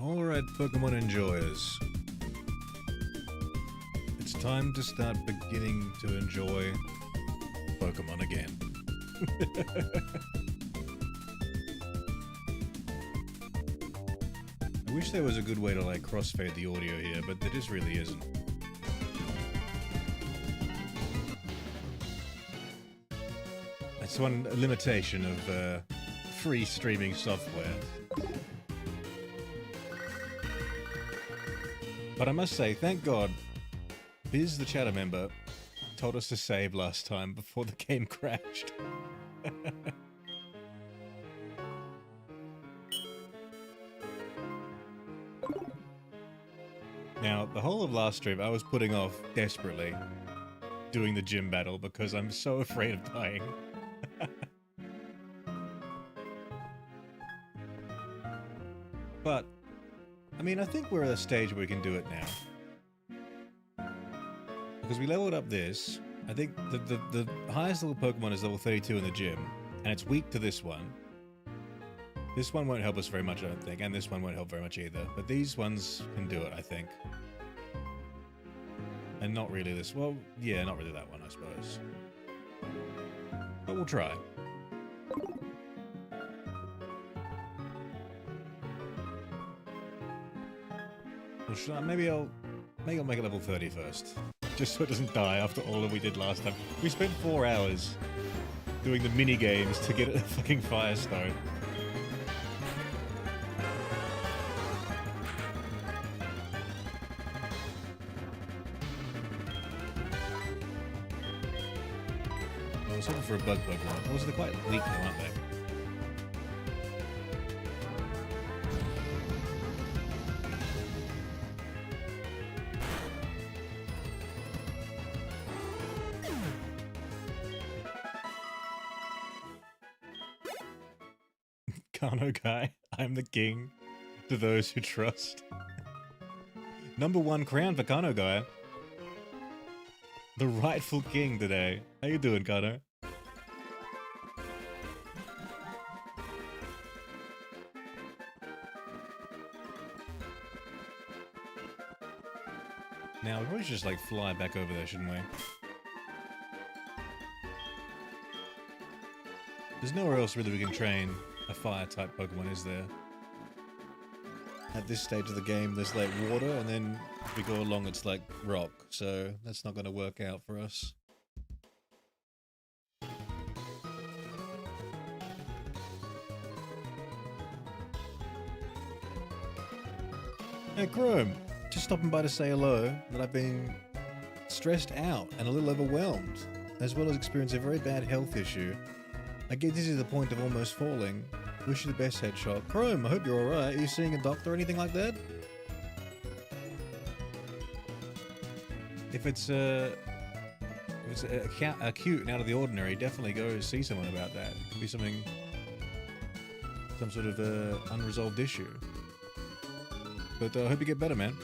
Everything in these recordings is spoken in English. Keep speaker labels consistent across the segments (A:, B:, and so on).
A: Alright, Pokemon enjoyers. It's time to start beginning to enjoy Pokemon again. I wish there was a good way to like crossfade the audio here, but there just really isn't. That's one limitation of free streaming software. But I must say, thank God, Biz, the chatter member, told us to save last time before the game crashed. Now, the whole of last stream, I was putting off desperately doing the gym battle because I'm so afraid of dying. But, I mean, I think we're at a stage where we can do it now. Because we leveled up this. I think the highest level Pokemon is level 32 in the gym, and it's weak to this one. This one won't help us very much, I don't think, and this one won't help very much either. But these ones can do it, I think. And not really this. Well, yeah, not really that one, I suppose. But we'll try. Maybe I'll make it level 30 first. Just so it doesn't die after all that we did last time. We spent 4 hours doing the mini games to get a fucking Firestone. I was hoping for a bug Pokemon. Also, they're quite weak though, aren't they? Kano guy, I'm the king to those who trust. #1 crown for Kano guy. The rightful king today. How you doing, Kano? Now, we probably should just like fly back over there, shouldn't we? There's nowhere else really we can train a fire-type Pokemon, is there? At this stage of the game, there's like water, and then if we go along, it's like rock. So that's not going to work out for us. Hey, Chrome! Just stopping by to say hello, that I've been stressed out and a little overwhelmed, as well as experiencing a very bad health issue. I get dizzy to the point of almost falling. Wish you the best, Hedgehog. Chrome, I hope you're alright. Are you seeing a doctor or anything like that? If it's acute and out of the ordinary, definitely go see someone about that. It could be something, some sort of unresolved issue. But I hope you get better, man.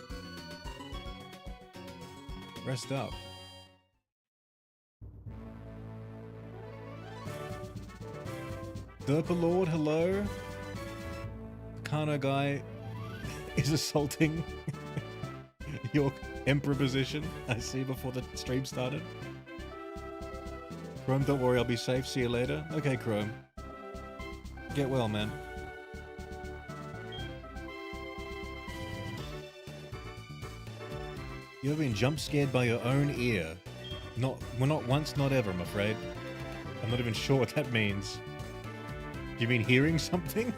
A: Rest up. Derpa Lord, hello. Kano guy is assaulting your emperor position, I see, before the stream started. Chrome, don't worry, I'll be safe. See you later. Okay, Chrome. Get well, man. You ever been jump scared by your own ear? Well, not once, not ever, I'm afraid. I'm not even sure what that means. Do you mean hearing something?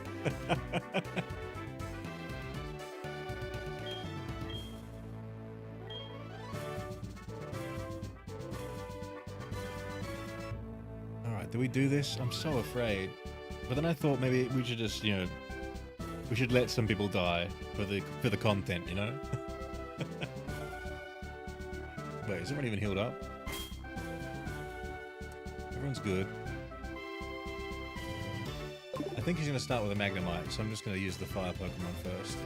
A: Alright, do we do this? I'm so afraid. But then I thought maybe we should just, you know, we should let some people die for the content, you know? Wait, is everyone even healed up? Everyone's good. I think he's going to start with a Magnemite, so I'm just going to use the fire Pokemon first.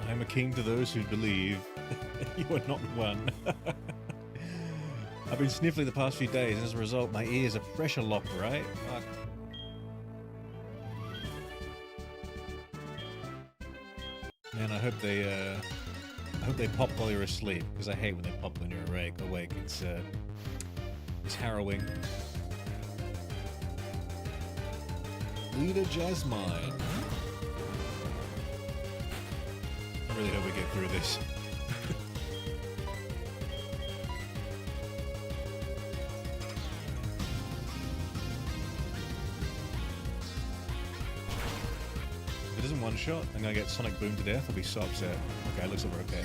A: I am a king to those who believe. You are not one. I've been sniffling the past few days, and as a result, my ears are pressure locked, right? Fuck. Man, I hope they pop while you're asleep, because I hate when they pop when you're awake. It's harrowing. Leader Jasmine. I really hope we get through this. If it doesn't one shot, I'm gonna get Sonic Boom to death. I'll be so upset. Okay, looks like we're okay.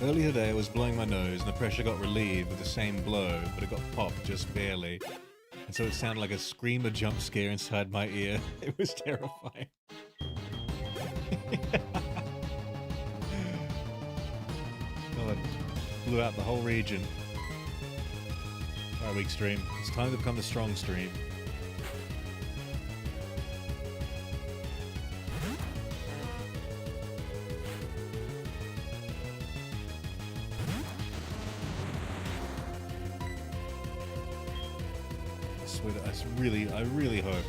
A: Earlier today, I was blowing my nose, and the pressure got relieved with the same blow, but it got popped just barely. And so it sounded like a screamer jump scare inside my ear. It was terrifying. Oh, it blew out the whole region. Alright, weak stream. It's time to become the strong stream. I really hope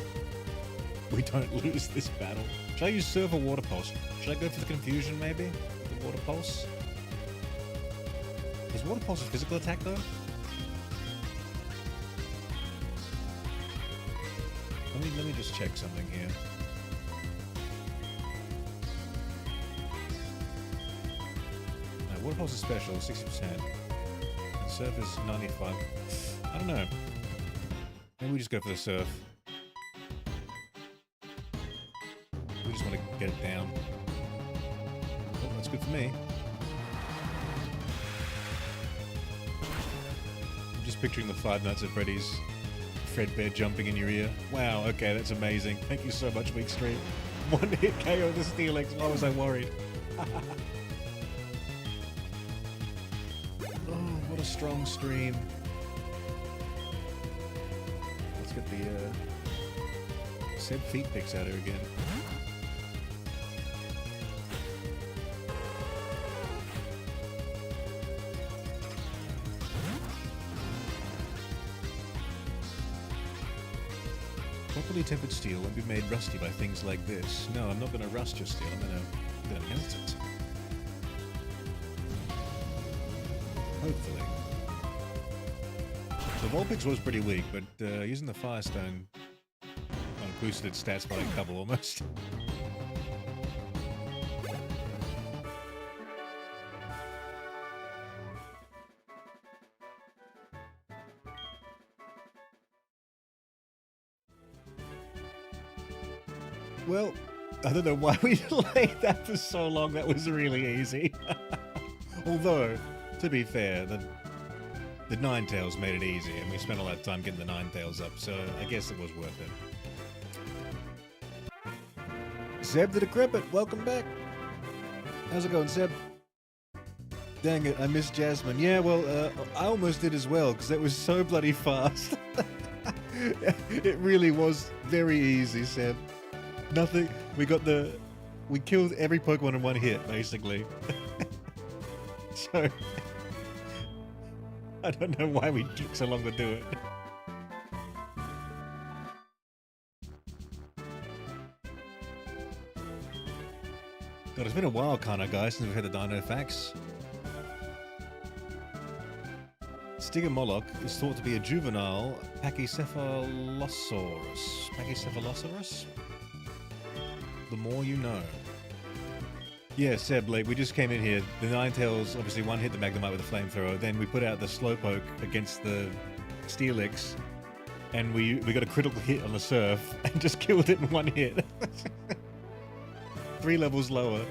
A: we don't lose this battle. Should I use Surf or Water Pulse? Should I go for the confusion, maybe? The Water Pulse? Is Water Pulse a physical attack, though? Let me just check something here. Water Pulse is special, 60%. And Surf is 95. I don't know. Maybe we just go for the Surf. We just want to get it down. Oh, that's good for me. I'm just picturing the Five Nights at Freddy's Fredbear jumping in your ear. Wow, okay, that's amazing. Thank you so much, Weak Stream. One hit KO the Steelix. Why was I worried? Oh, what a strong stream. Get the Seb feet picks out here again. Properly tempered steel won't be made rusty by things like this. No, I'm not going to rust your steel. I'm going to melt it. Hopefully. The Vulpix was pretty weak, but using the Firestone boosted its stats by a couple almost. Well, I don't know why we delayed that for so long. That was really easy. Although, to be fair, the Ninetales made it easy, and we spent all that time getting the Ninetales up, so I guess it was worth it. Zeb the Decrepit, welcome back. How's it going, Zeb? Dang it, I missed Jasmine. Yeah, well, I almost did as well, because that was so bloody fast. It really was very easy, Zeb. Nothing, we killed every Pokemon in one hit, basically. So... I don't know why we took so long to do it. God, it's been a while, kinda, guys, since we've had the Dino Facts. Stygimoloch is thought to be a juvenile Pachycephalosaurus. Pachycephalosaurus? The more you know. Yeah, Seb, like, we just came in here. The Ninetales obviously one hit the Magnemite with a flamethrower. Then we put out the Slowpoke against the Steelix. And we got a critical hit on the Surf and just killed it in one hit. 3 levels lower.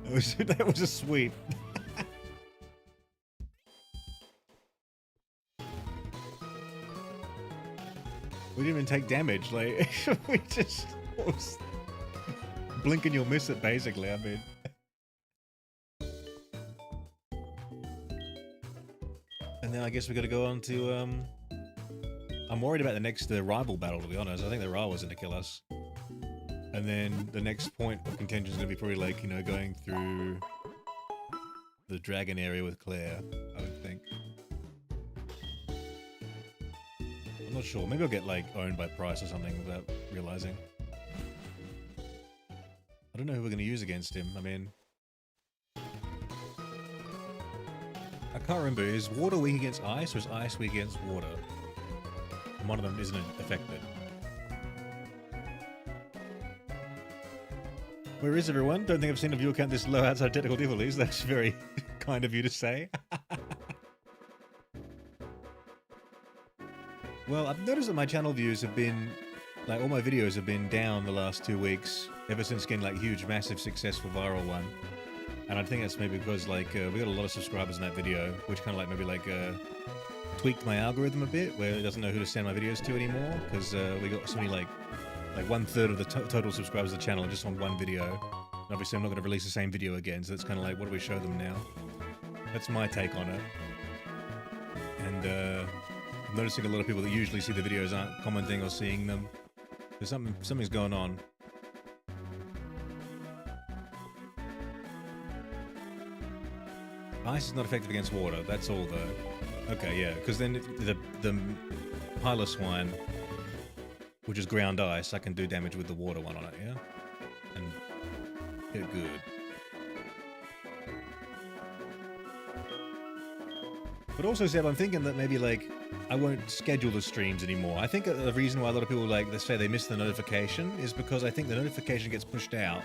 A: That was a sweep. We didn't even take damage. Like, we just... blink and you'll miss it, basically. I mean... And then I guess we got to go on to, I'm worried about the next rival battle, to be honest. I think the Ra was going to kill us. And then the next point of contention is going to be probably like, you know, going through the dragon area with Claire, I would think. I'm not sure. Maybe I'll get like owned by Price or something without realizing. I don't know who we're going to use against him. I mean, I can't remember. Is water weak against ice or is ice weak against water? And one of them isn't affected. Where is everyone? Don't think I've seen a viewer count this low outside technical difficulties. That's very kind of you to say. Well, I've noticed that my channel views have been, like all my videos have been down the last 2 weeks, ever since getting like huge, massive, successful viral one. And I think that's maybe because like we got a lot of subscribers in that video, which kind of like maybe like tweaked my algorithm a bit, where it doesn't know who to send my videos to anymore, because we got so many like 1/3 of the total subscribers of the channel are just on one video. And obviously I'm not going to release the same video again, so it's kind of like, what do we show them now? That's my take on it. And I'm noticing a lot of people that usually see the videos aren't commenting or seeing them. There's something's going on. Ice is not effective against water, that's all though. Okay, yeah, because then the Hyla Swine, which is ground ice, I can do damage with the water one on it, yeah? And get good. But also, Seb, I'm thinking that maybe, like, I won't schedule the streams anymore. I think the reason why a lot of people, like, they say they miss the notification is because I think the notification gets pushed out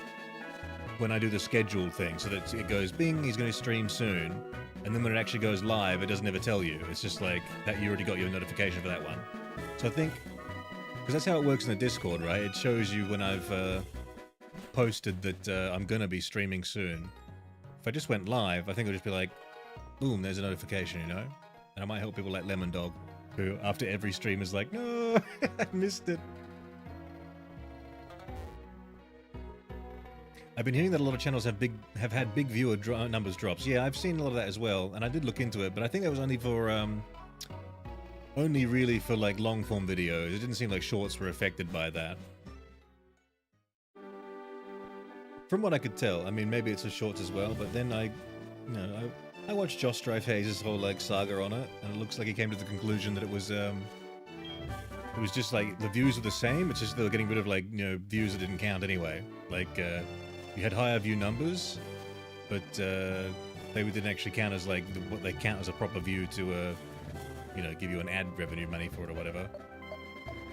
A: when I do the scheduled thing, so that it goes, bing, he's going to stream soon, and then when it actually goes live, it doesn't ever tell you. It's just like, that you already got your notification for that one. So I think, because that's how it works in the Discord, right? It shows you when I've posted that I'm going to be streaming soon. If I just went live, I think it'll just be like, boom, there's a notification, you know? And I might help people like Lemon Dog, who after every stream is like, no, I missed it. I've been hearing that a lot of channels have had big viewer numbers drops. Yeah, I've seen a lot of that as well, and I did look into it, but I think that was only for only really for like long form videos. It didn't seem like shorts were affected by that. From what I could tell, I mean, maybe it's for shorts as well, but then I watched Josh Strife Hayes' whole like saga on it, and it looks like he came to the conclusion that it was just like the views were the same. It's just they were getting rid of like, you know, views that didn't count anyway. Like you had higher view numbers, but they didn't actually count as like what they count as a proper view to you know, give you an ad revenue money for it or whatever.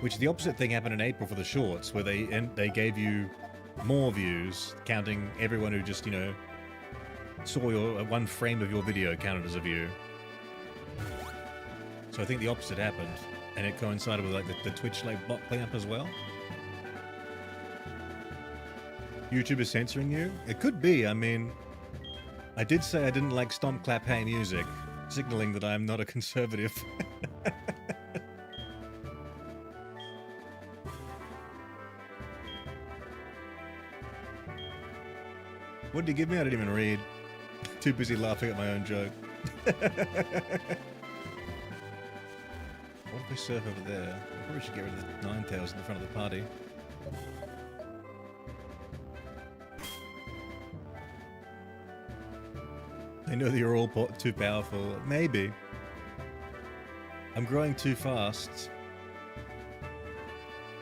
A: Which the opposite thing happened in April for the shorts, where they gave you more views, counting everyone who just, you know, saw your one frame of your video counted as a view. So I think the opposite happened, and it coincided with like the Twitch like bot cleanup as well. YouTube is censoring you? It could be. I mean, I did say I didn't like stomp clap hey music, signaling that I'm not a conservative. What did you give me? I didn't even read. Too busy laughing at my own joke. What if we surf over there? I probably should get rid of the 9,000 in front of the party. They know that you're all too powerful. Maybe. I'm growing too fast.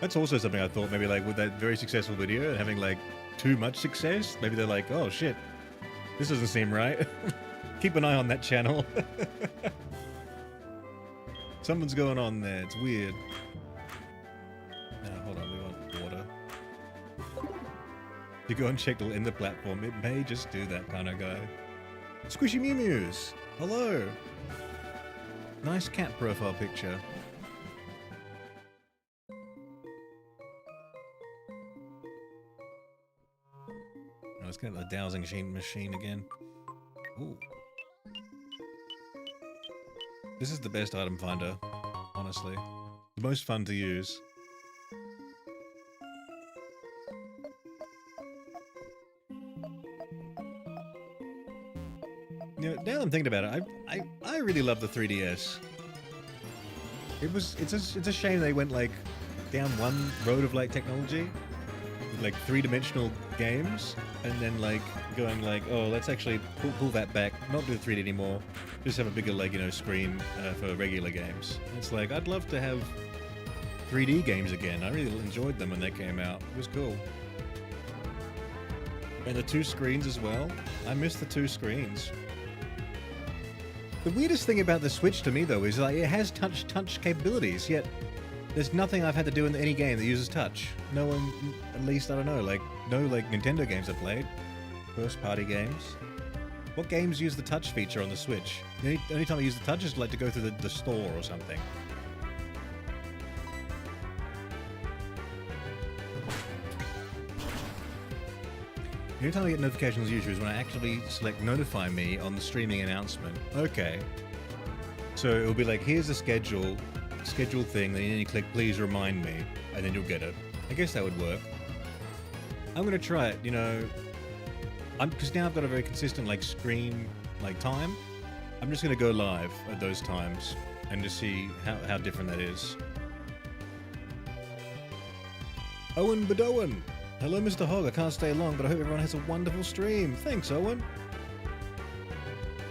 A: That's also something I thought, maybe like with that very successful video and having like too much success, maybe they're like, oh shit, this doesn't seem right. Keep an eye on that channel. Something's going on there, it's weird. Hold on, we want water. You go and check to end the platform, it may just do that kind of guy. Squishy Mew Mews, hello. Nice cat profile picture. Let's get the dowsing machine again. Ooh. This is the best item finder, honestly. The most fun to use. You know, now that I'm thinking about it, I really love the 3DS. It's a shame they went like down one road of like technology. like three-dimensional games, and then like going like, oh, let's actually pull that back, not do 3D anymore, just have a bigger like, you know, screen for regular games. And it's like, I'd love to have 3D games again. I really enjoyed them when they came out. It was cool. And the 2 screens as well. I miss the 2 screens. The weirdest thing about the Switch to me though is like it has touch capabilities, yet there's nothing I've had to do in any game that uses touch. No one, at least, I don't know, like, no, like, Nintendo games I've played. First-party games. What games use the touch feature on the Switch? The only time I use the touch is, like, to go through the store or something. The only time I get notifications usually is when I actually select Notify Me on the streaming announcement. Okay. So it'll be like, here's the schedule thing, then you click please remind me, and then you'll get it. I guess that would work. I'm gonna try it, you know, because now I've got a very consistent like screen like time. I'm just gonna go live at those times and just see how different that is. Owen Bedowen! Hello Mr. Hogg, I can't stay long, but I hope everyone has a wonderful stream. Thanks, Owen.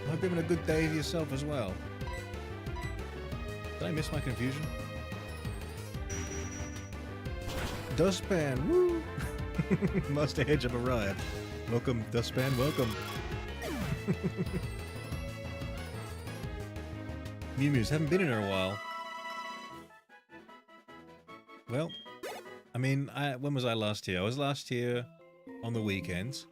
A: I hope you're having a good day for yourself as well. Did I miss my confusion? Dustpan, woo! Master Hedge have arrived. Welcome, Dustpan, welcome. Mew Mews, haven't been in here a while. Well, I mean, when was I last here? I was last here on the weekends.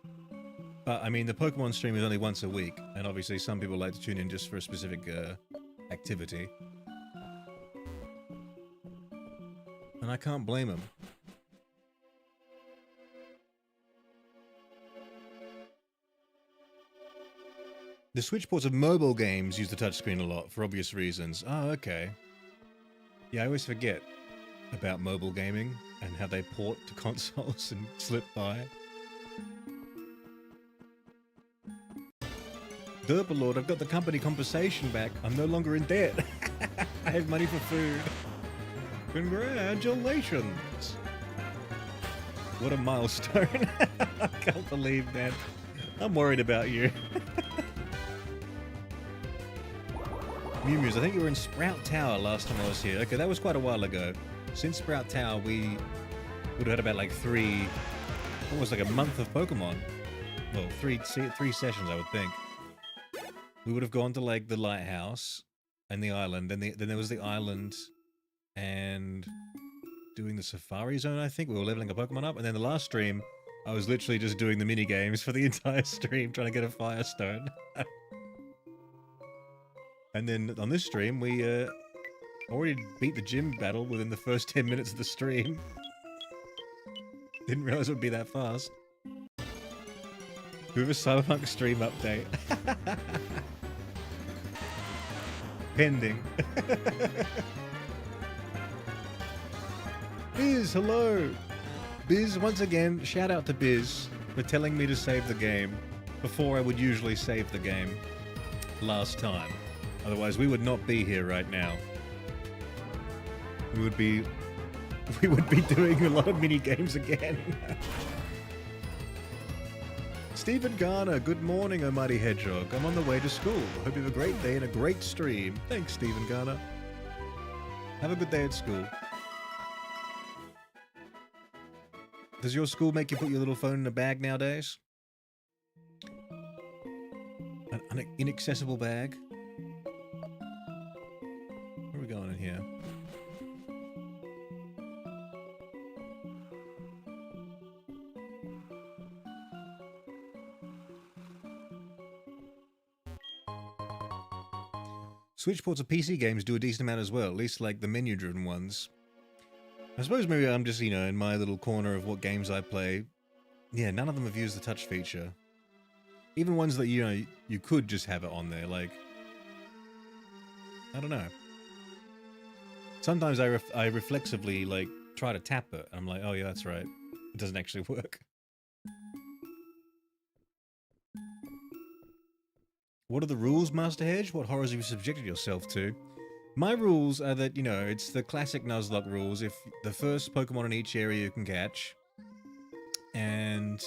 A: But, I mean, the Pokemon stream is only once a week, and obviously some people like to tune in just for a specific activity. And I can't blame them. The Switch ports of mobile games use the touchscreen a lot, for obvious reasons. Oh, okay. Yeah, I always forget about mobile gaming and how they port to consoles and slip by. Derpalord, I've got the company compensation back. I'm no longer in debt. I have money for food. Congratulations! What a milestone. I can't believe that. I'm worried about you. Mew Mews, I think you were in Sprout Tower last time I was here. Okay, that was quite a while ago. Since Sprout Tower, we would have had about like almost like a month of Pokemon. Well, three sessions, I would think. We would have gone to like the lighthouse and the island, then there was the island and doing the Safari Zone, I think. We were leveling a Pokemon up, and then the last stream, I was literally just doing the mini games for the entire stream, trying to get a Firestone. And then on this stream, we already beat the gym battle within the first 10 minutes of the stream. Didn't realize it would be that fast. Do a Cyberpunk stream update. Pending. Biz, hello! Biz, once again, shout out to Biz for telling me to save the game before I would usually save the game last time. Otherwise, we would not be here right now. We would be doing a lot of mini games again. Stephen Garner, good morning, oh mighty Hedgehog. I'm on the way to school. Hope you have a great day and a great stream. Thanks, Stephen Garner. Have a good day at school. Does your school make you put your little phone in a bag nowadays? An inaccessible bag? Where are we going in here? Switch ports of PC games do a decent amount as well, at least like the menu-driven ones. I suppose maybe I'm just, you know, in my little corner of what games I play. Yeah, none of them have used the touch feature. Even ones that, you know, you could just have it on there, like... I don't know. Sometimes I reflexively, like, try to tap it, and I'm like, oh yeah, that's right. It doesn't actually work. What are the rules, Master Hedge? What horrors have you subjected yourself to? My rules are that, you know, it's the classic Nuzlocke rules. If the first Pokemon in each area you can catch, And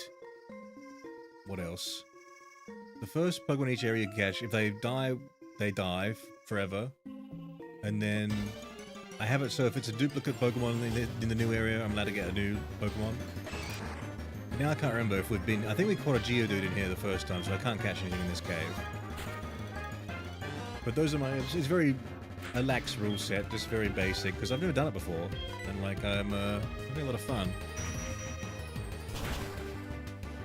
A: what else? The first Pokemon in each area you catch, if they die, they die forever. And then I have it so if it's a duplicate Pokemon in the new area, I'm allowed to get a new Pokemon. Now I can't remember if we've been... I think we caught a Geodude in here the first time, so I can't catch anything in this cave. But those are my... It's very a lax rule set, just very basic, because I've never done it before. And like, I'm having a lot of fun.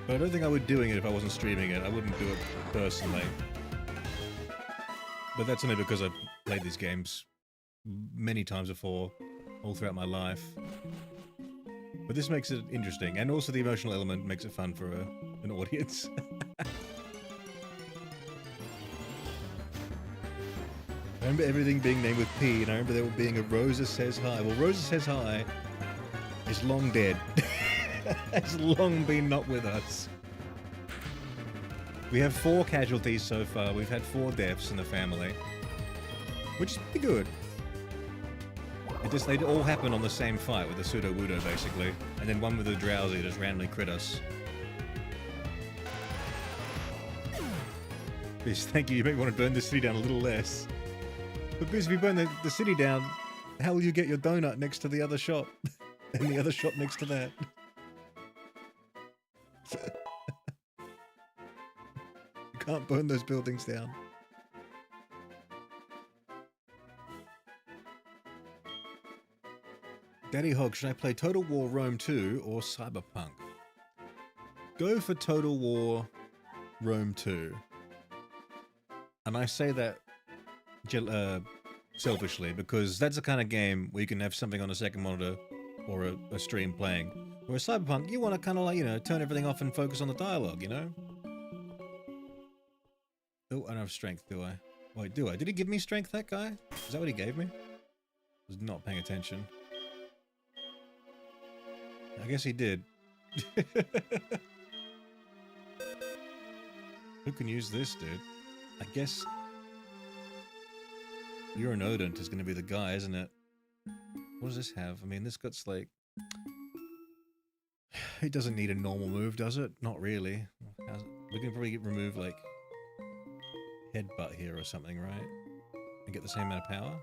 A: But I don't think I would be doing it if I wasn't streaming it. I wouldn't do it personally. But that's only because I've played these games many times before, all throughout my life. But this makes it interesting, and also the emotional element makes it fun for an audience. I remember everything being named with P, and I remember there being a Rosa Says Hi. Well, Rosa Says Hi is long dead. It's long been not with us. We have 4 casualties so far. We've had 4 deaths in the family, which is pretty good. They all happen on the same fight with the Pseudo-Wudo, basically, and then one with the Drowsy just randomly crit us. Biz, thank you. You may want to burn the city down a little less. But Biz, if you burn the city down, how will you get your donut next to the other shop? And the other shop next to that? You can't burn those buildings down. Daddy Hog, should I play Total War Rome 2 or Cyberpunk? Go for Total War Rome 2. And I say that selfishly, because that's the kind of game where you can have something on a second monitor or a stream playing. Whereas Cyberpunk, you want to kind of like, you know, turn everything off and focus on the dialogue, you know? Oh, I don't have strength, do I? Wait, do I? Did he give me strength, that guy? Is that what he gave me? I was not paying attention. I guess he did. Who can use this, dude? I guess... Uranodont is going to be the guy, isn't it? What does this have? I mean, this got's like... It doesn't need a normal move, does it? Not really. We can probably remove, like... Headbutt here or something, right? And get the same amount of power?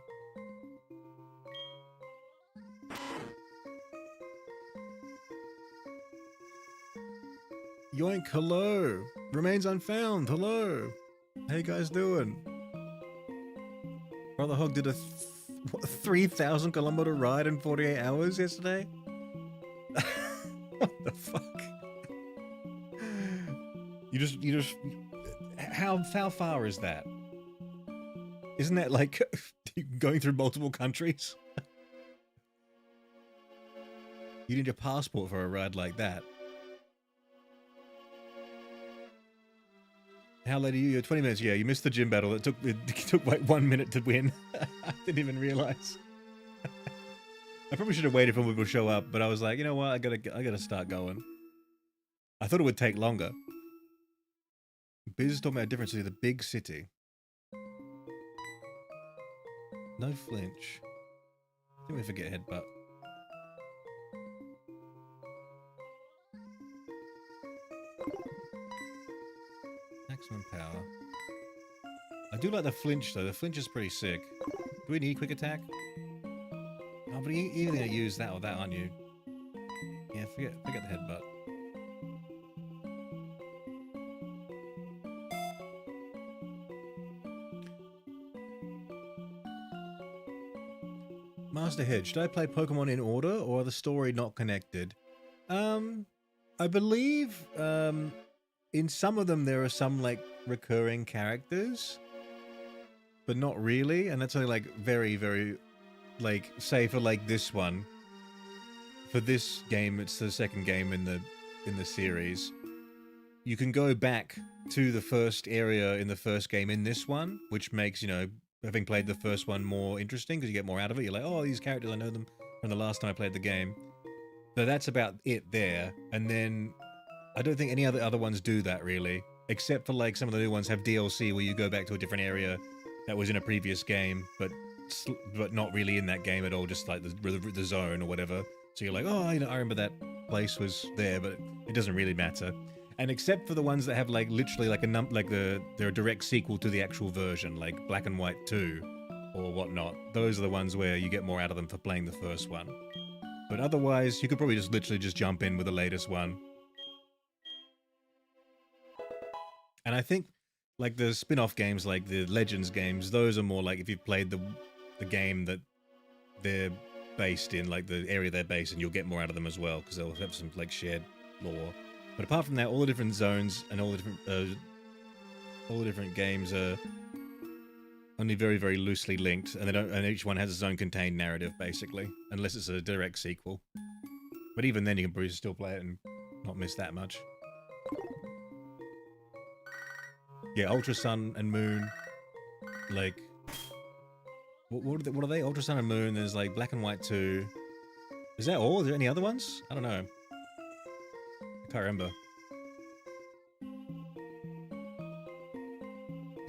A: Yoink, hello! Remains unfound, hello! How you guys doing? Brother Hog did a 3,000 kilometer ride in 48 hours yesterday? What the fuck? You just... How far is that? Isn't that like going through multiple countries? You need a passport for a ride like that. How late are you? You're 20 minutes. Yeah, you missed the gym battle. It took like 1 minute to win. I didn't even realize. I probably should have waited for people to show up, but I was like, you know what? I gotta start going. I thought it would take longer. Biz is talking about a difference between the big city. No flinch. I think we forget headbutt. Maximum power. I do like the flinch though. The flinch is pretty sick. Do we need quick attack? Oh, but you're gonna use that or that, aren't you? Yeah, forget the headbutt. Master Hedge, should I play Pokemon in order or are the story not connected? I believe in some of them there are some like recurring characters, but not really, and that's only like very, very, like, say for like this one. For this game, it's the second game in the series. You can go back to the first area in the first game in this one, which makes, you know, having played the first one more interesting because you get more out of it. You're like, oh, these characters, I know them from the last time I played the game. So that's about it there. And then I don't think any other ones do that really, except for like some of the new ones have DLC where you go back to a different area that was in a previous game, but not really in that game at all, just like the zone or whatever. So you're like, oh, you know, I remember that place was there, but it doesn't really matter. And except for the ones that have like literally like they're a direct sequel to the actual version, like Black and White 2 or whatnot. Those are the ones where you get more out of them for playing the first one. But otherwise, you could probably just literally just jump in with the latest one. And I think like the spin-off games, like the Legends games, those are more like if you've played the game that they're based in, like the area they're based in, you'll get more out of them as well because they'll have some like shared lore. But apart from that, all the different zones and all the different games are only very, very loosely linked, and and each one has its own contained narrative basically, unless it's a direct sequel. But even then, you can probably still play it and not miss that much. Yeah, Ultra Sun and Moon, like what are they? Ultra Sun and Moon. There's like Black and White 2. Is that all? Is there any other ones? I don't know. I can't remember.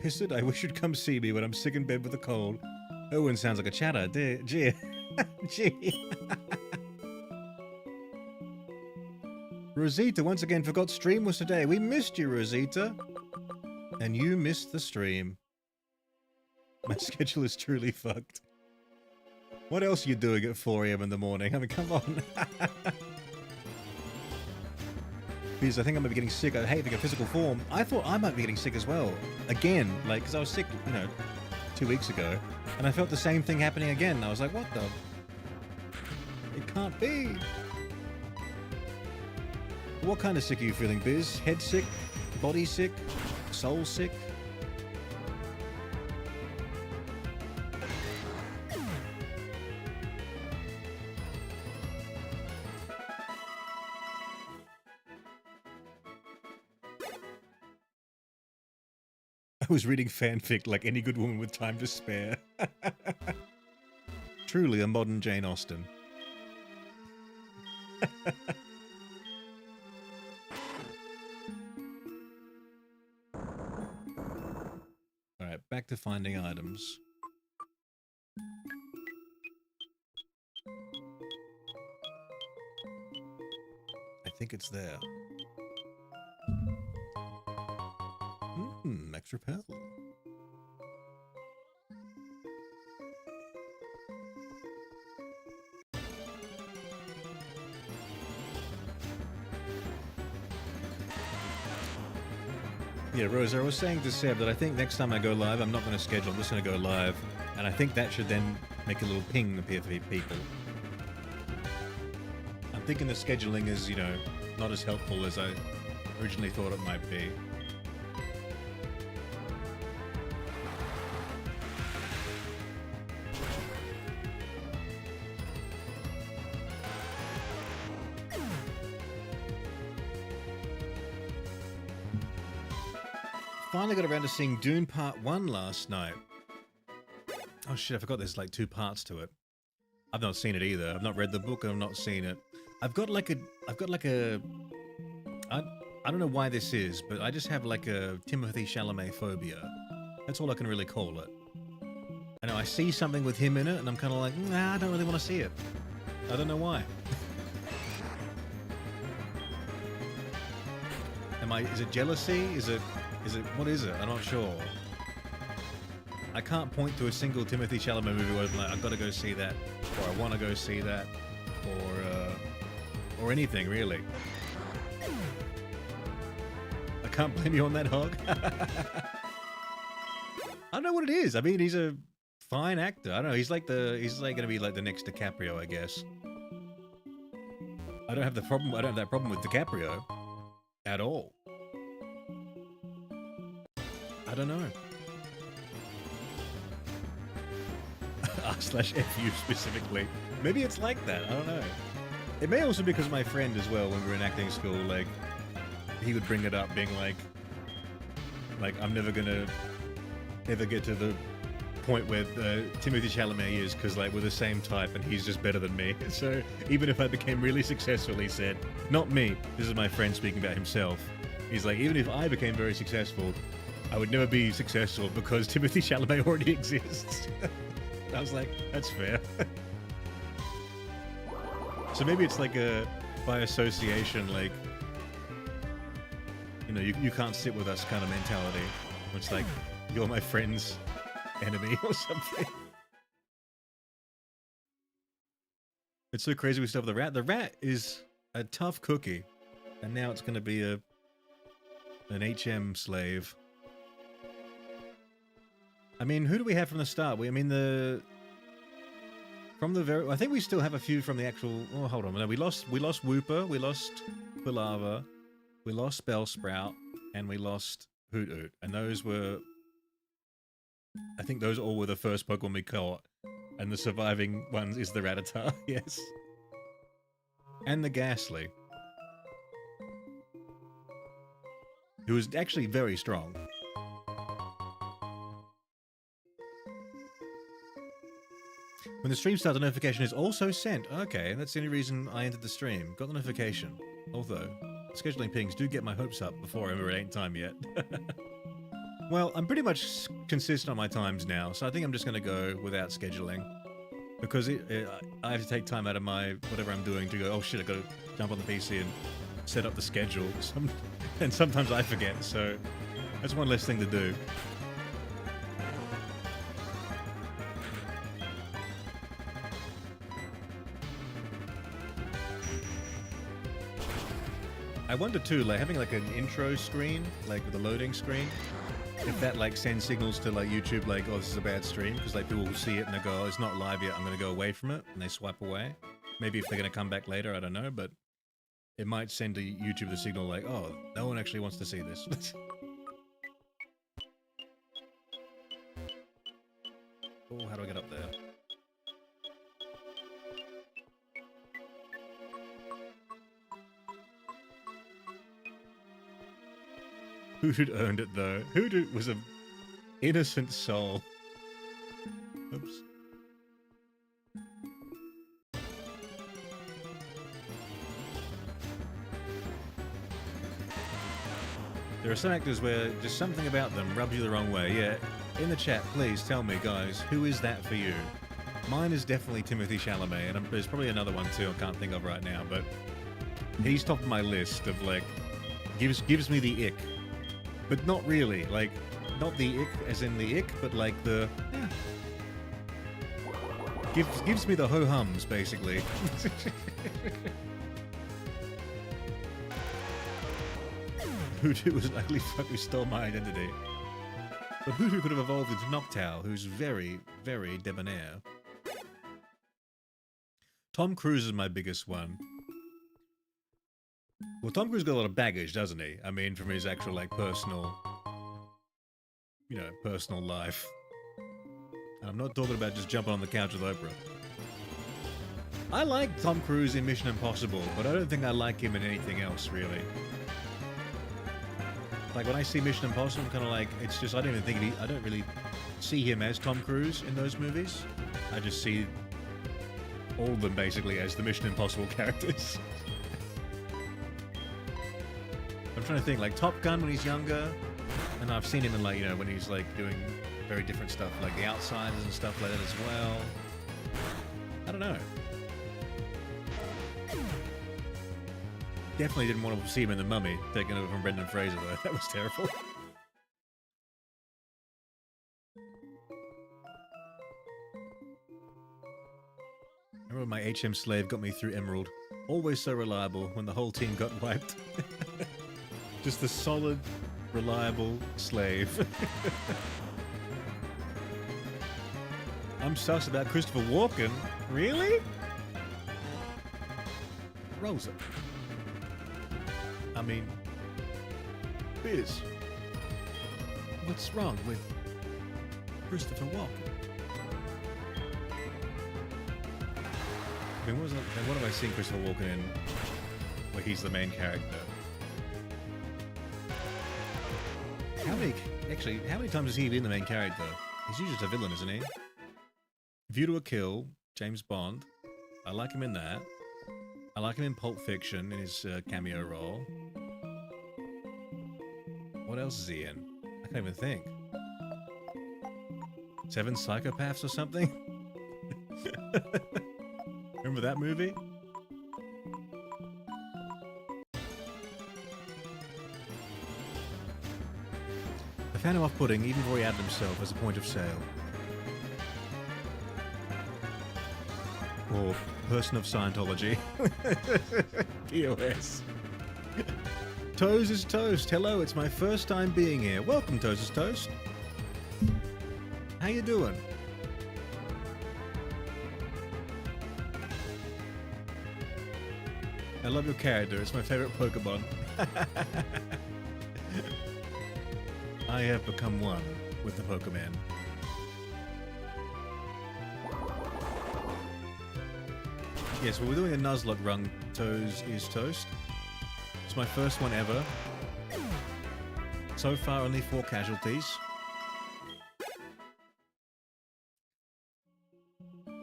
A: Pissed, I wish you'd come see me when I'm sick in bed with a cold. Owen sounds like a chatter. Gee. Gee. Rosita once again forgot stream was today. We missed you, Rosita. And you missed the stream. My schedule is truly fucked. What else are you doing at 4 AM in the morning? I mean, come on. Because I think I might be getting sick. I hate being in physical form. I thought I might be getting sick as well. Again, like, because I was sick, 2 weeks ago. And I felt the same thing happening again. I was like, what the? It can't be. What kind of sick are you feeling, Biz? Head sick? Body sick? Soul sick? I was reading fanfic like any good woman with time to spare. Truly a modern Jane Austen. Alright, back to finding items. I think it's there. Max Repel. Yeah, Rose, I was saying to Seb that I think next time I go live, I'm not going to schedule, I'm just going to go live. And I think that should then make a little ping appear for people. I'm thinking the scheduling is, not as helpful as I originally thought it might be. Finally got around to seeing Dune Part 1 last night. Oh shit, I forgot there's like 2 parts to it. I've not seen it either. I've not read the book and I've not seen it. I don't know why this is, but I just have like a Timothée Chalamet phobia. That's all I can really call it. I know I see something with him in it and I'm kind of like, nah, I don't really want to see it. I don't know why. Is it jealousy? What is it? I'm not sure. I can't point to a single Timothée Chalamet movie where I'm like, I've got to go see that, or I want to go see that, or anything really. I can't blame you on that, Hog. I don't know what it is. I mean, he's a fine actor. I don't know. He's like going to be like the next DiCaprio, I guess. I don't have that problem with DiCaprio at all. I don't know. R/FU specifically. Maybe it's like that. I don't know. It may also be because my friend as well, when we were in acting school, like, he would bring it up being like I'm never gonna ever get to the point where Timothée Chalamet is, because like we're the same type and he's just better than me. So even if I became really successful, he said, not me, this is my friend speaking about himself. He's like, even if I became very successful, I would never be successful because Timothée Chalamet already exists. I was like, that's fair. So maybe it's like by association, like, you know, you can't sit with us kind of mentality. It's like, you're my friend's enemy or something. It's so crazy we still have the rat. The rat is a tough cookie, and now it's going to be an HM slave. I mean, who do we have from the start? I think we still have a few from the actual. Oh, hold on. No, we lost Wooper, we lost Quilava, we lost Bellsprout, and we lost Hoot Hoot, and those were. I think those all were the first Pokemon we caught. And the surviving ones is the Rattata, yes. And the Ghastly. Who was actually very strong. When the stream starts, the notification is also sent. Okay, that's the only reason I entered the stream. Got the notification. Although, scheduling pings do get my hopes up before I remember it ain't time yet. Well, I'm pretty much consistent on my times now, so I think I'm just going to go without scheduling. Because I have to take time out of my whatever I'm doing to go, oh shit, I've got to jump on the PC and set up the schedule. And sometimes I forget, so that's one less thing to do. I wonder too, like having like an intro screen, like with a loading screen, if that like sends signals to like YouTube, like, oh, this is a bad stream, because like people will see it and they go, oh, it's not live yet, I'm going to go away from it, and they swipe away. Maybe if they're going to come back later, I don't know, but it might send to YouTube the signal like, oh, no one actually wants to see this. Oh, how do I get up there? Hoot earned it though. Hoot was an innocent soul. Oops. There are some actors where just something about them rubs you the wrong way. Yeah, in the chat, please tell me, guys, who is that for you? Mine is definitely Timothée Chalamet, and there's probably another one too I can't think of right now, but he's top of my list of like, gives me the ick. But not really, like, not the ick as in the ick, but like the, yeah. Gives me the ho-hums, basically. Hootoo was an ugly fuck who stole my identity. But Hootoo could have evolved into Noctowl, who's very, very debonair. Tom Cruise is my biggest one. Well, Tom Cruise got a lot of baggage, doesn't he? I mean, from his actual, like, personal, you know, personal life. And I'm not talking about just jumping on the couch with Oprah. I like Tom Cruise in Mission Impossible, but I don't think I like him in anything else, really. Like, when I see Mission Impossible, I'm kind of like, it's just, I don't even think I don't really see him as Tom Cruise in those movies. I just see all of them, basically, as the Mission Impossible characters. I'm trying to think, like, Top Gun when he's younger, and I've seen him in, like, you know, when he's, like, doing very different stuff, like The Outsiders and stuff like that as well. I don't know. Definitely didn't want to see him in The Mummy, taken over from Brendan Fraser, though. That was terrible. I remember my HM slave got me through Emerald. Always so reliable when the whole team got wiped. Just the solid, reliable slave. I'm sus about Christopher Walken. Really? Rosa. I mean, Biz. What's wrong with Christopher Walken? I mean, what have I seen Christopher Walken in where he's the main character? How many times has he been the main character? He's usually just a villain, isn't he? View to a Kill, James Bond. I like him in that. I like him in Pulp Fiction in his cameo role. What else is he in? I can't even think. Seven Psychopaths or something? Remember that movie? found him off-putting even before he added himself as a point of sale. Or person of Scientology. POS. Toes is Toast. Hello, it's my first time being here. Welcome, Toes is Toast. How you doing? I love your character. It's my favorite Pokemon. I have become one with the Pokemon. Yes, well, we're doing a Nuzlocke run. Toes is Toast. It's my first one ever. So far, only 4 casualties.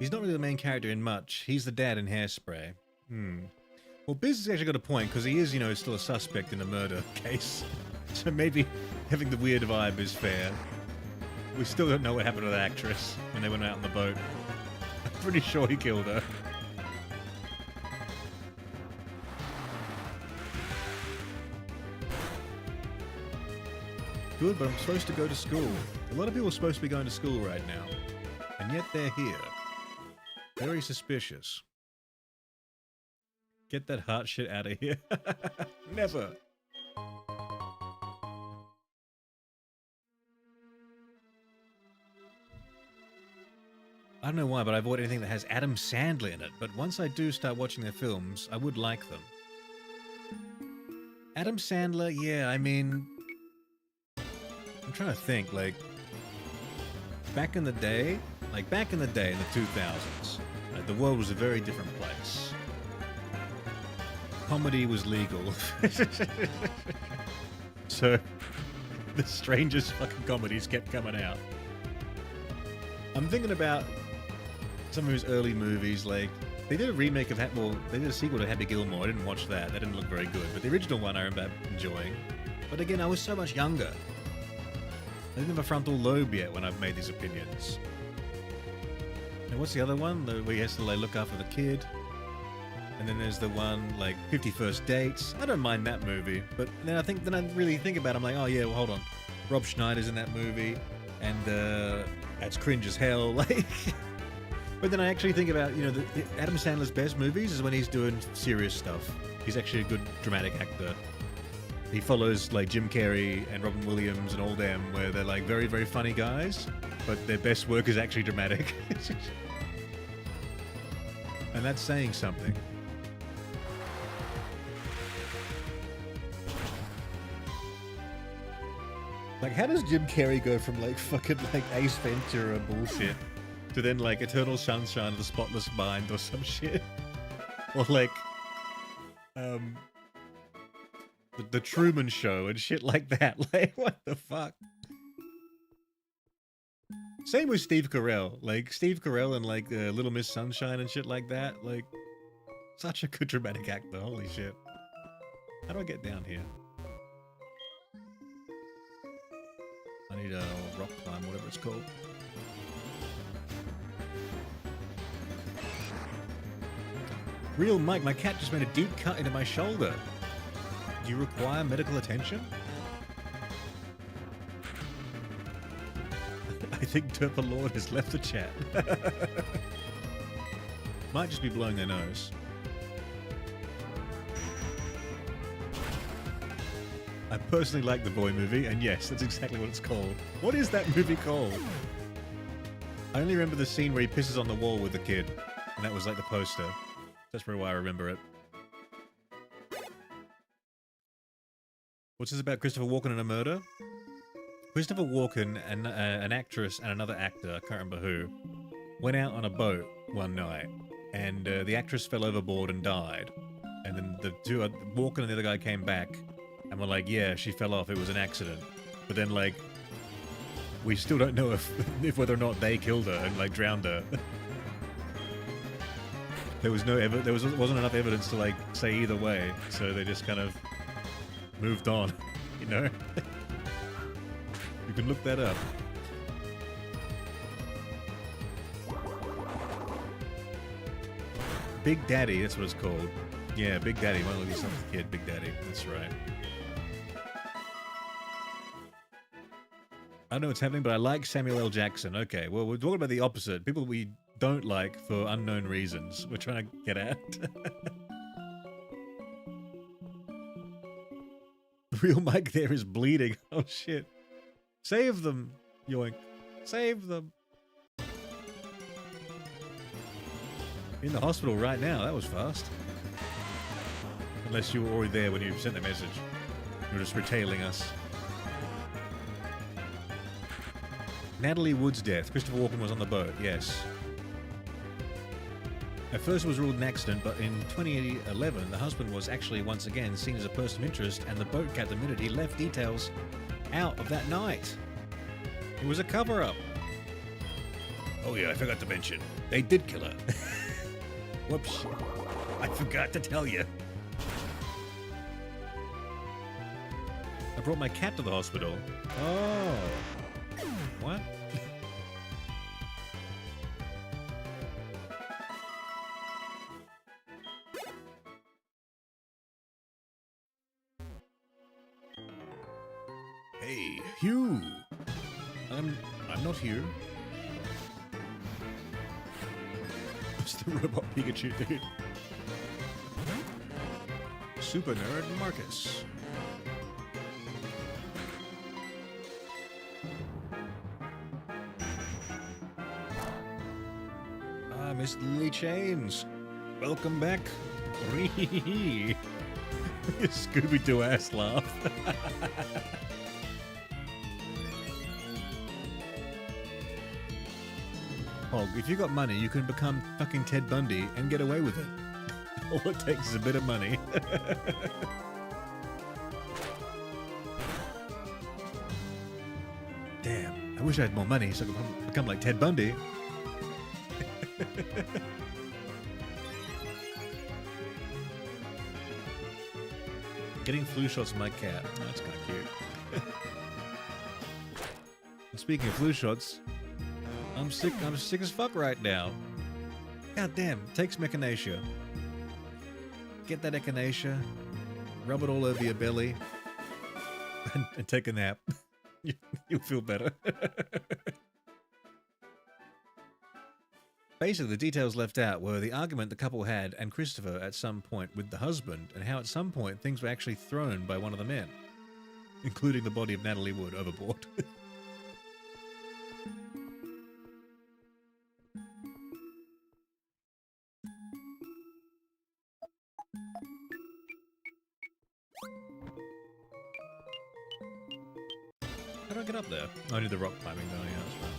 A: He's not really the main character in much. He's the dad in Hairspray. Well, Biz has actually got a point, because he is, you know, still a suspect in a murder case. So maybe having the weird vibe is fair. We still don't know what happened to that actress when they went out on the boat. I'm pretty sure he killed her. Good, but I'm supposed to go to school. A lot of people are supposed to be going to school right now. And yet they're here. Very suspicious. Get that heart shit out of here. Never. I don't know why, but I avoid anything that has Adam Sandler in it. But once I do start watching their films, I would like them. Adam Sandler, yeah, I mean... I'm trying to think, like... Back in the day in the 2000s, the world was a very different place. Comedy was legal. So, the strangest fucking comedies kept coming out. I'm thinking about some of his early movies, like, they did a remake of they did a sequel to Happy Gilmore. I didn't watch that. That didn't look very good. But the original one I remember enjoying. But again, I was so much younger. I didn't have a frontal lobe yet when I've made these opinions. And what's the other one? Where he has to, like, look after the kid. And then there's the one, like, 50 First Dates. I don't mind that movie. But then I really think about it. I'm like, oh yeah, well, hold on. Rob Schneider's in that movie. And that's cringe as hell. Like, but then I actually think about, you know, Adam Sandler's best movies is when he's doing serious stuff. He's actually a good dramatic actor. He follows, like, Jim Carrey and Robin Williams and all them, where they're, like, very, very funny guys, but their best work is actually dramatic. And that's saying something. Like, how does Jim Carrey go from, like, fucking, like, Ace Ventura bullshit to then, like, Eternal Sunshine of the Spotless Mind or some shit? Or, like, the Truman Show and shit like that. Like, what the fuck? Same with Steve Carell. Like, Steve Carell and, like, Little Miss Sunshine and shit like that. Like, such a good dramatic actor. Holy shit. How do I get down here? I need a rock climb, whatever it's called. Real Mike, my cat just made a deep cut into my shoulder. Do you require medical attention? I think Turpa Lord has left the chat. Might just be blowing their nose. I personally like the Boy movie, and yes, that's exactly what it's called. What is that movie called? I only remember the scene where he pisses on the wall with the kid, and that was like the poster. That's probably why I remember it. What's this about Christopher Walken and a murder? Christopher Walken and an actress and another actor, I can't remember who, went out on a boat one night, and the actress fell overboard and died. And then the two, Walken and the other guy came back, and were like, yeah, she fell off, it was an accident. But then, like, we still don't know if whether or not they killed her and, like, drowned her. There was wasn't enough evidence to, like, say either way, so they just kind of moved on, you know? You can look that up. Big Daddy, that's what it's called. Yeah, Big Daddy. Why don't look at some kid, Big Daddy. That's right. I don't know what's happening, but I like Samuel L. Jackson. Okay, well, we're talking about the opposite. People we don't like for unknown reasons. We're trying to get at. The real Mike there is bleeding. Oh, shit. Save them, yoink. Save them. In the hospital right now. That was fast. Unless you were already there when you sent the message. You were just retailing us. Natalie Wood's death. Christopher Walken was on the boat, yes. At first it was ruled an accident, but in 2011, the husband was actually once again seen as a person of interest, and the boat captain admitted he left details out of that night. It was a cover-up. Oh yeah, I forgot to mention. They did kill her. Whoops. I forgot to tell you. I brought my cat to the hospital. Oh. What? Hey, Hugh. I'm not here. It's the robot Pikachu, dude. Super nerd Marcus. Miss Lily Chains. Welcome back. Scooby-Doo ass laugh. Hog, if you got money, you can become fucking Ted Bundy and get away with it. All it takes is a bit of money. Damn, I wish I had more money so I could become like Ted Bundy. Getting flu shots with my cat. Oh, that's kind of cute. And speaking of flu shots, I'm sick as fuck right now. God damn, take some echinacea. Get that echinacea, rub it all over your belly, and take a nap. You'll feel better. Basically, the details left out were the argument the couple had and Christopher at some point with the husband, and how at some point things were actually thrown by one of the men, including the body of Natalie Wood overboard. How do I get up there? Oh, I need the rock climbing though, yeah, that's right.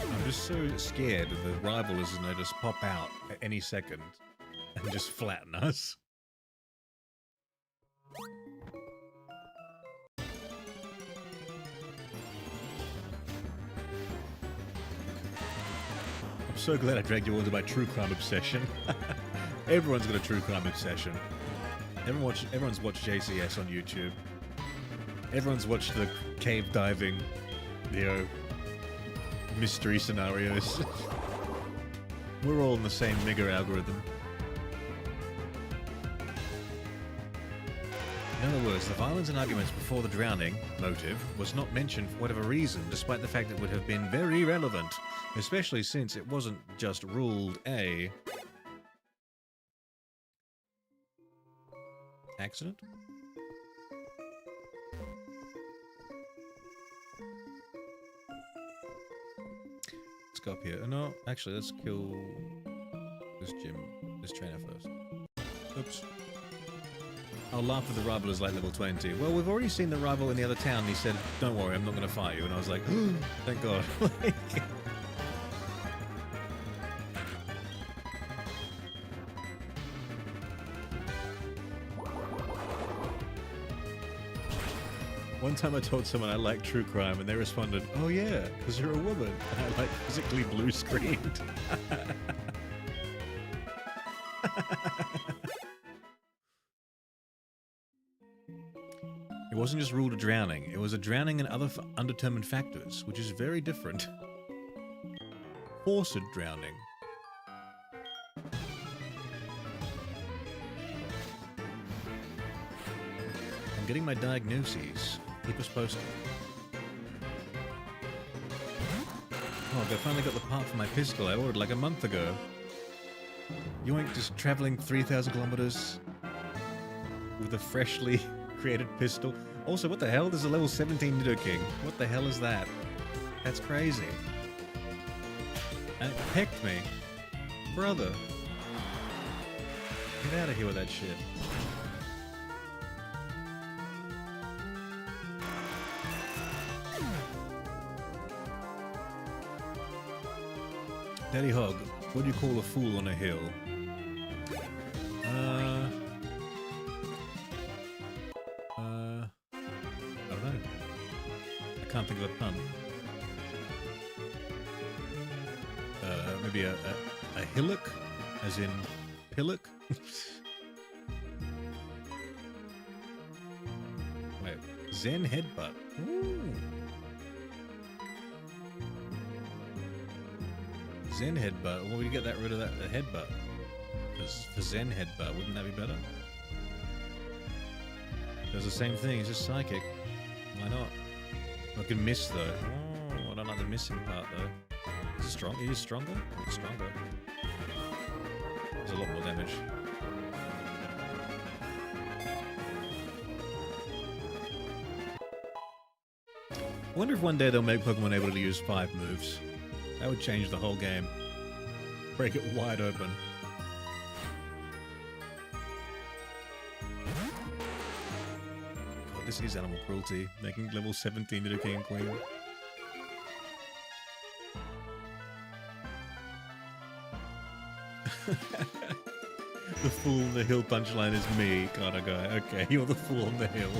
A: I'm just so scared of the rivals and they just pop out at any second and just flatten us. I'm so glad I dragged you all into my true crime obsession. Everyone's got a true crime obsession. Everyone's watched JCS on YouTube. Everyone's watched the cave diving, mystery scenarios. We're all in the same Migger algorithm. In other words, the violence and arguments before the drowning motive was not mentioned for whatever reason, despite the fact it would have been very relevant, especially since it wasn't just ruled a accident. Let's go up here. No, actually, let's kill this trainer first. Oops. I'll laugh at the rival is like level 20. Well, we've already seen the rival in the other town. And he said, "Don't worry, I'm not going to fight you." And I was like, oh, "Thank God." One time I told someone I like true crime, and they responded, "Oh yeah, because you're a woman." And I physically blue screened. wasn't just ruled a drowning. It was a drowning and other undetermined factors, which is very different. Forced drowning. I'm getting my diagnoses. Keep us posted. Oh, I finally got the part for my pistol I ordered like a month ago. You ain't just traveling 3,000 kilometers with a freshly created pistol. Also, what the hell? There's a level 17 Nidoking. What the hell is that? That's crazy. And it pecked me. Brother. Get out of here with that shit. Daddy Hog, what do you call a fool on a hill? I don't know. I can't think of a pun. Maybe a hillock? As in pillock? Wait, Zen headbutt. Ooh. Zen headbutt. Well, we get that rid of that headbutt. For Zen headbutt, wouldn't that be better? Does the same thing. It's just psychic. Why not? I can miss though. Oh, I don't like the missing part though. Is it strong? It is stronger. It's stronger. There's a lot more damage. I wonder if one day they'll make Pokemon able to use 5 moves. That would change the whole game. Break it wide open. God, this is animal cruelty. Making level 17 to the King and Queen. The fool on the hill punchline is me, kind of guy. Okay, you're the fool on the hill.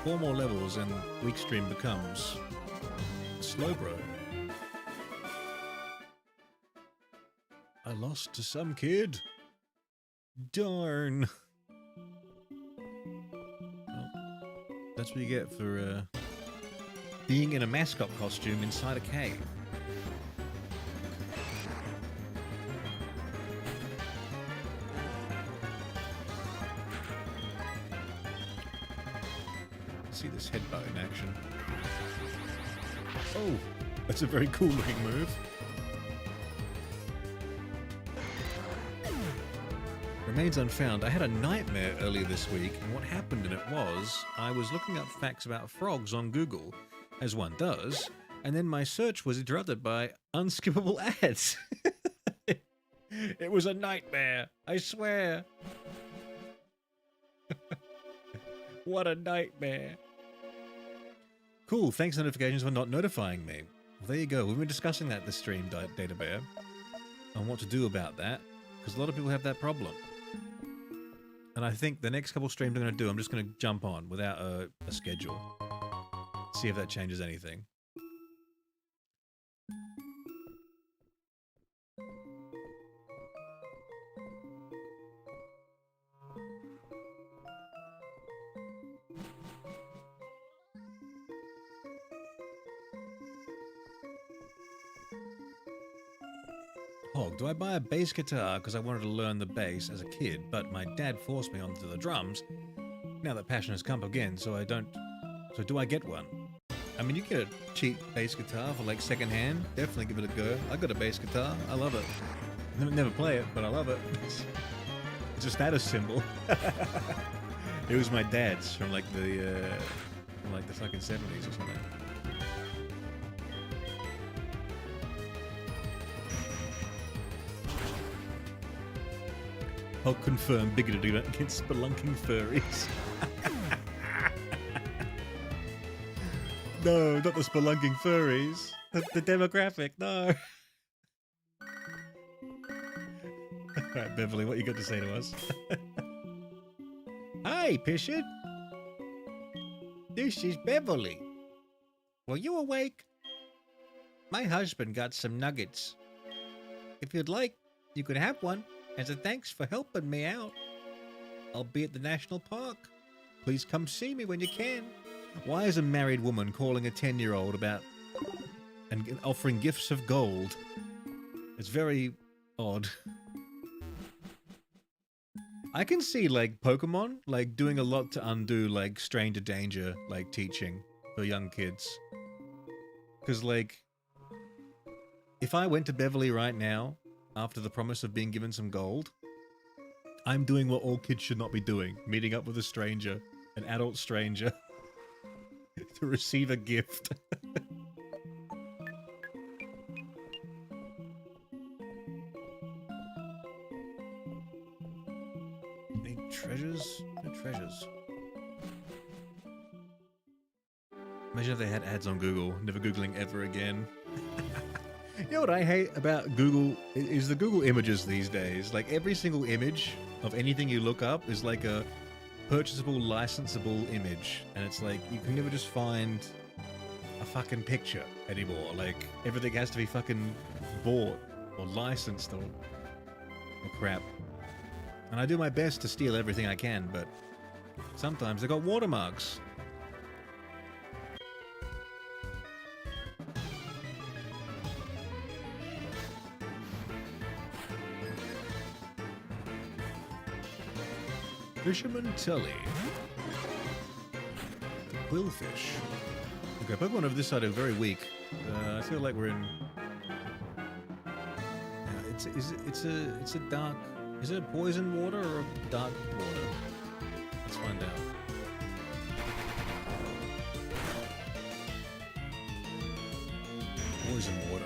A: Four more levels and weak stream becomes Slowbro. I lost to some kid. Darn. Well, that's what you get for being in a mascot costume inside a cave. See this headbutt in action. Oh, that's a very cool looking move. Remains unfound. I had a nightmare earlier this week, and what happened in it was I was looking up facts about frogs on Google, as one does, and then my search was interrupted by unskippable ads. It was a nightmare, I swear. What a nightmare. Cool, thanks notifications for not notifying me. Well, there you go. We've been discussing that this stream, Data Bear, and what to do about that, because a lot of people have that problem. And I think the next couple streams I'm going to do, I'm just going to jump on without a schedule. See if that changes anything. Hog, do I buy a bass guitar because I wanted to learn the bass as a kid, but my dad forced me onto the drums? Now that passion has come again, so do I get one? I mean, you get a cheap bass guitar for like second hand. Definitely give it a go. I got a bass guitar. I love it. Never play it, but I love it. It's a status symbol. It was my dad's from like the fucking 70s or something. I'll confirm bigoted against spelunking furries. No, not the spelunking furries. The demographic, no. Alright, Beverly, what you got to say to us? Hi, Pishit. This is Beverly. Were you awake? My husband got some nuggets. If you'd like, you could have one as a thanks for helping me out. I'll be at the national park. Please come see me when you can. Why is a married woman calling a 10-year-old about and offering gifts of gold? It's very odd. I can see, like, Pokemon, like, doing a lot to undo, like, stranger danger, like, teaching for young kids. Because, like, if I went to Beverly right now, after the promise of being given some gold, I'm doing what all kids should not be doing. Meeting up with a stranger, an adult stranger, to receive a gift. Any treasures? No treasures. Imagine if they had ads on Google. Never Googling ever again. You know what I hate about Google is the Google images these days. Like, every single image of anything you look up is like a purchasable, licensable image. And it's like, you can never just find a fucking picture anymore. Like, everything has to be fucking bought or licensed or crap. And I do my best to steal everything I can, but sometimes they got watermarks. Fisherman Tully. The quillfish. Okay, Pokemon over this side are very weak. I feel like we're in. It's a dark. Is it a poison water or a dark water? Let's find out. Poison water.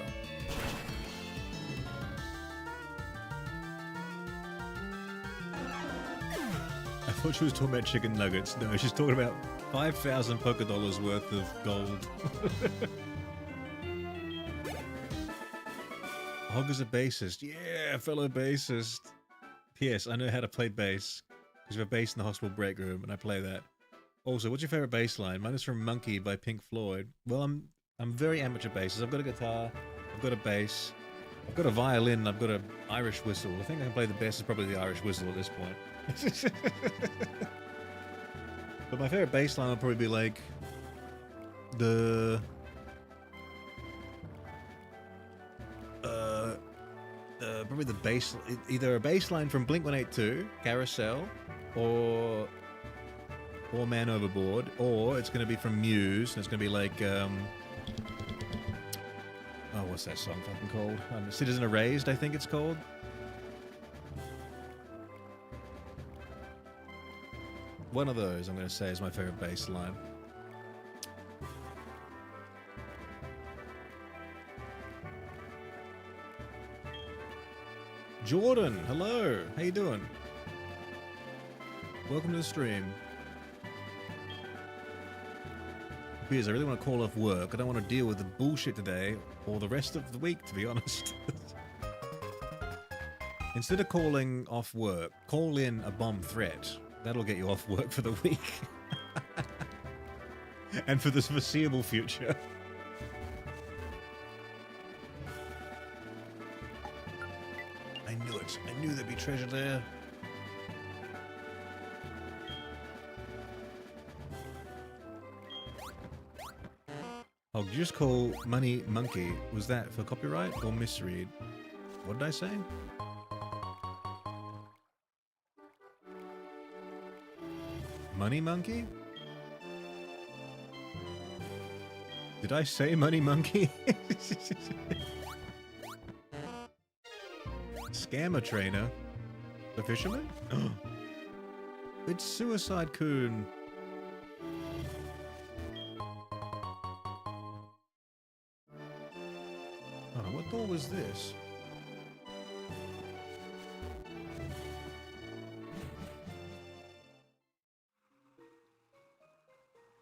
A: I thought she was talking about chicken nuggets. No, she's talking about 5,000 Pokédollars worth of gold. Hog is a bassist. Yeah, fellow bassist. P.S. I know how to play bass. Because we have a bass in the hospital break room, and I play that. Also, what's your favorite bass line? Mine is from Monkey by Pink Floyd. Well, I'm very amateur bassist. I've got a guitar, I've got a bass, I've got a violin, I've got an Irish whistle. I think I can play the best is probably the Irish whistle at this point. But my favorite bass line would probably be like the probably the bass, either a bass line from Blink-182, Carousel, or Man Overboard, or it's going to be from Muse, and it's going to be like oh, what's that song fucking called? Citizen Erased, I think it's called. One of those, I'm going to say, is my favorite bass line. Jordan, hello. How you doing? Welcome to the stream. Piers, I really want to call off work. I don't want to deal with the bullshit today or the rest of the week, to be honest. Instead of calling off work, call in a bomb threat. That'll get you off work for the week. And for the foreseeable future. I knew it. I knew there'd be treasure there. Oh, did you just call Money Monkey? Was that for copyright or misread? What did I say? Money Monkey? Did I say Money Monkey? Scammer trainer? The fisherman? Oh. It's Suicide Coon. Oh, what door was this?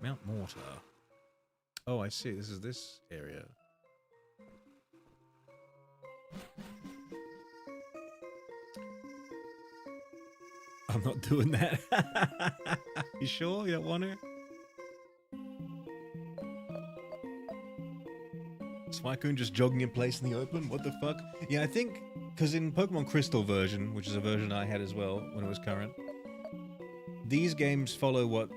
A: Mount Mortar. Oh, I see. This is this area. I'm not doing that. You sure you don't want to? Suicune just jogging in place in the open? What the fuck? Yeah, I think, because in Pokemon Crystal version, which is a version I had as well when it was current, these games follow what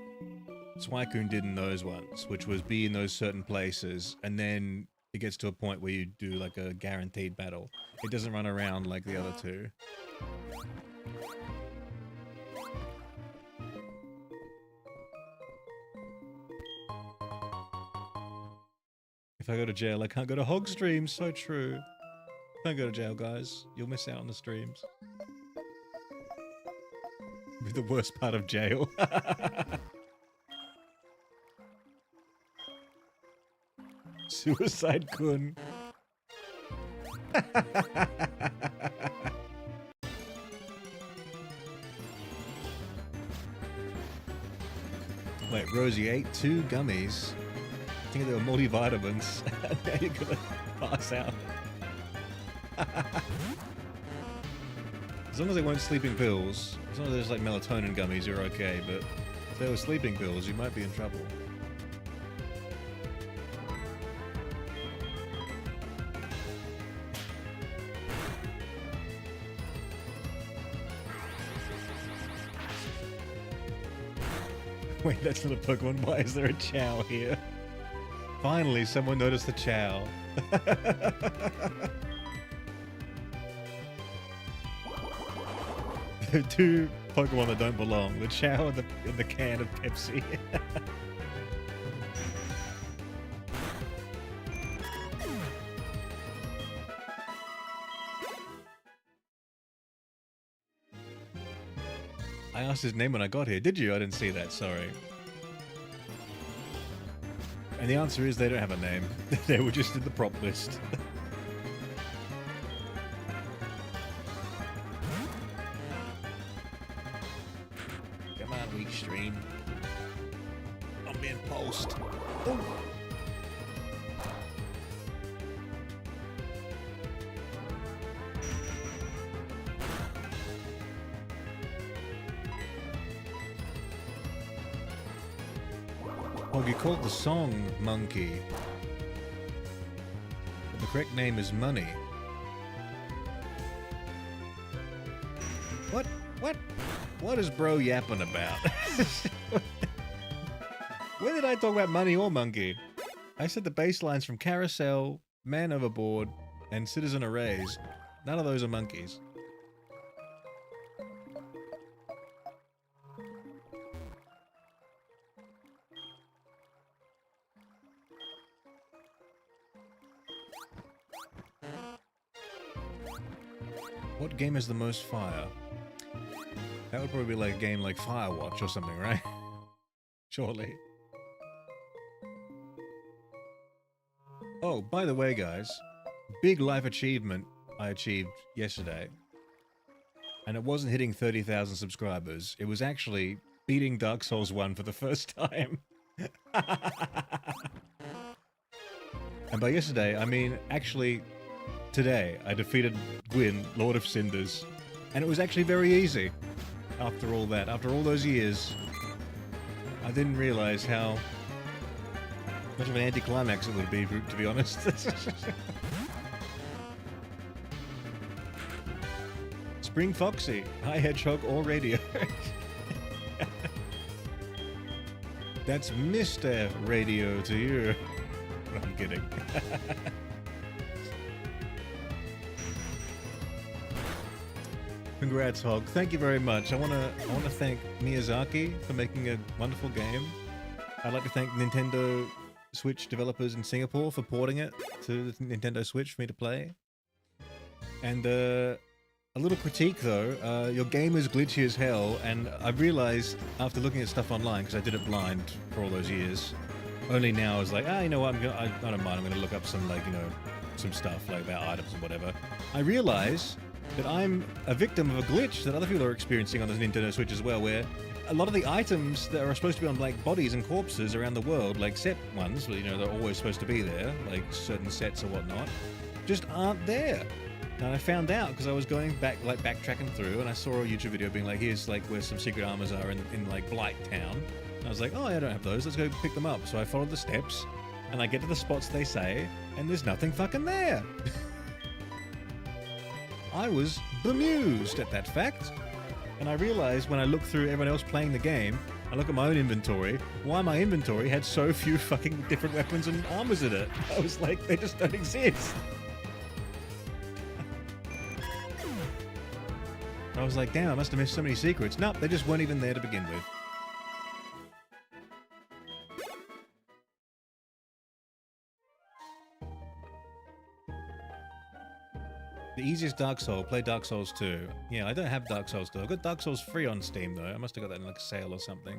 A: Suicune did in those ones, which was be in those certain places, and then it gets to a point where you do like a guaranteed battle. It doesn't run around like the other two. If I go to jail, I can't go to Hog streams. So true. Don't go to jail, guys. You'll miss out on the streams. Be the worst part of jail. Suicide Kun. Wait, Rosie ate 2 gummies. I think they were multivitamins. Now you're gonna pass out. As long as they weren't sleeping pills, as long as there's like melatonin gummies, you're okay, but if they were sleeping pills, you might be in trouble. Wait, that's not a Pokemon. Why is there a Chow here? Finally, someone noticed the Chow. There are 2 Pokemon that don't belong. The Chow and the can of Pepsi. I asked his name when I got here. Did you? I didn't see that, sorry. And the answer is they don't have a name. They were just in the prop list. Come on, weak stream. I'm being pulsed. Oh. Oh, you called the song Monkey. But the correct name is Money. What? What? What is bro yapping about? When did I talk about money or monkey? I said the bass lines from Carousel, Man Overboard, and Citizen Arrays. None of those are monkeys. What game is the most fire? That would probably be like a game like Firewatch or something, right? Surely. Oh, by the way, guys, big life achievement I achieved yesterday. And it wasn't hitting 30,000 subscribers. It was actually beating Dark Souls 1 for the first time. And by yesterday, I mean actually today. I defeated Gwyn, Lord of Cinders. And it was actually very easy. After all that, after all those years, I didn't realize how much of an anticlimax it would be, to be honest. Spring Foxy, hi Hedgehog or Radio. That's Mr. Radio to you. No, I'm kidding. Congrats, Hog. Thank you very much. I wanna thank Miyazaki for making a wonderful game. I'd like to thank Nintendo Switch developers in Singapore for porting it to the Nintendo Switch for me to play. And a little critique though, your game is glitchy as hell, and I've realized after looking at stuff online, because I did it blind for all those years, only now I was like, you know what, I don't mind, I'm gonna look up some, like, you know, some stuff like about items and whatever. I realize that I'm a victim of a glitch that other people are experiencing on the Nintendo Switch as well, where a lot of the items that are supposed to be on, like, bodies and corpses around the world, like set ones, you know, they're always supposed to be there, like certain sets or whatnot, just aren't there. And I found out because I was going back, like backtracking through, and I saw a YouTube video being like, here's like where some secret armors are in like Blight Town. And I was like, oh, I don't have those. Let's go pick them up. So I followed the steps, and I get to the spots they say, and there's nothing fucking there. I was bemused at that fact. And I realized when I looked through everyone else playing the game, I look at my own inventory, why my inventory had so few fucking different weapons and armors in it. I was like, they just don't exist. I was like, damn, I must have missed so many secrets. Nope, they just weren't even there to begin with. The easiest Dark Soul, play Dark Souls 2. Yeah, I don't have Dark Souls 2. I've got Dark Souls 3 on Steam though. I must have got that in like a sale or something.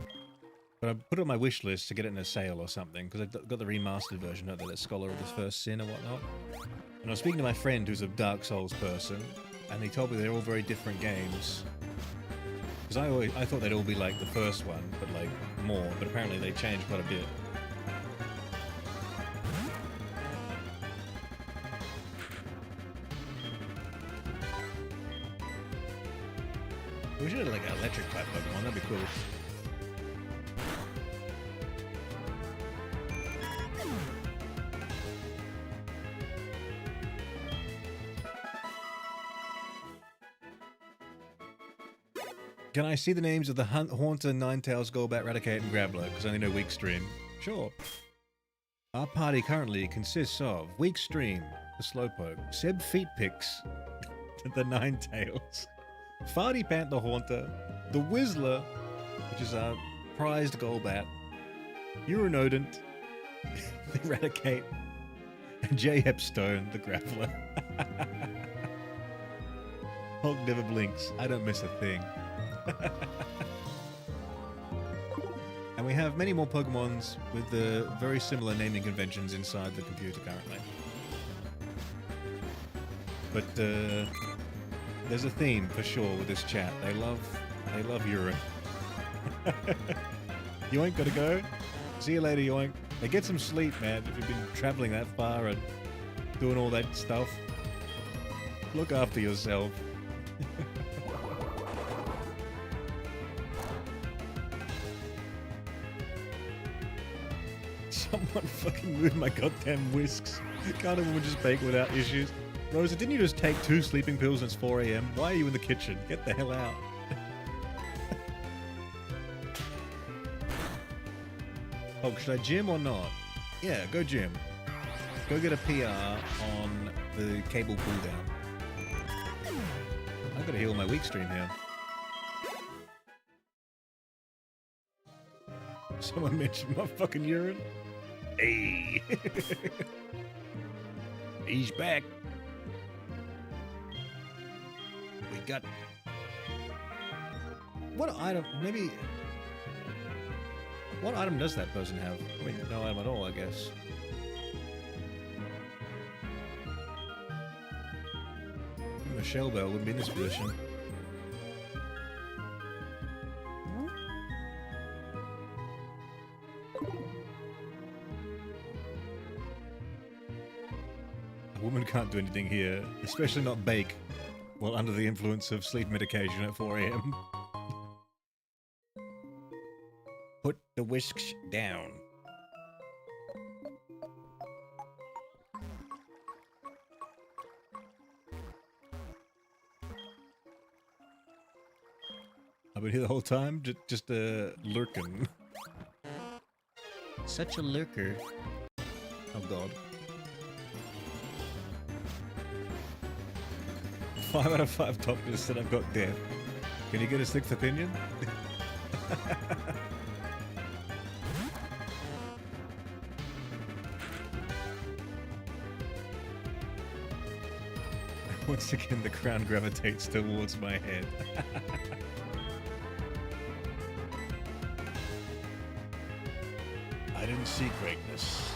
A: But I put it on my wish list to get it in a sale or something, because I've got the remastered version of that Scholar of the First Sin or whatnot. And I was speaking to my friend who's a Dark Souls person, and he told me they're all very different games. Because I thought they'd all be like the first one, but like more, but apparently they changed quite a bit. We should have like an electric type Pokemon, that'd be cool. Can I see the names of the Haunter, Ninetales, Golbat, Raticate, and Graveler? Because I only know Weak Stream. Sure. Our party currently consists of Weak Stream, the Slowpoke, Seb Feetpix, the Ninetales, Farty Pant the Haunter, the Whistler, which is our prized Golbat, Urinodent, the Raticate, and J. Hepstone, the Graveler. Hulk never blinks. I don't miss a thing. And we have many more Pokemons with the very similar naming conventions inside the computer currently. But there's a theme for sure with this chat. They love urine. Yoink, gotta go. See you later, Yoink. Hey, get some sleep, man. If you've been traveling that far and doing all that stuff, look after yourself. Someone fucking move my goddamn whisks. Can't a woman just bake without issues? Rosa, didn't you just take 2 sleeping pills and it's 4 AM? Why are you in the kitchen? Get the hell out. Oh, should I gym or not? Yeah, go gym. Go get a PR on the cable cooldown. I've got to heal my weak stream here. Someone mentioned my fucking urine. Hey! He's back. We got... What item? Maybe... What item does that person have? I mean, no item at all, I guess. Michelle Bell wouldn't be in this position. A woman can't do anything here, especially not bake while under the influence of sleep medication at 4 AM. Put the whisks down. I've been here the whole time, just lurking. Such a lurker. Oh god. 5 out of 5 doctors said I've got death. Can you get a 6th opinion? Once again, the crown gravitates towards my head. I didn't see greatness.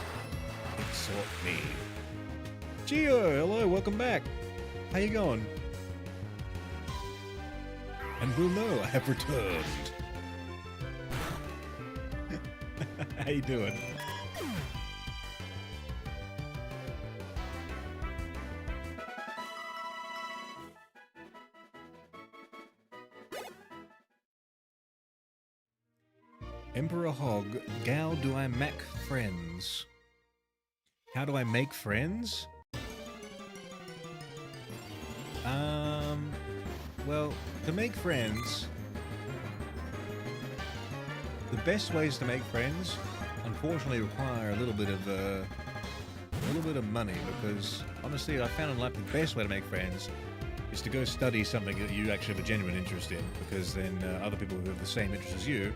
A: It sought me. Gio, hello, welcome back. How you going? And we'll know I have returned. How you doing? Emperor Hog, Gal, do I make friends? How do I make friends? Well, to make friends, the best ways to make friends, unfortunately, require a little bit of money. Because honestly, I found in life the best way to make friends is to go study something that you actually have a genuine interest in. Because then other people who have the same interest as you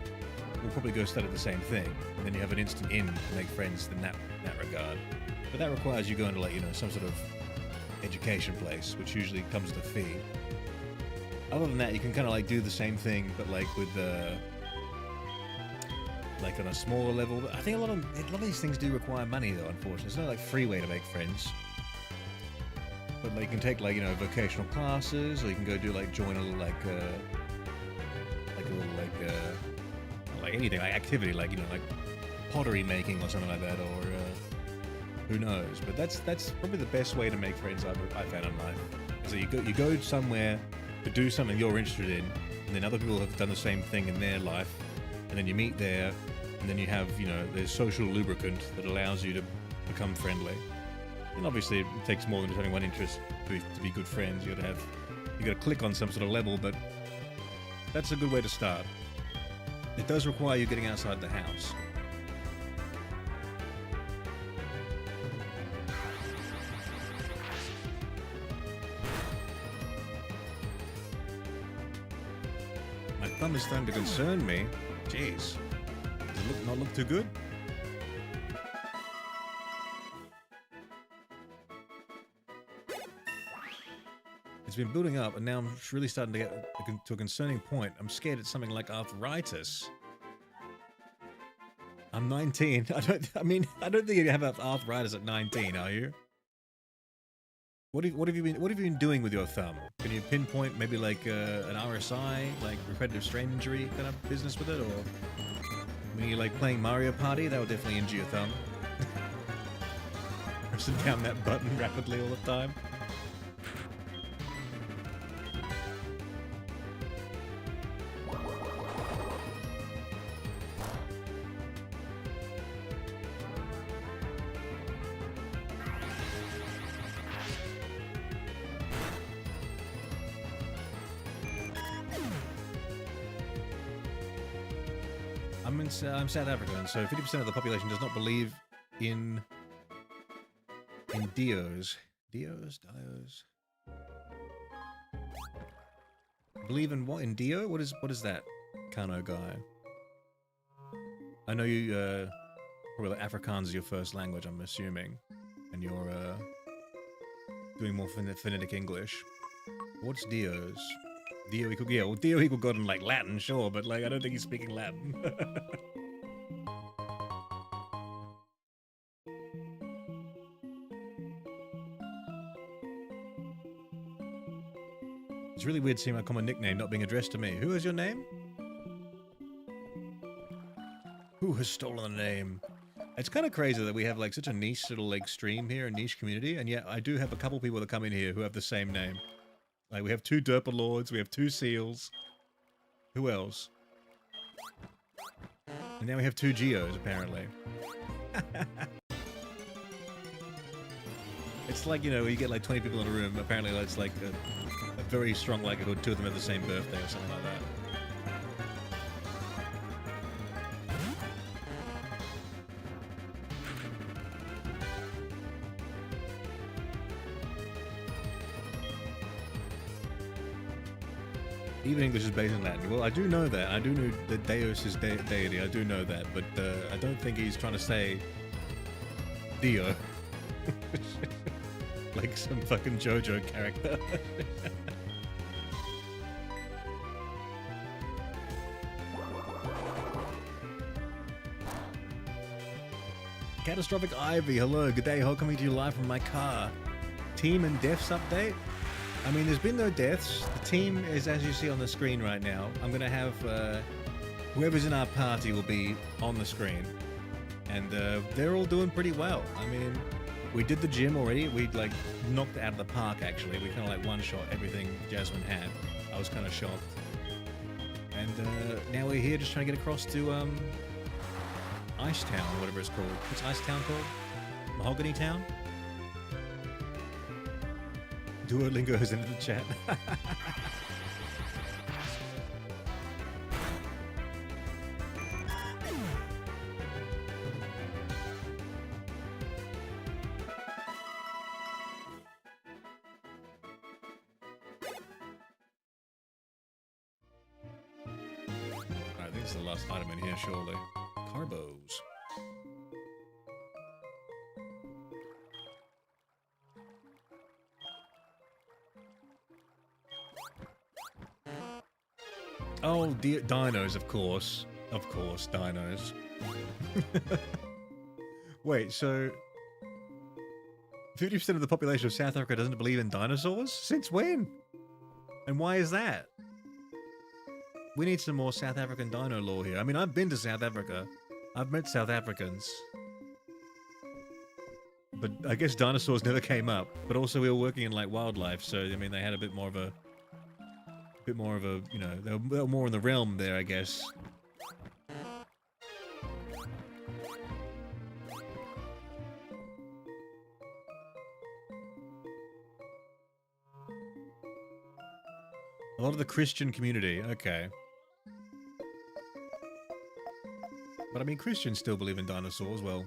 A: will probably go study the same thing, and then you have an instant in to make friends in that regard. But that requires you going to, like, you know, some sort of education place, which usually comes with a fee. Other than that, you can kind of like do the same thing, but like with like on a smaller level. But I think a lot of these things do require money, though. Unfortunately, it's not like free way to make friends. But like you can take, like, you know, vocational classes, or you can go do like join a little like anything, like activity, like, you know, like pottery making or something like that, or who knows. But that's probably the best way to make friends I found in life. So you go somewhere to do something you're interested in, and then other people have done the same thing in their life, and then you meet there, and then you have, you know, there's social lubricant that allows you to become friendly. And obviously it takes more than just having one interest to be good friends. You gotta click on some sort of level, but that's a good way to start. It does require you getting outside the house. My thumb is starting to concern me. Jeez. Does it not look too good? It's been building up, and now I'm really starting to get to a concerning point. I'm scared it's something like arthritis. I'm 19. I don't think you have arthritis at 19, are you? What have you been doing with your thumb? Can you pinpoint maybe like an RSI, like repetitive strain injury kind of business with it, or when you're like playing Mario Party, that would definitely injure your thumb. Pressing down that button rapidly all the time. I'm South African, so 50% of the population does not believe in Dios. Dios? Believe in what? In Dio? What is that, Kano guy? I know you, probably like Afrikaans is your first language, I'm assuming. And you're, doing more phonetic English. What's Dios? Dio equal, yeah, well, Dio equal God in, like, Latin, sure, but, like, I don't think he's speaking Latin. It's really weird seeing my common nickname not being addressed to me. Who is your name? Who has stolen the name? It's kind of crazy that we have, like, such a niche little, like, stream here, a niche community, and yet I do have a couple people that come in here who have the same name. Like, we have 2 Derpa Lords, we have 2 Seals. Who else? And now we have 2 Geos, apparently. It's like, you know, you get like 20 people in a room, apparently that's like a very strong likelihood 2 of them have the same birthday or something like that. Even English is based in Latin. Well, I do know that. I do know that Deus is deity. I do know that. But I don't think he's trying to say Dio. Like some fucking JoJo character. Catastrophic Ivy, hello, good day, how coming to you live from my car. Team and deaths update? I mean, there's been no deaths. The team is, as you see on the screen right now. I'm going to have whoever's in our party will be on the screen. And they're all doing pretty well. I mean, we did the gym already. We like knocked it out of the park, actually. We kind of like one-shot everything Jasmine had. I was kind of shocked. And now we're here just trying to get across to Ice Town, whatever it's called. What's Ice Town called? Mahogany Town? Duolingo's into the chat. I think it's the last item in here, surely. Carbos. Oh, dinos, of course. Of course, dinos. Wait, so 50% of the population of South Africa doesn't believe in dinosaurs? Since when? And why is that? We need some more South African dino lore here. I mean, I've been to South Africa. I've met South Africans. But I guess dinosaurs never came up. But also we were working in, like, wildlife, so, I mean, they had a bit more of a, you know, they were more in the realm there, I guess. A lot of the Christian community, okay. But I mean, Christians still believe in dinosaurs, well,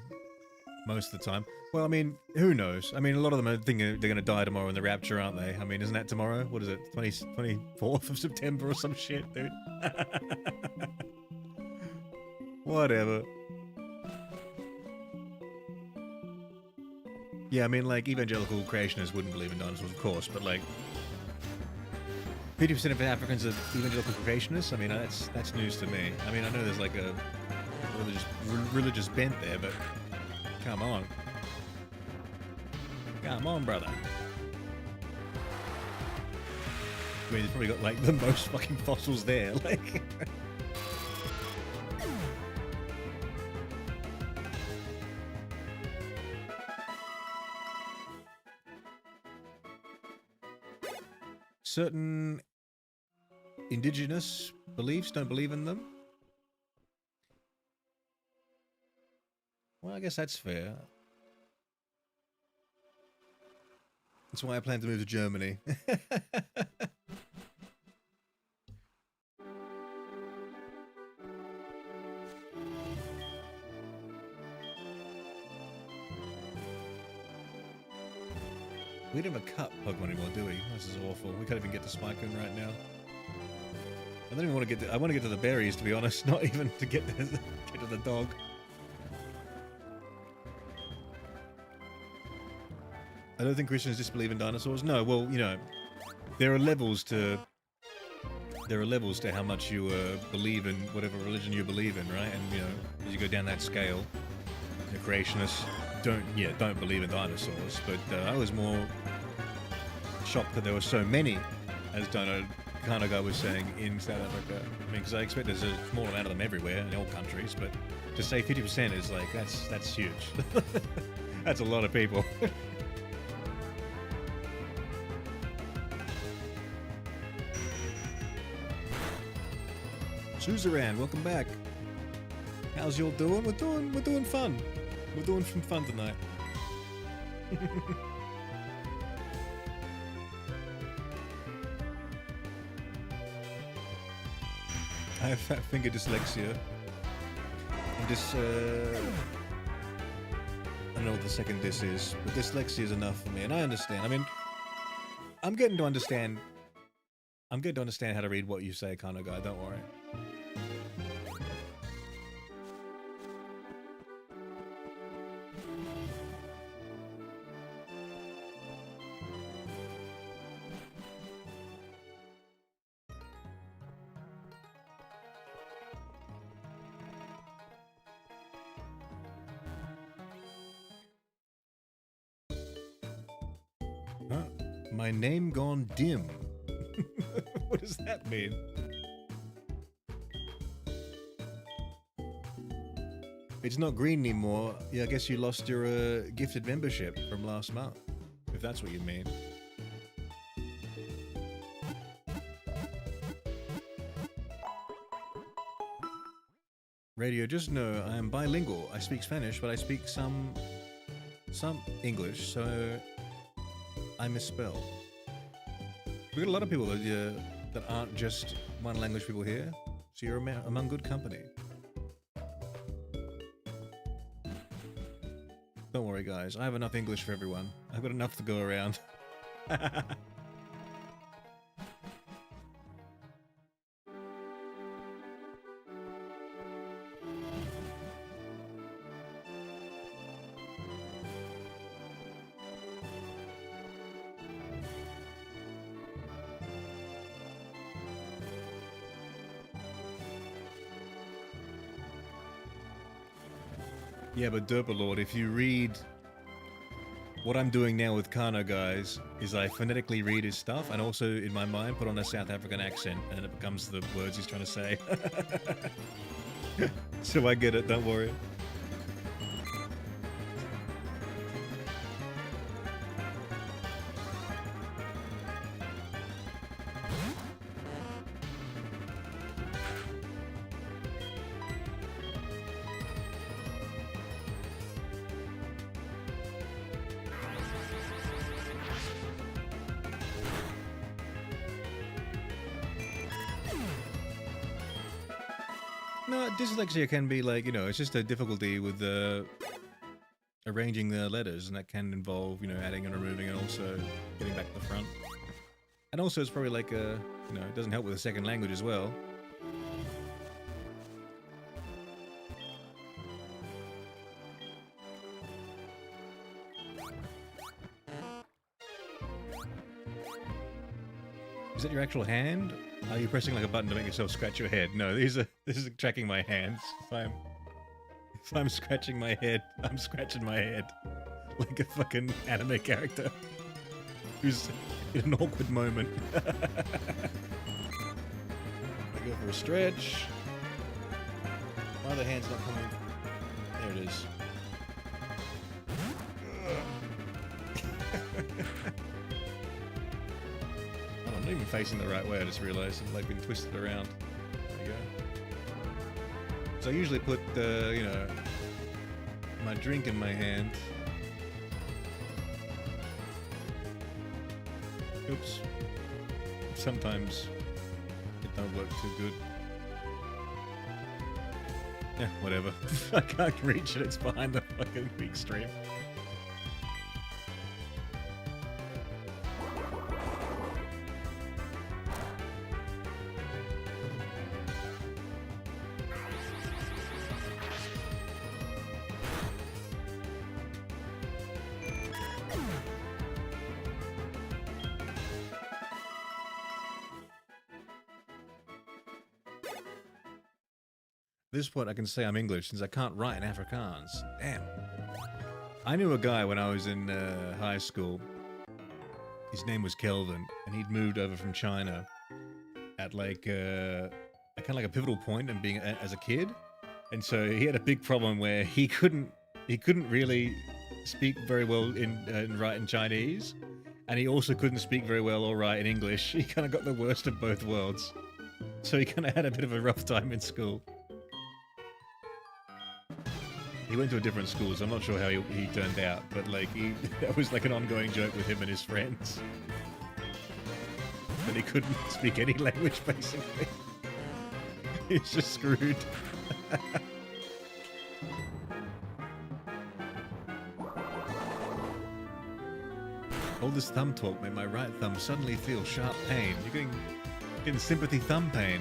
A: most of the time. Well, I mean, who knows? I mean, a lot of them are thinking they're going to die tomorrow in the rapture, aren't they? I mean, isn't that tomorrow? What is it, 24th of September or some shit, dude? Whatever. Yeah, I mean, like, evangelical creationists wouldn't believe in dinosaurs, of course, but, like, 50% of Africans are evangelical creationists? I mean, that's news to me. I mean, I know there's, like, a religious bent there, but come on. Come on, brother. I mean, he's probably got, like, the most fucking fossils there, like... Certain indigenous beliefs don't believe in them? Well, I guess that's fair. That's why I plan to move to Germany. We don't have a cut Pokemon anymore, do we? This is awful. We can't even get to Spikeon right now. I don't even want to get to... I want to get to the berries, to be honest. Not even to get to the dog. I don't think Christians disbelieve in dinosaurs. No, well, you know, there are levels to how much you believe in whatever religion you believe in, right? And, you know, as you go down that scale, the creationists don't believe in dinosaurs. But I was more shocked that there were so many, as Dino Kanaga was saying, in South Africa. I mean, because I expect there's a small amount of them everywhere, in all countries, but to say 50% is like, that's huge. That's a lot of people. Suzerain, welcome back. How's y'all doing? We're doing fun. We're doing some fun tonight. I have fat finger dyslexia. And this, I don't know what the second dis is, but dyslexia is enough for me, and I understand. I mean, I'm getting to understand how to read what you say, kind of guy, don't worry. My name gone dim. What does that mean? It's not green anymore. Yeah, I guess you lost your gifted membership from last month, if that's what you mean. Radio, just know I am bilingual. I speak Spanish, but I speak some English, so I misspell. We got a lot of people that aren't just one language people here, so you're among good company. Don't worry, guys. I have enough English for everyone. I've got enough to go around. Yeah, but Derpalord, if you read... What I'm doing now with Kano, guys, is I phonetically read his stuff and also, in my mind, put on a South African accent and it becomes the words he's trying to say. So I get it, don't worry. No, dyslexia can be like, you know, it's just a difficulty with arranging the letters, and that can involve, you know, adding and removing and also getting back to the front. And also it's probably like a, you know, it doesn't help with a second language as well. Is that your actual hand? Are you pressing like a button to make yourself scratch your head? No, this is tracking my hands. If I'm scratching my head, I'm scratching my head. Like a fucking anime character who's in an awkward moment. I go for a stretch. My other hand's not coming. There it is. I'm not even facing the right way, I just realised I've like been twisted around. There you go. So I usually put, you know, my drink in my hand. Oops. Sometimes it don't work too good. Yeah, whatever. I can't reach it, it's behind the fucking big stream. At this point I can say I'm English since I can't write in Afrikaans. Damn. I knew a guy when I was in high school. His name was Kelvin, and he'd moved over from China at like kind of like a pivotal point in being as a kid. And so he had a big problem where he couldn't really speak very well in write in Chinese, and he also couldn't speak very well or write in English. He kind of got the worst of both worlds. So he kind of had a bit of a rough time in school. He went to a different school, so I'm not sure how he turned out, but like that was like an ongoing joke with him and his friends. And he couldn't speak any language, basically. He's just screwed. All this thumb talk made my right thumb suddenly feel sharp pain. You're getting sympathy thumb pain.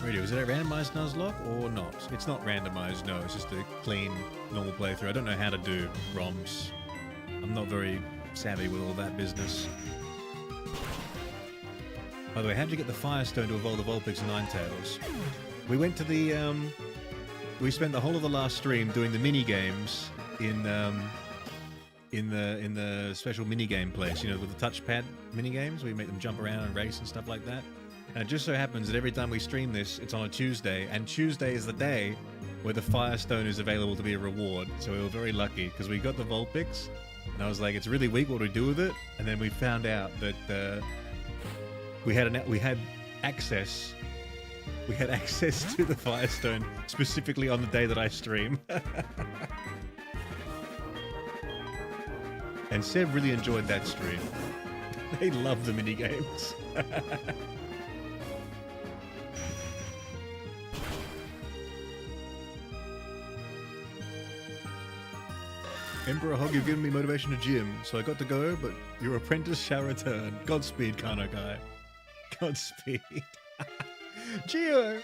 A: Radio, is it a randomized Nuzlocke or not? It's not randomized, no, it's just a clean, normal playthrough. I don't know how to do ROMs. I'm not very savvy with all that business. By the way, how did you get the Firestone to evolve the Vulpix and Ninetales? We went to the, we spent the whole of the last stream doing the mini-games in the special mini-game place, you know, with the touchpad mini-games, where you make them jump around and race and stuff like that. And it just so happens that every time we stream this, it's on a Tuesday, and Tuesday is the day where the Firestone is available to be a reward. So we were very lucky because we got the Vulpix, and I was like, it's really weak. What do we do with it? And then we found out that we had access. We had access to the Firestone specifically on the day that I stream. And Seb really enjoyed that stream. They love the minigames. Emperor Hog, you've given me motivation to gym, so I got to go, but your apprentice shall return. Godspeed, Kano Guy. Godspeed. Gio,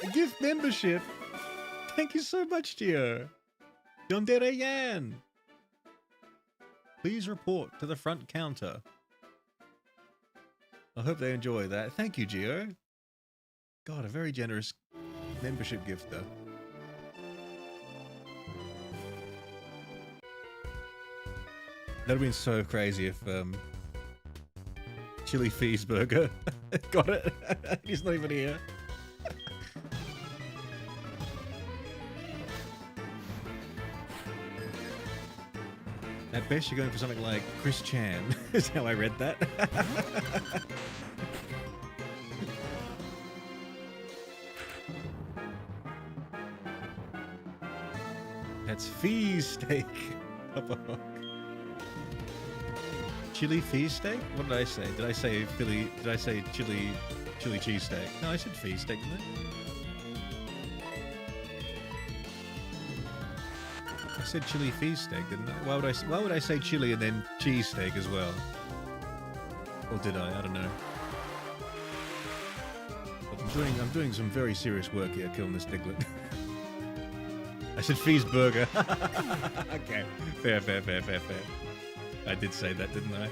A: a gift membership. Thank you so much, Gio. Yondere Yan. Please report to the front counter. I hope they enjoy that. Thank you, Gio. God, a very generous membership gift, though. That would have been so crazy if Chili Feesburger got it. He's not even here. At best, you're going for something like Chris Chan, is how I read that. That's Fee Steak. Chili Fee Steak? What did I say? Did I say Philly? Did I say chili cheese steak? No, I said Fee Steak, didn't I? I said chili feast steak, didn't I? Why would I say chili and then cheese steak as well? Or did I? I don't know. But I'm doing some very serious work here, killing this Diglett. I said Fee's Burger. Okay, fair. I did say that, didn't I?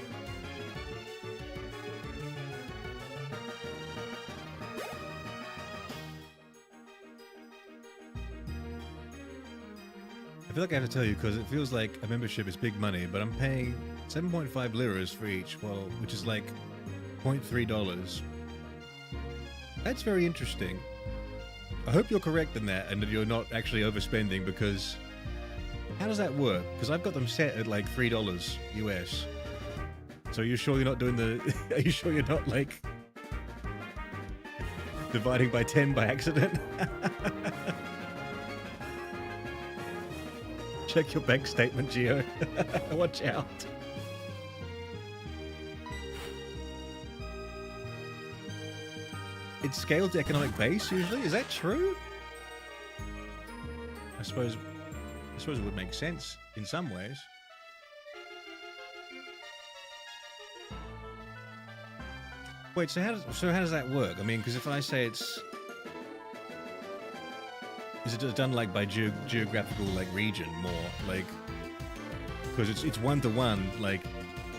A: I feel like I have to tell you because it feels like a membership is big money, but I'm paying 7.5 liras for each, well, which is like $0.3. That's very interesting. I hope you're correct in that and that you're not actually overspending, because how does that work? Because I've got them set at like $3 US. So are you sure you're not doing the... Are you sure you're not like dividing by 10 by accident? Check your bank statement, Gio. Watch out. It's scaled to economic base usually? Is that true? I suppose it would make sense in some ways. Wait, so how does that work? I mean, because if I say it's... Is it done like by geographical like region more? Like, because it's 1-to-1 like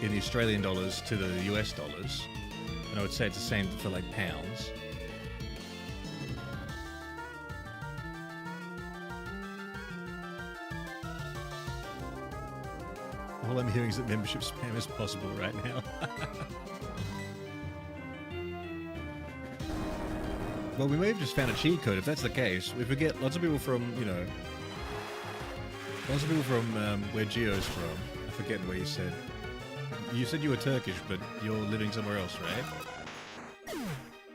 A: in the Australian dollars to the US dollars. And I would say it's the same for like pounds. All I'm hearing is that membership spam is possible right now. Well, we may have just found a cheat code if that's the case. If we get lots of people from, you know... Lots of people from where Gio's from. I forget where you said. You said you were Turkish, but you're living somewhere else, right?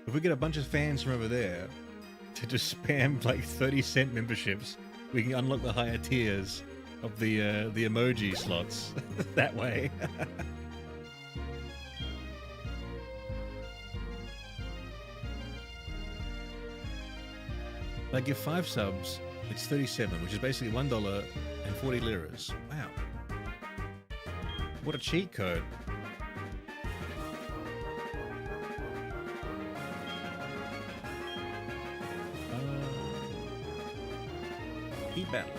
A: If we get a bunch of fans from over there to just spam like 30-cent memberships, we can unlock the higher tiers of the emoji slots that way. If I give 5 subs, it's 37, which is basically $1 and 40 liras. Wow. What a cheat code. Heat battle.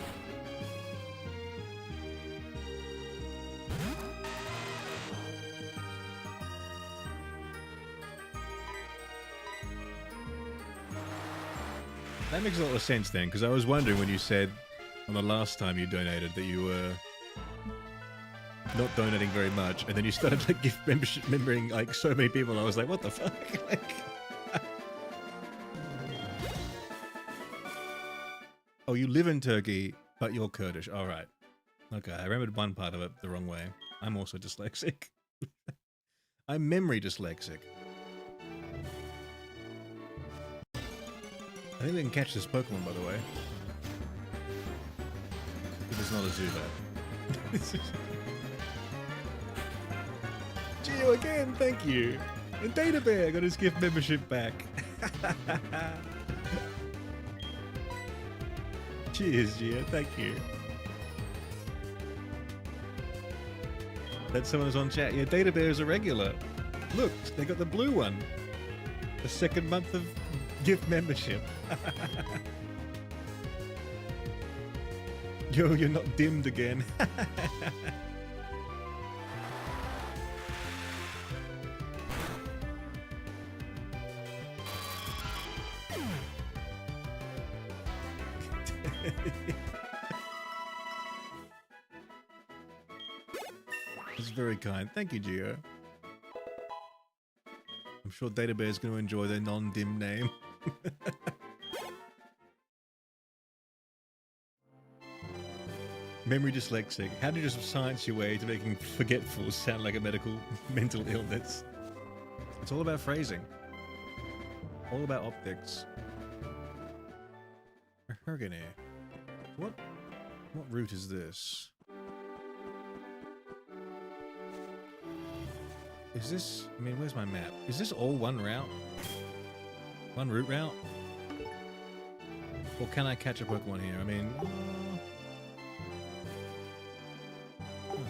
A: That makes a lot of sense then, because I was wondering when you said on the last time you donated that you were not donating very much, and then you started like gift membership like so many people. I was like, what the fuck? Like... Oh, Oh, you live in Turkey, but you're Kurdish. All right. Okay, I remembered one part of it the wrong way. I'm also dyslexic. I'm memory dyslexic. I think we can catch this Pokemon, by the way. If it's not a Zubat. Gio again, thank you. And Data Bear got his gift membership back. Cheers, Gio, thank you. That someone was on chat. Yeah, Data Bear is a regular. Look, they got the blue one. The second month of gift membership. Yo, you're not dimmed again. It's very kind. Thank you, Gio. I'm sure Data Bear is going to enjoy their non-dim name. Memory dyslexic. How do you just science your way to making forgetful sound like a mental illness? It's all about phrasing. All about optics. Hergane. What route is this? Is this... I mean, where's my map? Is this all one route? One route route? Or can I catch a Pokemon here? I mean...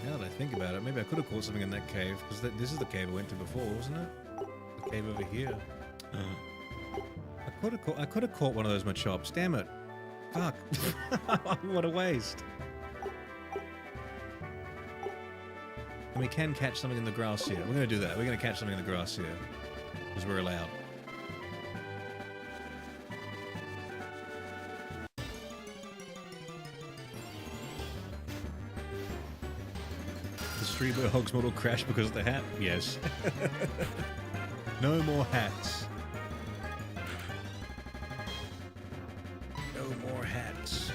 A: now that I think about it, maybe I could have caught something in that cave, because this is the cave I went to before, wasn't it? The cave over here. I could have caught one of those Machops. Damn it. Fuck. What a waste. And we can catch something in the grass here. We're going to do that. We're going to catch something in the grass here. Because we're allowed. The Streamer Hogs model crashed because of the hat? Yes. No more hats. No more hats.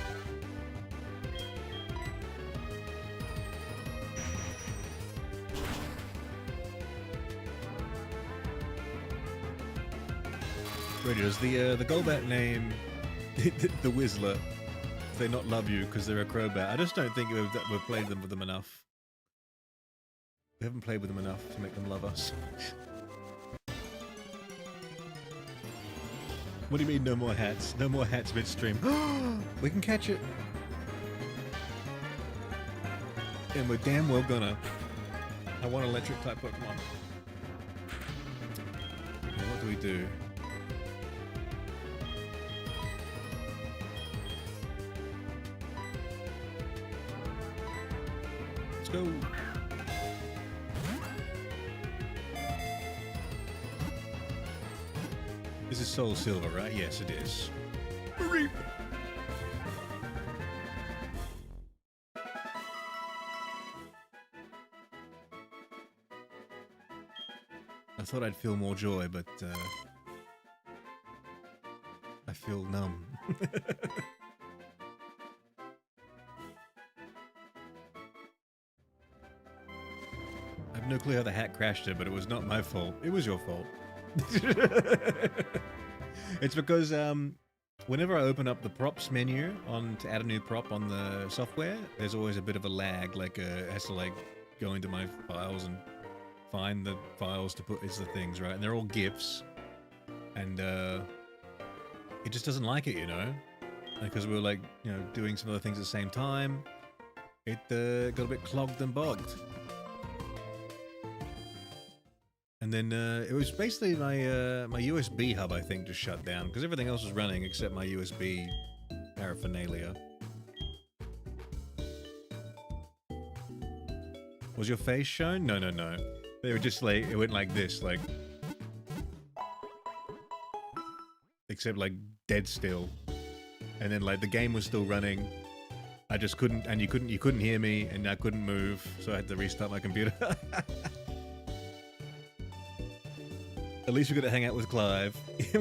A: Does the Golbat name the Whistler? They not love you because they're a Crobat. I just don't think we've played with them enough. We haven't played with them enough to make them love us. What do you mean no more hats? No more hats midstream. We can catch it. And we're damn well gonna. I want electric type Pokemon. And what do we do? Let's go. This is Soul Silver, right? Yes, it is. Reap. I thought I'd feel more joy, but I feel numb. I have no clue how the hat crashed it, but it was not my fault. It was your fault. It's because whenever I open up the props menu to add a new prop on the software, there's always a bit of a lag. Like it has to like go into my files and find the files to put as the things, right? And they're all GIFs, and it just doesn't like it, you know, because we were like, you know, doing some other things at the same time. It got a bit clogged and bogged. And then it was basically my my USB hub, I think, just shut down because everything else was running except my USB paraphernalia. Was your face shown? No, no, no. They were just like, it went like this, like, except like dead still. And then like the game was still running. I just couldn't, and you couldn't hear me, and I couldn't move, so I had to restart my computer. At least we got to hang out with Clive.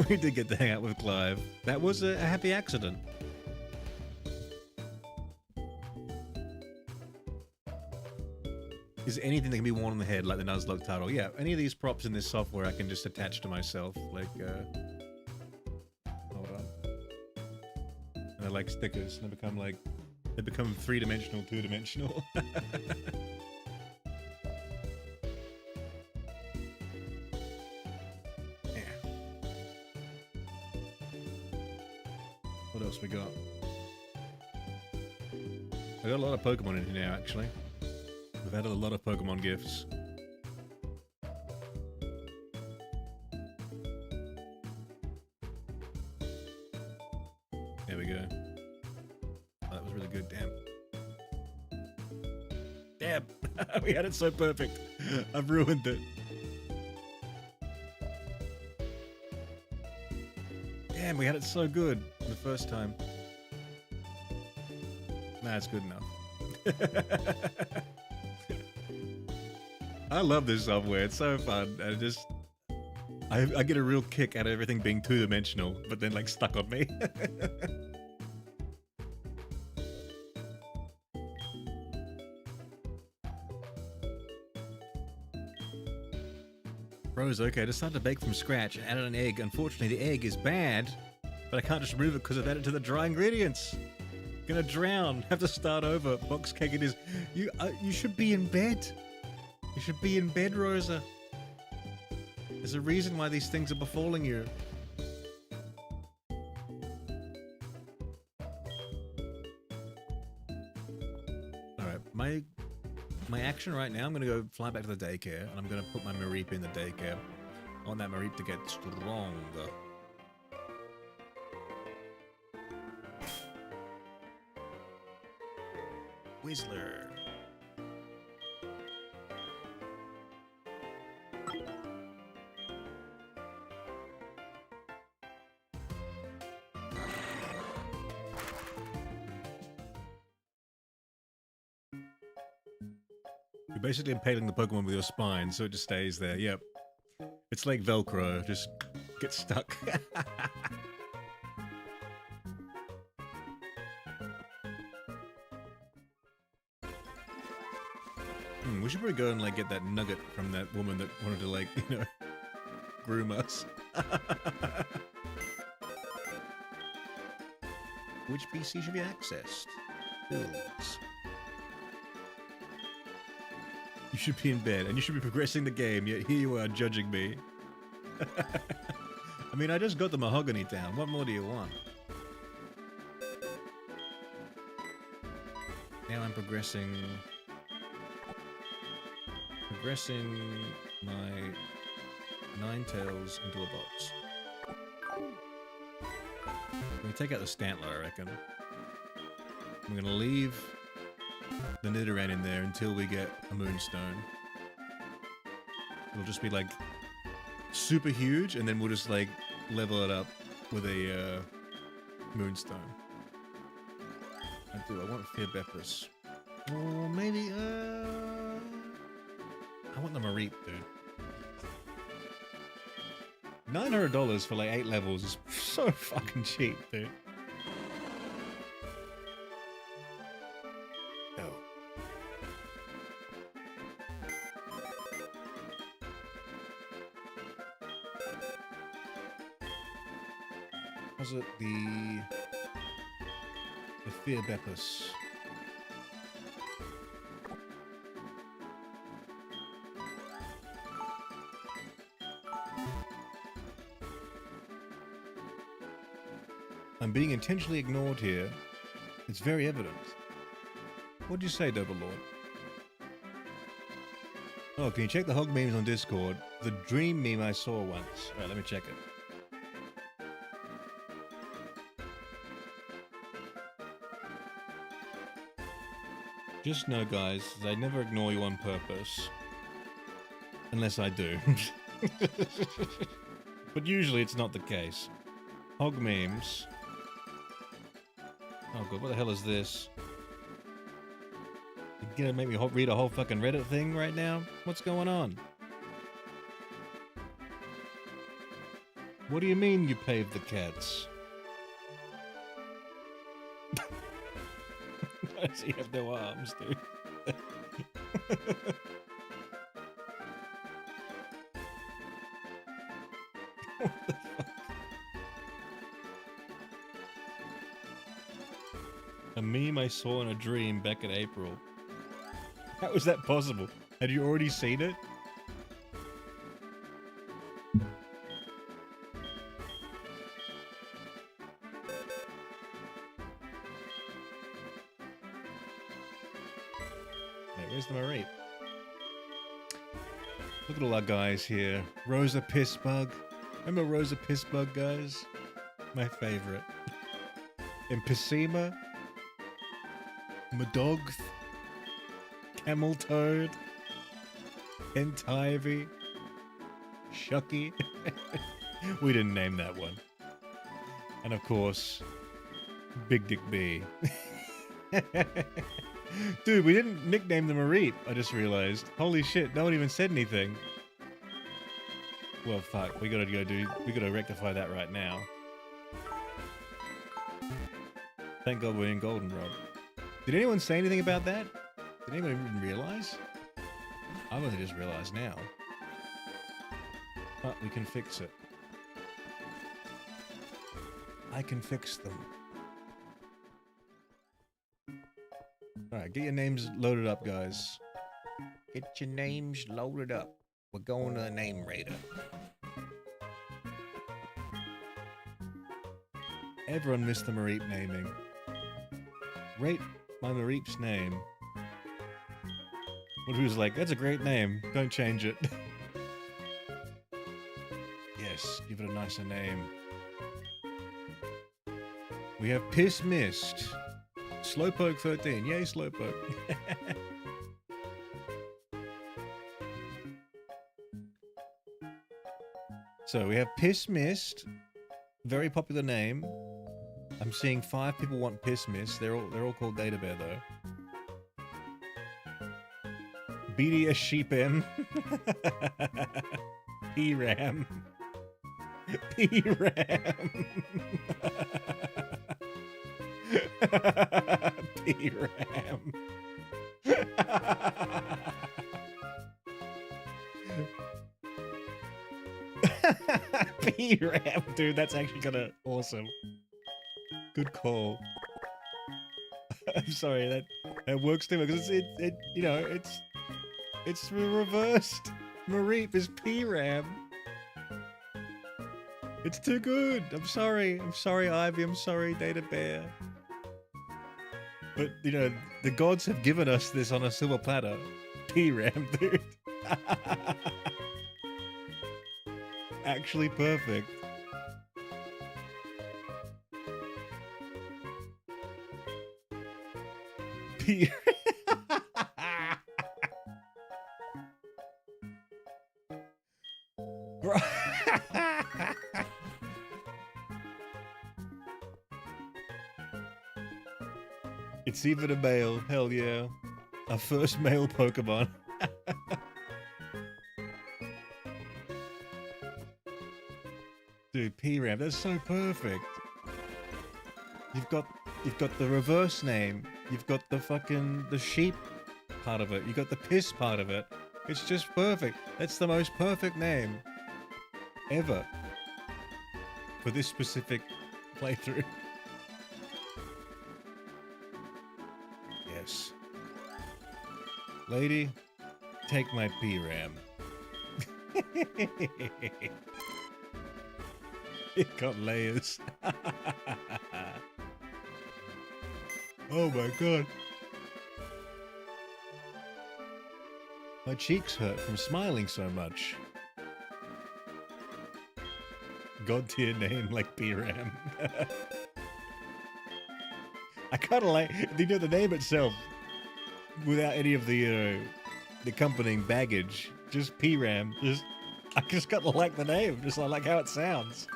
A: We did get to hang out with Clive. That was a happy accident. is anything that can be worn on the head, like the Nuzlocke title. Yeah, any of these props in this software I can just attach to myself, like, hold on. And they're like stickers, and they become 3-dimensional, 2-dimensional. Yeah. What else we got? I got a lot of Pokemon in here now, actually. We've had a lot of Pokemon gifts. There we go. Oh, that was really good, damn. Damn! We had it so perfect. I've ruined it. Damn, we had it so good the first time. Nah, it's good enough. I love this software, it's so fun. I get a real kick out of everything being 2-dimensional, but then like stuck on me. Rose, okay, I decided to bake from scratch and added an egg. Unfortunately, the egg is bad, but I can't just remove it because I've added it to the dry ingredients. Gonna drown, have to start over. Box cake it is. You should be in bed. You should be in bed, Rosa. There's a reason why these things are befalling you. Alright, my action right now, I'm gonna go fly back to the daycare, and I'm gonna put my Mareep in the daycare. I want that Mareep to get stronger. Whistler. You're basically impaling the Pokemon with your spine, so it just stays there. Yep. It's like Velcro, just get stuck. We should probably go and like get that nugget from that woman that wanted to like, you know, groom us. Which PC should be accessed? Builds. You should be in bed, and you should be progressing the game, yet here you are judging me. I mean, I just got the mahogany down. What more do you want? Now I'm progressing my Ninetales into a box. I'm gonna take out the Stantler, I reckon. I'm gonna leave the Nidoran in there until we get a Moonstone. It'll just be like super huge, and then we'll just like level it up with a Moonstone. I want Fearbepis. Or maybe I want the Mareep, dude. $900 for like 8 levels is so fucking cheap, dude. Oh. Was it the Fearbepis? I'm being intentionally ignored here. It's very evident. What'd you say, Doublelord? Oh, can you check the hog memes on Discord? The dream meme I saw once. Alright, let me check it. Just know, guys, I never ignore you on purpose. Unless I do. But usually it's not the case. Hog memes. Oh god, what the hell is this? You gonna make me read a whole fucking Reddit thing right now? What's going on? What do you mean you paved the cats? You have no arms, dude. What the fuck? A meme I saw in a dream back in April. How is that possible? Had you already seen it? Wait, where's the Marie? Look at all our guys here. Rosa Pissbug. Remember Rosa Pissbug, guys? My favorite. Empicema. Madogth. Camel Toad. Entivy. Shucky. We didn't name that one. And of course, Big Dick B. Dude, we didn't nickname the Mareep, I just realized. Holy shit, no one even said anything. Well, fuck, we gotta rectify that right now. Thank God we're in Goldenrod. Did anyone say anything about that? Did anyone even realize? I've only just realized now. But we can fix it. I can fix them. Alright, get your names loaded up, guys. Get your names loaded up. We're going to the name raider. Everyone missed the Mareep naming. Rate my Mareep's name. What, who's like, that's a great name. Don't change it. Yes, give it a nicer name. We have Piss Mist. Slowpoke 13. Yay, Slowpoke. So we have Piss Mist. Very popular name. I'm seeing 5 people want Piss Mist. They're all called Data Bear though. BDS Sheep M. P-Ram. P-Ram. P-Ram. P-Ram, dude, that's actually kinda awesome. Good call. I'm sorry, that works too because it you know, it's reversed. Mareep is P-Ram. It's too good. I'm sorry, Ivy. I'm sorry, Data Bear. But, you know, the gods have given us this on a silver platter. P-Ram, dude. Actually perfect. P-Ram. It's even a male, hell yeah. Our first male Pokemon. Dude, P-Ram, that's so perfect. You've got the reverse name. You've got the sheep part of it. You've got the piss part of it. It's just perfect. That's the most perfect name ever for this specific playthrough. Yes. Lady, take my P-Ram. It got layers. Oh my god. My cheeks hurt from smiling so much. God tier name like P-Ram. I kinda like, you know, the name itself, without any of the, you know, the accompanying baggage, just P-Ram, I just kinda like the name, just I like how it sounds.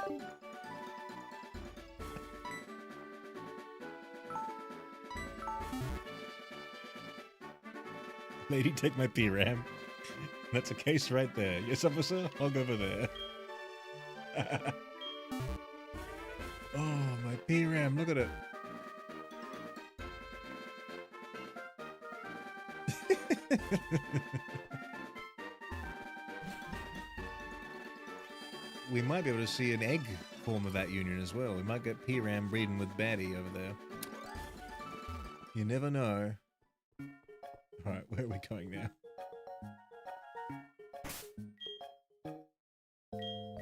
A: Lady, take my P-Ram. That's a case right there. Yes, officer, I'll go over there. Oh, my P-Ram, look at it. we might be able to see an egg form of that union as well. We might get P-Ram breeding with Batty over there. You never know. Alright, where are we going now?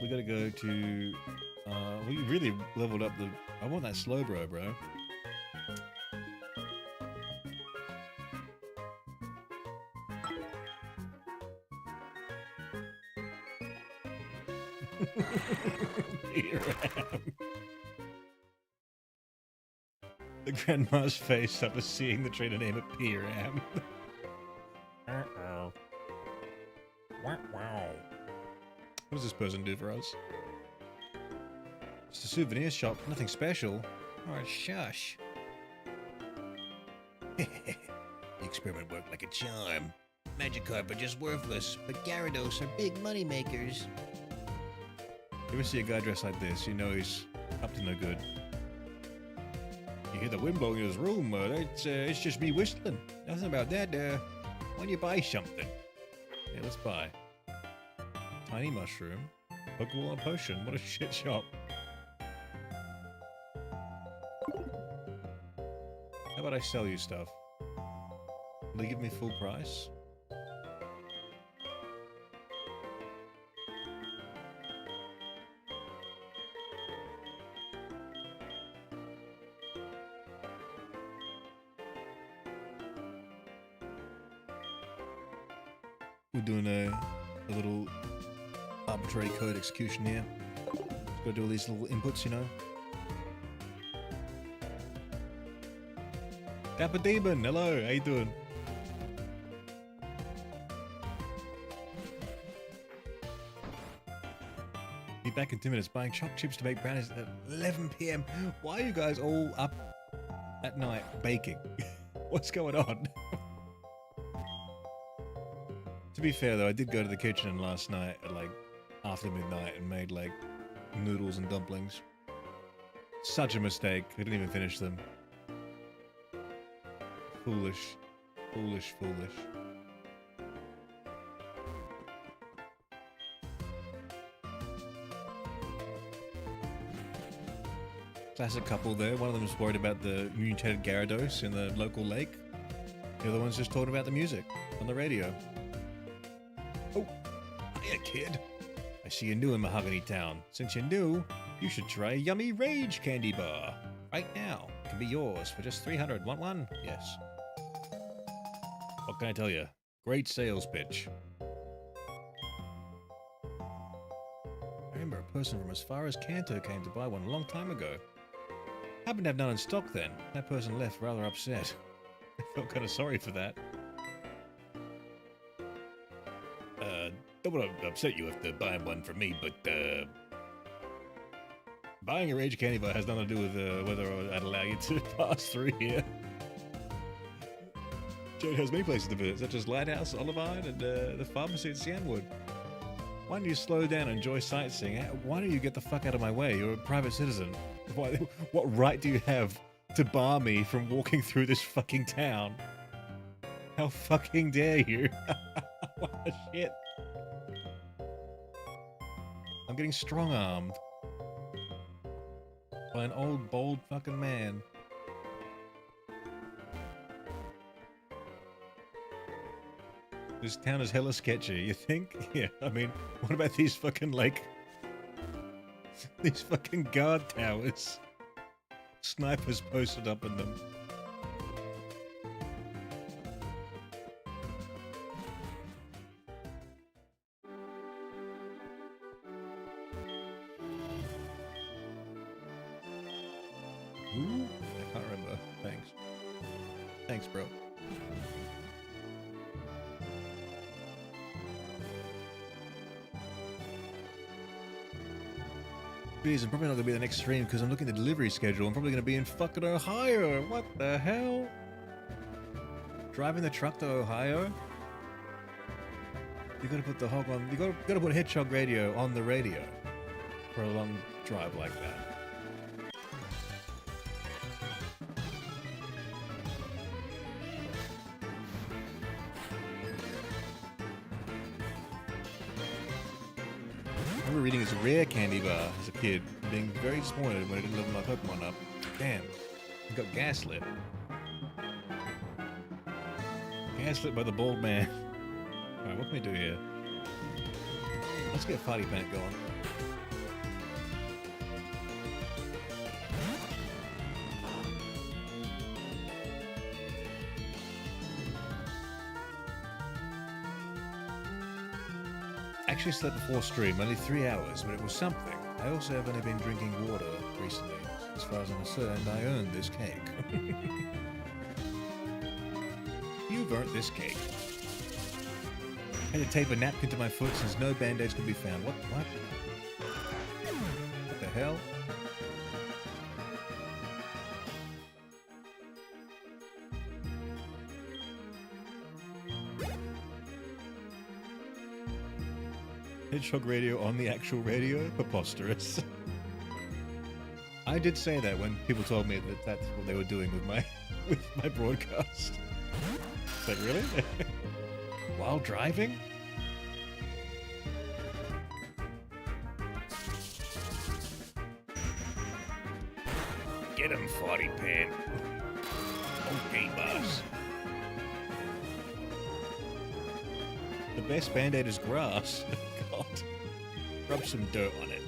A: We gotta go to... we really leveled up the... I want that Slowbro, bro. The grandma's face after seeing the trainer name it P-Ram. Uh-oh. Wow. What does this person do for us? Just a souvenir shop, nothing special. Oh, shush. The experiment worked like a charm. Magikarp are just worthless, but Gyarados are big money makers. You ever see a guy dressed like this, you know he's up to no good. You hear the wind blowing in his room, it's just me whistling. Nothing about that, why don't you buy something? Yeah, let's buy. Tiny mushroom. Pokeball and potion, what a shit shop. How about I sell you stuff? Will they give me full price? We're doing a little arbitrary code execution here. Just gotta do all these little inputs, you know. Dapper Demon, hello, how you doing? Be back in 2 minutes buying chopped chips to make brownies at 11 PM. Why are you guys all up at night baking? What's going on? To be fair though, I did go to the kitchen last night at like after midnight and made like noodles and dumplings. Such a mistake. I didn't even finish them. Foolish. Foolish. Classic couple there. One of them was worried about the mutated Gyarados in the local lake. The other one's just talking about the music on the radio. Oh, hiya kid. I see you're new in Mahogany Town. Since you're new, you should try a yummy Rage candy bar. Right now. It can be yours for just 300. Want one? Yes. What can I tell you? Great sales pitch. I remember a person from as far as Kanto came to buy one a long time ago. Happened to have none in stock then. That person left rather upset. I felt kind of sorry for that. Don't want to upset you after buying one from me, but buying a Rage candy bar has nothing to do with whether I'd allow you to pass through here. Jade has many places to visit, such as Lighthouse, Olivine, and the pharmacy at Cianwood. Why don't you slow down and enjoy sightseeing? Why don't you get the fuck out of my way? You're a private citizen. What right do you have to bar me from walking through this fucking town? How fucking dare you? What the shit? I'm getting strong-armed by an old, bold fucking man. This town is hella sketchy, you think? Yeah, I mean, what about these fucking, like... these fucking guard towers? Snipers posted up in them. Ooh, I can't remember. Thanks. Thanks, bro. Please, I'm probably not going to be the next stream because I'm looking at the delivery schedule. I'm probably going to be in fucking Ohio. What the hell? Driving the truck to Ohio? You gotta put the hog on. You gotta put Hedgehog radio on the radio for a long drive like that. I remember reading this rare candy bar as a kid, being very disappointed when I didn't level my Pokemon up. Damn, I got gaslit. Gaslit by the bald man. Alright, what can we do here? Let's get Party Panic going. Actually slept before stream, only 3 hours, but it was something. I also have only been drinking water recently. As far as I'm concerned, I earned this cake. You've earned this cake. Had to tape a napkin to my foot since no band-aids could be found. What? What the hell? Hedgehog radio on the actual radio? Preposterous. I did say that when people told me that that's what they were doing with my broadcast. It's like, really? While driving? Get him, 40 Pan. Okay, boss. The best band-aid is grass. God. Rub some dirt on it.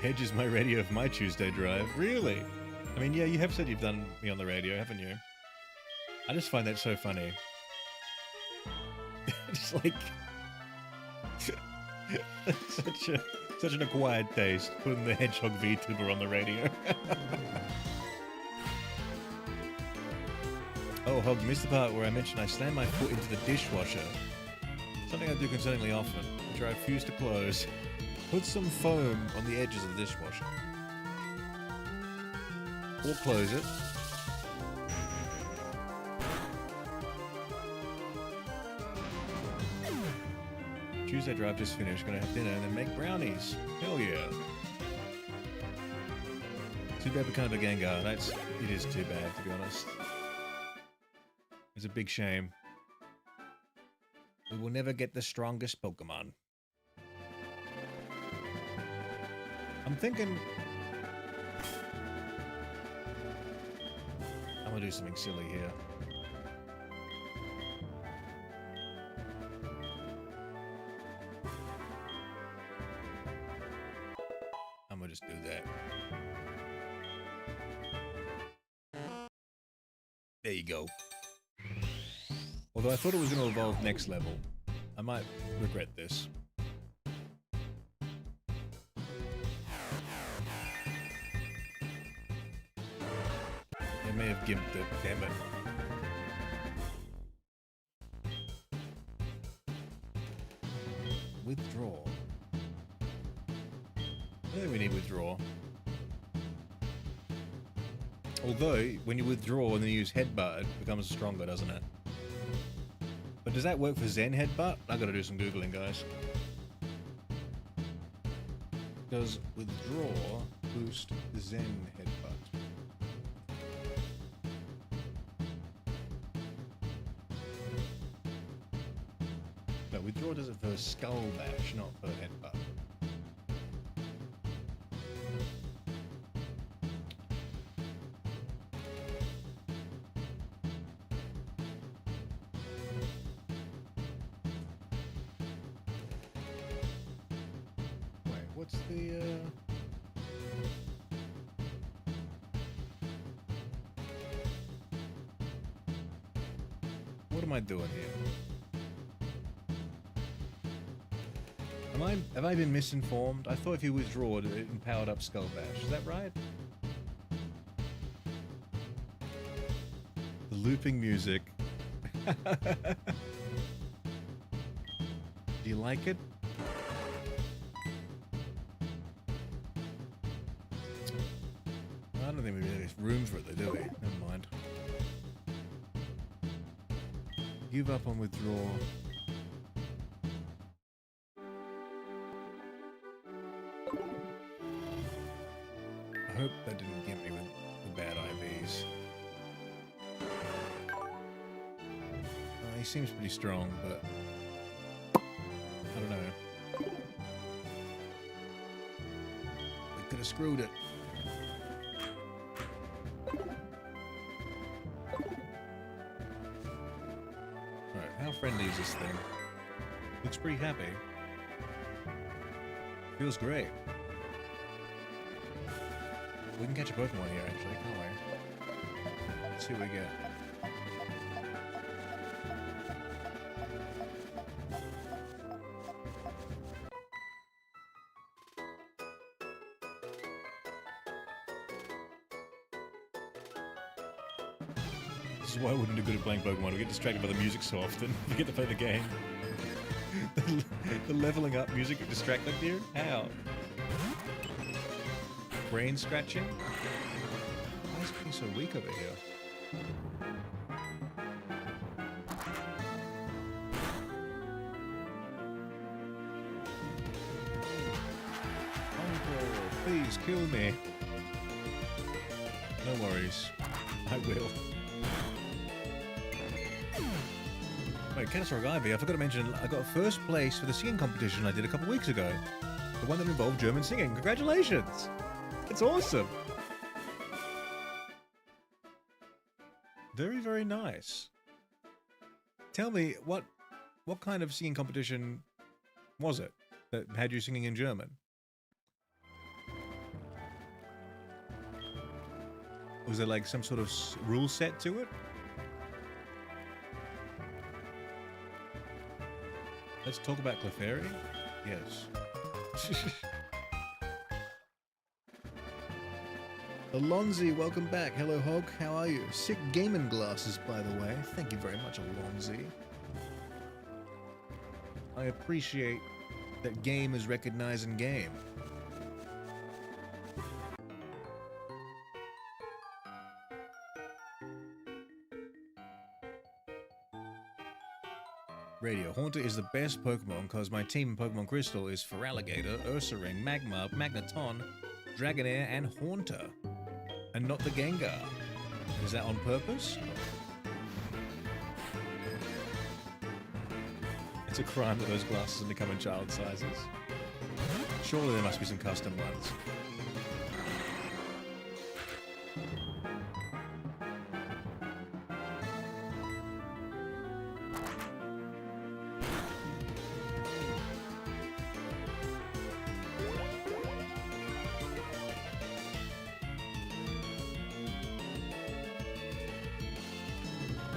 A: Hedge is my radio for my Tuesday drive. Really? I mean, yeah, you have said you've done me on the radio, haven't you? I just find that so funny. It's like... such an acquired taste, putting the Hedgehog VTuber on the radio. Oh, Hog, missed the part where I mentioned I slammed my foot into the dishwasher. Something I do concerningly often, which I refuse to close. Put some foam on the edges of the dishwasher. Or close it. Tuesday drive just finished, gonna have dinner and then make brownies. Hell yeah. Too bad we're kind of a Gengar. It is too bad, to be honest. It's a big shame. We will never get the strongest Pokemon. I'm thinking... I'm gonna do something silly here. I'm gonna just do that. There you go. Although I thought it was going to evolve next level. I might regret this. I may have gimped it, damn it. Withdraw. I don't think we need withdraw. Although, when you withdraw and then you use headbutt, it becomes stronger, doesn't it? But does that work for Zen headbutt? I gotta do some Googling, guys. Does withdraw boost Zen headbutt? No, withdraw does it for skull bash, not for headbutt. What's the, What am I doing here? Have I been misinformed? I thought if you withdraw, it empowered up Skull Bash. Is that right? The looping music. Do you like it? I don't think we really have room for it though, do we? Never mind. Give up on withdraw. I hope that didn't get me with the bad IVs. he seems pretty strong, but I don't know. We could have screwed it. Alright, how friendly is this thing? Looks pretty happy. Feels great. We can catch a Pokemon here, actually, can't we? Let's see what we get. This is why I wouldn't do good at playing Pokemon. We get distracted by the music so often. We get to play the game. the leveling up music would distract us here? How? Brain scratching? Why is it getting so weak over here? Uncle, please kill me. No worries. I will. Wait, Catastrophic Ivy, I forgot to mention I got first place for the singing competition I did a couple weeks ago. The one that involved German singing. Congratulations! It's awesome! Very, very nice. Tell me, what kind of singing competition was it that had you singing in German? Was there like some sort of rule set to it? Let's talk about Clefairy? Yes. Alonzi, welcome back. Hello, Hog. How are you? Sick gaming glasses, by the way. Thank you very much, Alonzi. I appreciate that game is recognizing game. Radio. Haunter is the best Pokemon because my team in Pokemon Crystal is Feraligatr, Ursaring, Magmar, Magneton, Dragonair, and Haunter. And not the Gengar. Is that on purpose? It's a crime that those glasses only come in child sizes. Surely there must be some custom ones.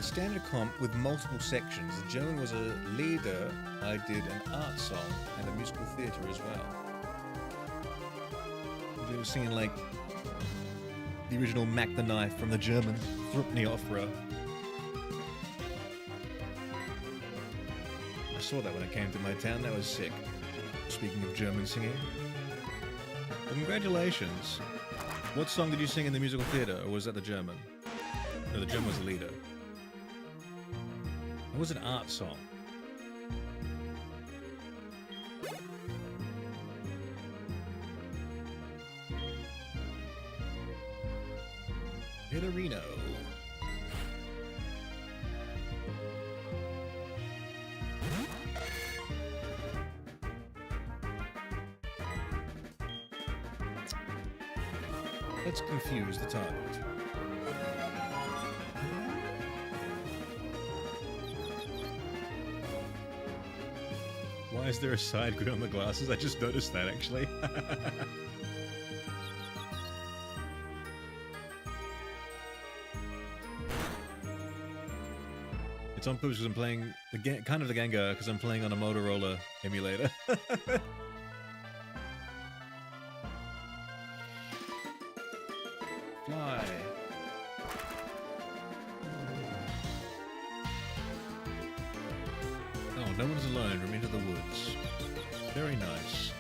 A: Standard comp with multiple sections. The German was a leader. I did an art song and a musical theatre as well. We were singing like the original Mac the Knife from the German Thrupney opera. I saw that when I came to my town. That was sick. Speaking of German singing. Well, congratulations. What song did you sing in the musical theatre, or was that the German? No, the German was the leader. It was an art song. Hitterino. Let's confuse the target. Why is there a side grid on the glasses? I just noticed that, actually. It's on purpose because I'm playing kind of the Gengar because I'm playing on a Motorola emulator. Fly. Oh, no one's alone. From Into the Woods. Very nice.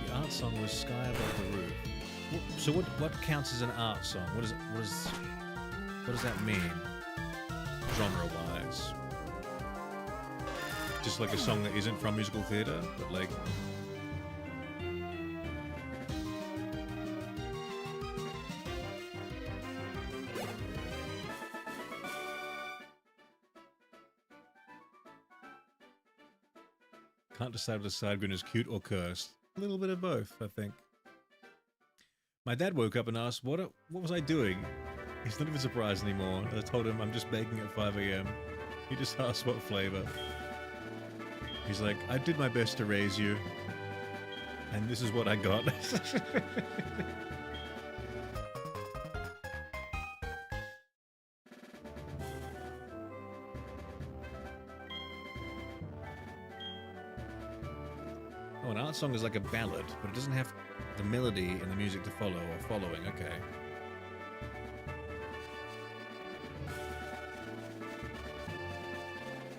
A: The art song was Sky Above the Roof. So what counts as an art song? What does that mean? Genre-wise. Just like a song that isn't from musical theatre, but like... Can't decide whether Sidegrin is cute or cursed. A little bit of both, I think. My dad woke up and asked, what was I doing? He's not even surprised anymore. I told him I'm just baking at 5 AM. He just asked what flavor. He's like, I did my best to raise you. And this is what I got. Oh, an art song is like a ballad, but it doesn't have the melody and the music to follow or following. Okay.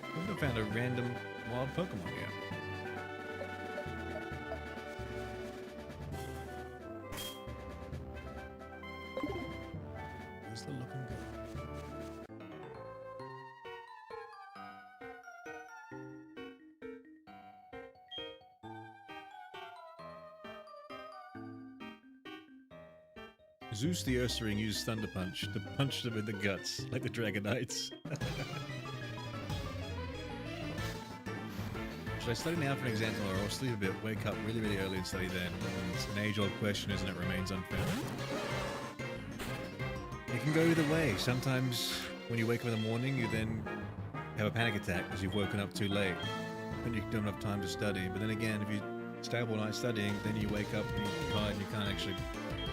A: I haven't found a random wild Pokemon yet. Where's the looking good? Zeus the Ursaring used Thunder Punch to punch them in the guts, like the Dragonites. Should I study now for an exam tomorrow, or sleep a bit, wake up really, really early and study then? It's an age-old question, isn't it? Remains unfound. It can go either way. Sometimes when you wake up in the morning, you then have a panic attack because you've woken up too late and you don't have time to study. But then again, if you stay up all night studying, then you wake up and you're tired and you can't actually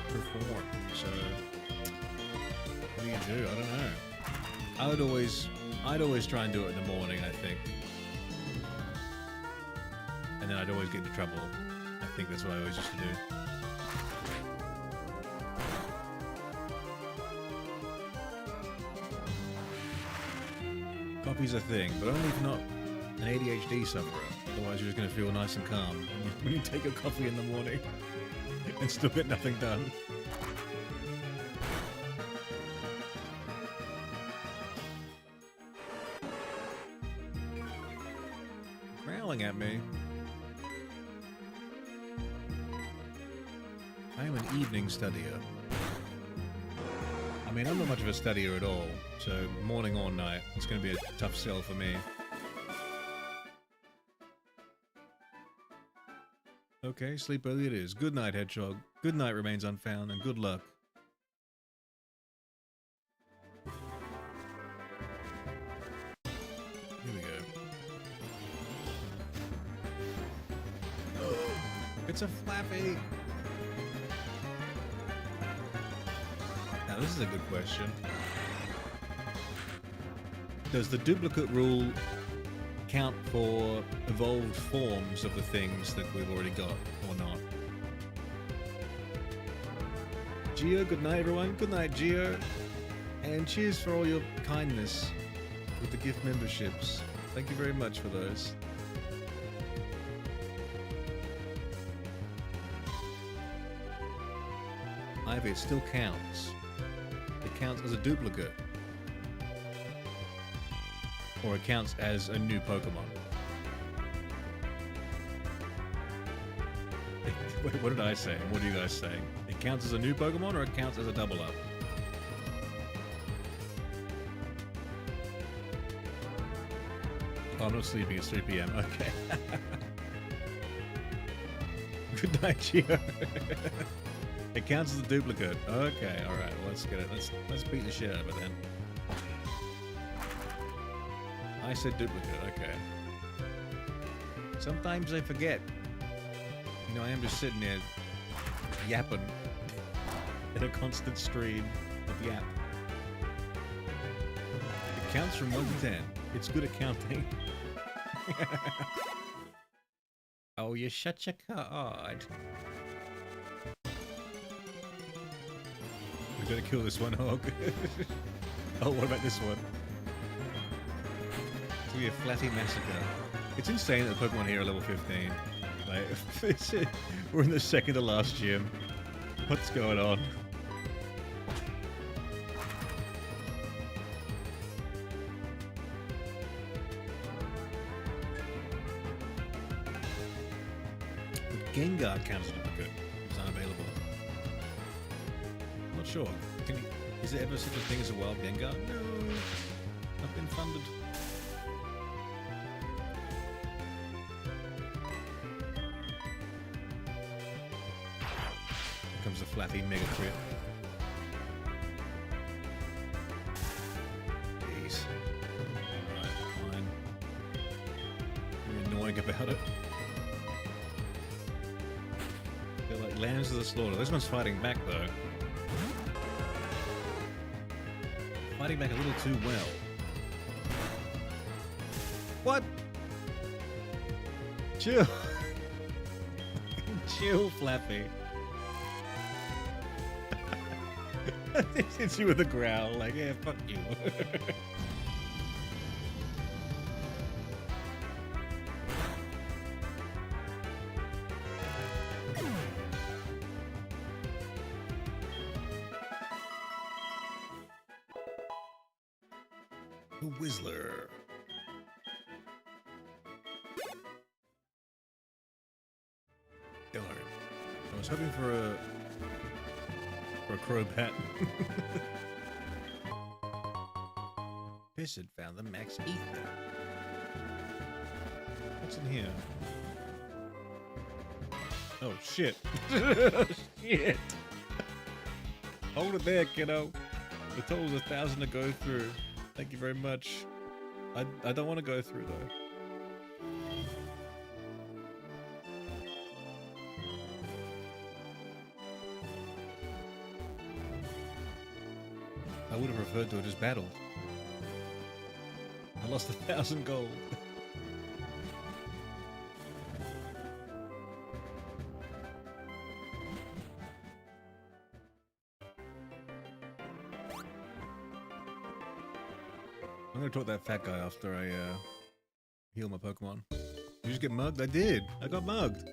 A: perform. So what do you do? I don't know. I'd always try and do it in the morning, I think. And then I'd always get into trouble. I think that's what I always used to do. Coffee's a thing, but only if not an ADHD sufferer. Otherwise you're just going to feel nice and calm when you take a coffee in the morning and still get nothing done. Growling at me. I am an evening studier. I mean, I'm not much of a studier at all, so morning or night, it's going to be a tough sell for me. Okay, sleep early it is. Good night, Hedgehog. Good night remains unfound, and good luck. Here we go. It's a Flappy! Now, this is a good question. Does the duplicate rule count for evolved forms of the things that we've already got, or not? Geo, good night everyone. Good night, Geo. And cheers for all your kindness with the gift memberships. Thank you very much for those. Ivy, it still counts. It counts as a duplicate. Or it counts as a new Pokemon. What did I say? What are you guys saying? It counts as a new Pokemon or it counts as a double up? Oh, I'm not sleeping. It's 3 PM. Okay. Good night, Gio. It counts as a duplicate. Okay, alright. Well, let's get it. Let's beat the shit out of it then. I said duplicate, okay. Sometimes I forget. You know, I am just sitting there yapping in a constant stream of yap. It counts from 1 to 10. It's good at counting. Oh, you shut your card. We gotta kill this one, Hog. Oh, what about this one? It's gonna be a flatty massacre. It's insane that the Pokemon here are level 15. Like, we're in the second to last gym. What's going on? Would Gengar count as a duplicate? It's unavailable. I'm not sure. Is there ever such a thing as a wild Gengar? No. I've been funded. Here comes the Flappy Mega Crit. Jeez. Alright, fine. Very annoying about it. They're like lambs to the slaughter. This one's fighting back though. Fighting back a little too well. What? Chill. Chill, Flappy. It hits you with a growl, like, yeah, fuck you. The Whistler. Darn. I was hoping for a Crobat. Pissed found the max ether. What's in here? Oh shit. Shit. Hold it there, kiddo. The total's 1,000 to go through. Thank you very much. I don't want to go through though. I would have preferred to have just battled. I lost 1,000 gold. I'm gonna talk that fat guy after I heal my Pokemon. Did you just get mugged? I did! I got mugged!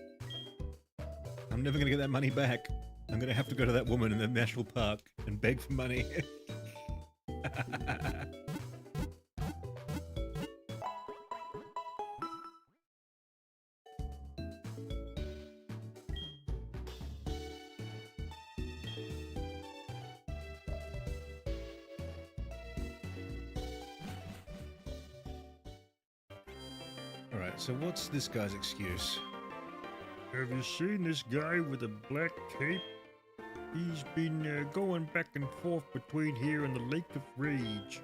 A: I'm never gonna get that money back. I'm gonna have to go to that woman in the national park and beg for money. Alright, so what's this guy's excuse?
B: Have you seen this guy with a black cape? He's been going back and forth between here and the Lake of Rage,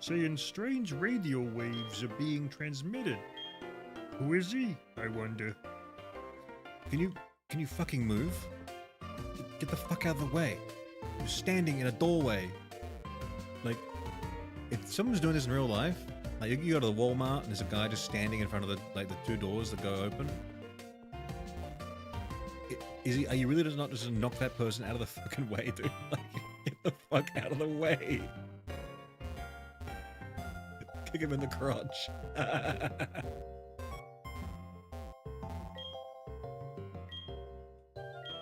B: saying strange radio waves are being transmitted. Who is he, I wonder?
A: Can you fucking move? Get the fuck out of the way. You're standing in a doorway. Like, if someone's doing this in real life, like you go to the Walmart and there's a guy just standing in front of the two doors that go open. Are you really not just knock that person out of the fucking way, dude? Like, get the fuck out of the way. Kick him in the crotch.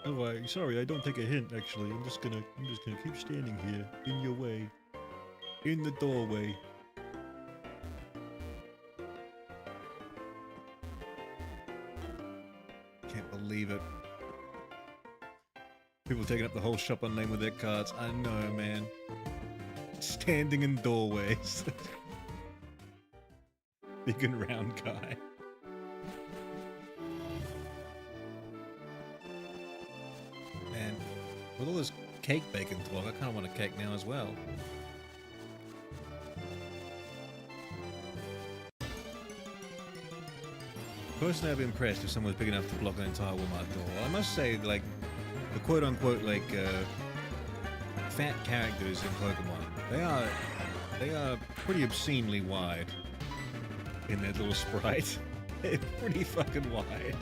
B: Oh, sorry, I don't take a hint, actually. I'm just gonna keep standing here, in your way. In the doorway.
A: Can't believe it. People taking up the whole shop on name with their cards. I know, man. Standing in doorways. Big and round guy. Man, with all this cake bacon talk, I kind of want a cake now as well. Personally, I'd be impressed if someone was big enough to block an entire Walmart door. I must say, like, the quote-unquote, like, fat characters in Pokemon, they are pretty obscenely wide in their little sprite. They're pretty fucking wide.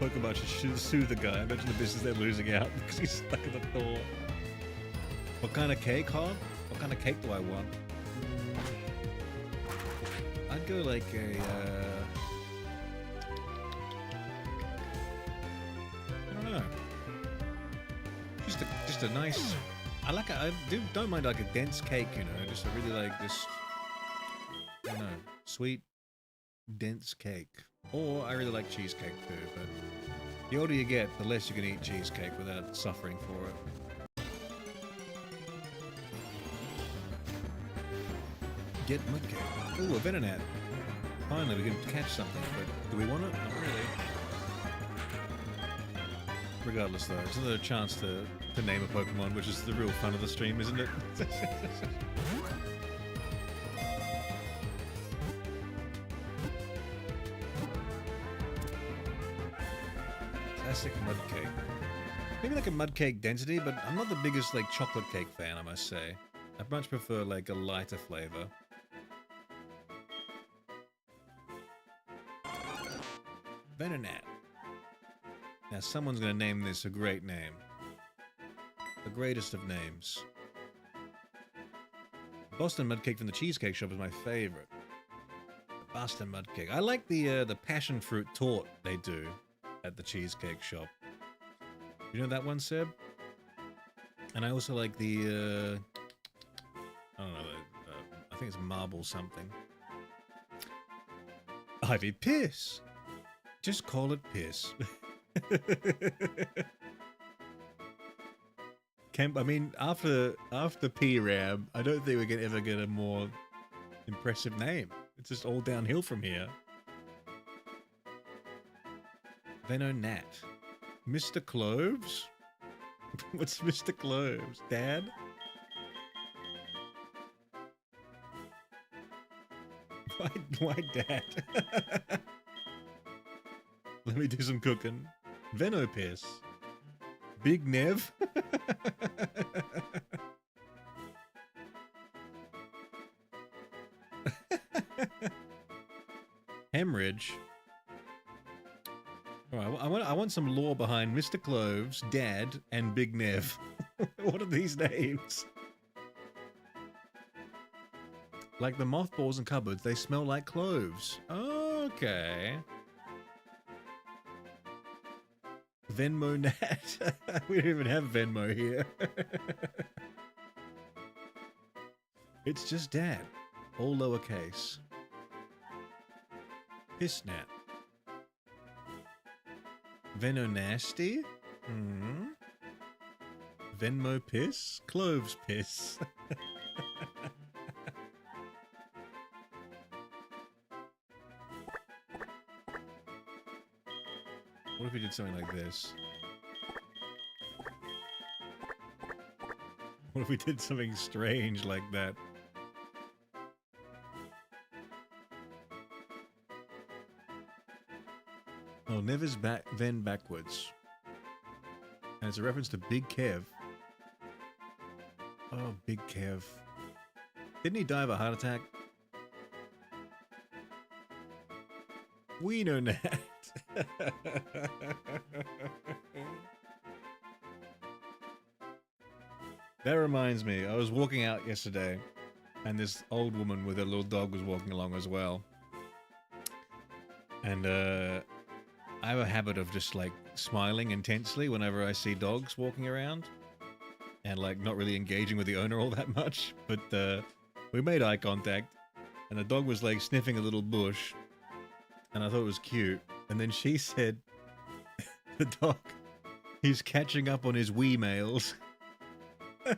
A: Pokemon should sue the guy. Imagine the business they're losing out because he's stuck in the door. What kind of cake, Hog? What kind of cake do I want? I'd go like a, I don't know. Just a nice, I don't mind like a dense cake, you know, just a really like this, I don't know, sweet, dense cake. Or I really like cheesecake too, but the older you get, the less you can eat cheesecake without suffering for it. Get mudcake. Ooh, a Venonat. Finally, we can catch something, but do we want it? Not really. Regardless, though, it's another chance to name a Pokemon, which is the real fun of the stream, isn't it? Classic mud cake. Maybe like a mud cake density, but I'm not the biggest like chocolate cake fan, I must say. I'd much prefer like a lighter flavor. Venonat. Now someone's gonna name this a great name. The greatest of names. Boston mud cake from the Cheesecake Shop is my favorite. The Boston mud cake. I like the passion fruit torte they do at the Cheesecake Shop. You know that one, Seb? And I also like the I don't know. I think it's marble something. Ivy Piss. Just call it piss. I mean, after P-Ram, I don't think we can ever get a more impressive name. It's just all downhill from here. Venonat. Mr. Cloves? What's Mr. Cloves? Dad? Why Dad? Let me do some cooking. Venopiss. Big Nev. Hemorrhage. Alright, I want some lore behind Mr. Cloves, Dad, and Big Nev. What are these names? Like the mothballs in cupboards, they smell like cloves. Okay. Venmo Nat. We don't even have Venmo here. It's just Dad. All lowercase. Pissnat. Venonasty? Hmm. Venmo Piss? Cloves Piss. What if we did something like this? What if we did something strange like that? Oh, Never's Ven backwards. And it's a reference to Big Kev. Oh, Big Kev. Didn't he die of a heart attack? We know that. That reminds me, I was walking out yesterday, and this old woman with her little dog was walking along as well. And I have a habit of just like smiling intensely whenever I see dogs walking around, and like not really engaging with the owner all that much. But we made eye contact, and the dog was like sniffing a little bush, and I thought it was cute. And then she said, the dog, he's catching up on his wee mails. I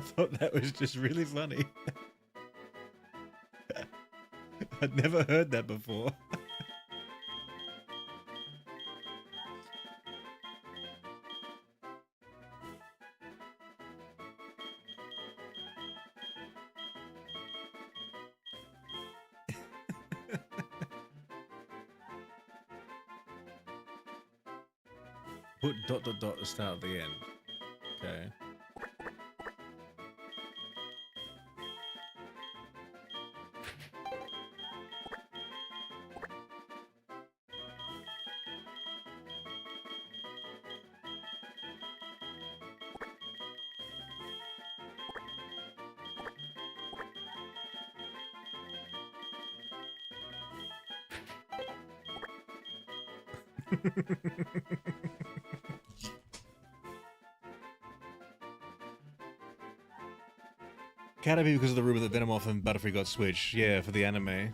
A: thought that was just really funny. I'd never heard that before. Put ... at the start of the end. Okay. Gotta be because of the rumor that Venomoth and Butterfree got switched. Yeah, for the anime.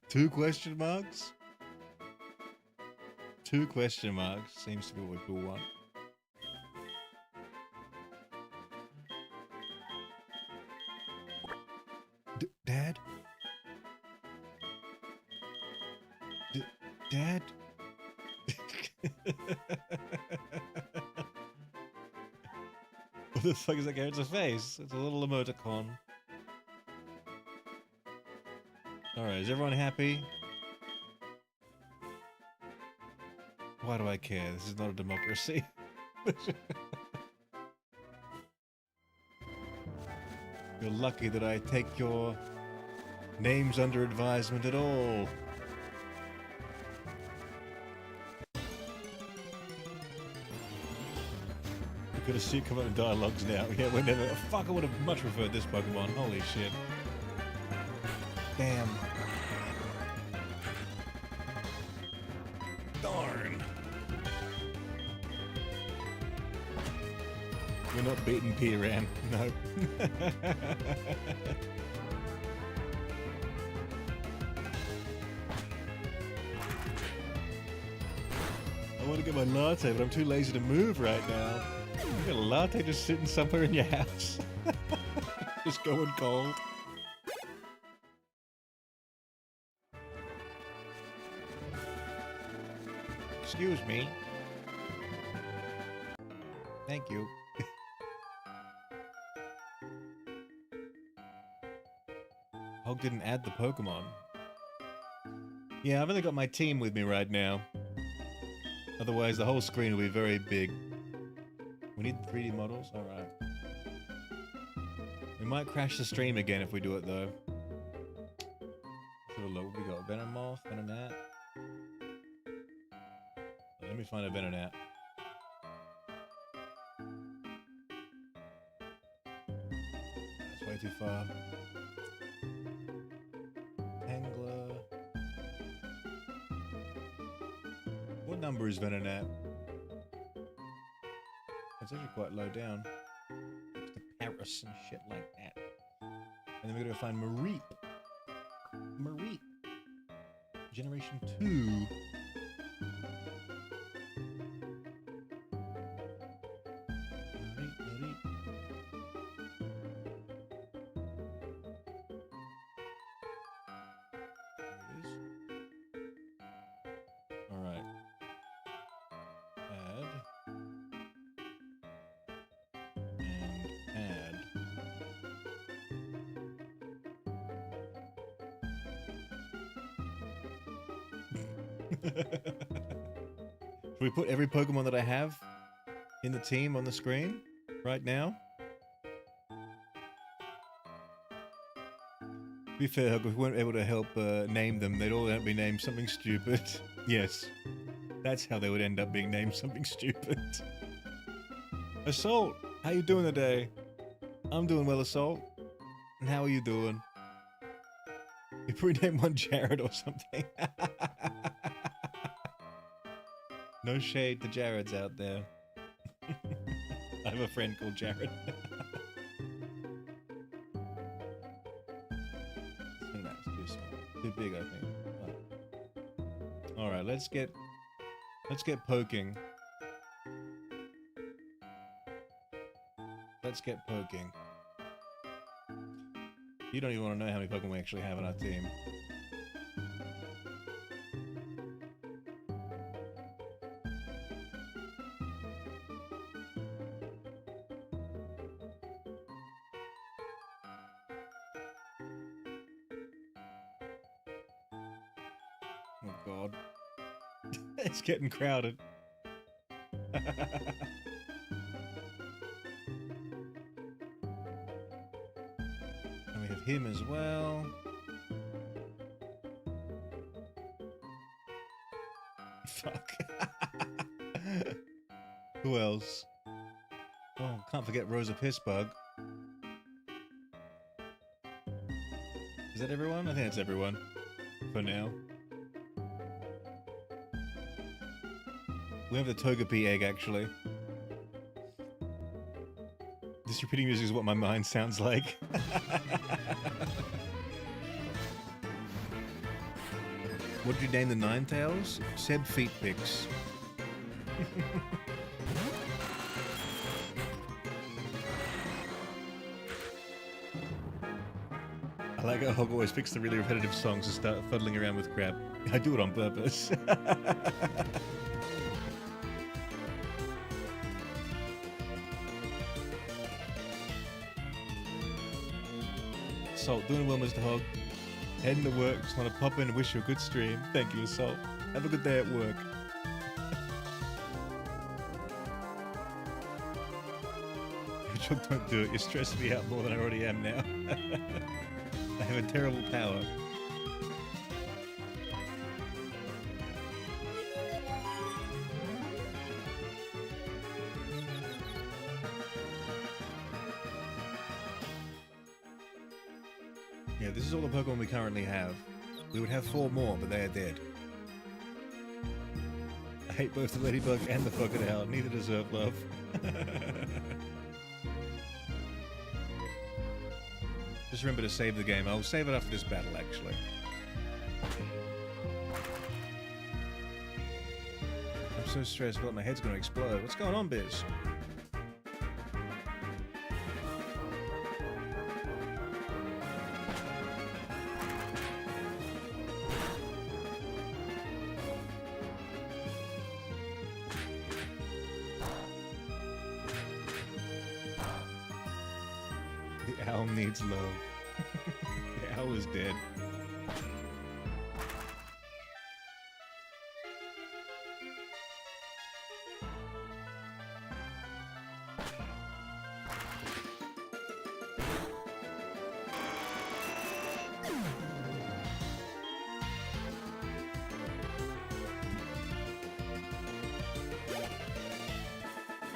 A: Two question marks? Two question marks seems to be what people want. Dad? Dad? What the fuck is that character's face? It's a little emoticon. Alright, is everyone happy? Why do I care? This is not a democracy. You're lucky that I take your names under advisement at all. We're gonna see it come out in dialogues now. Yeah, we're never. Fuck, I would have much preferred this Pokemon. Holy shit. Damn. Darn. We're not beating Piran. No. I want to get my latte, but I'm too lazy to move right now. You got a latte just sitting somewhere in your house. Just going cold. Excuse me. Thank you. Hog didn't add the Pokemon. Yeah, I've only got my team with me right now. Otherwise, the whole screen will be very big. We need 3D models? Alright. We might crash the stream again if we do it, though. Let's have a look. What we got? Venomoth, Venonat. Let me find a Venonat. That's way too far. Angler. What number is Venonat? It's actually quite low down. It's the Paris and shit like that. And then we're gonna find Mareep. Mareep. Generation 2. Should we put every Pokemon that I have in the team on the screen right now? To be fair, if we weren't able to help name them, they'd all be named something stupid. Yes, that's how they would end up being named something stupid. Assault, how you doing today? I'm doing well, Assault. And how are you doing? You probably name one Jared or something. No shade to Jareds out there. I have a friend called Jared. I think that's too small. Too big, I think. Oh. Alright, let's get poking. Let's get poking. You don't even want to know how many Pokemon we actually have on our team. Oh god. It's getting crowded. And we have him as well. Fuck. Who else? Oh, can't forget Rosa Pissbug. Is that everyone? I think that's everyone. For now. We have the Togepi egg, actually. This repeating music is what my mind sounds like. What did you name the Ninetales? Seb Feet Picks. I like how Hog always picks the really repetitive songs and start fuddling around with crap. I do it on purpose. Salt, doing well, Mr. Hog. Heading to work, just want to pop in and wish you a good stream. Thank you, Salt. Have a good day at work. Hedgehog, don't do it. You're stressing me out more than I already am now. I have a terrible power. Yeah, this is all the Pokemon we currently have. We would have 4 more, but they are dead. I hate both the Ladybug and the Crocodile. Neither deserve love. Just remember to save the game. I'll save it after this battle, actually. I'm so stressed. I feel like my head's going to explode. What's going on, Biz? The owl needs love. The owl is dead.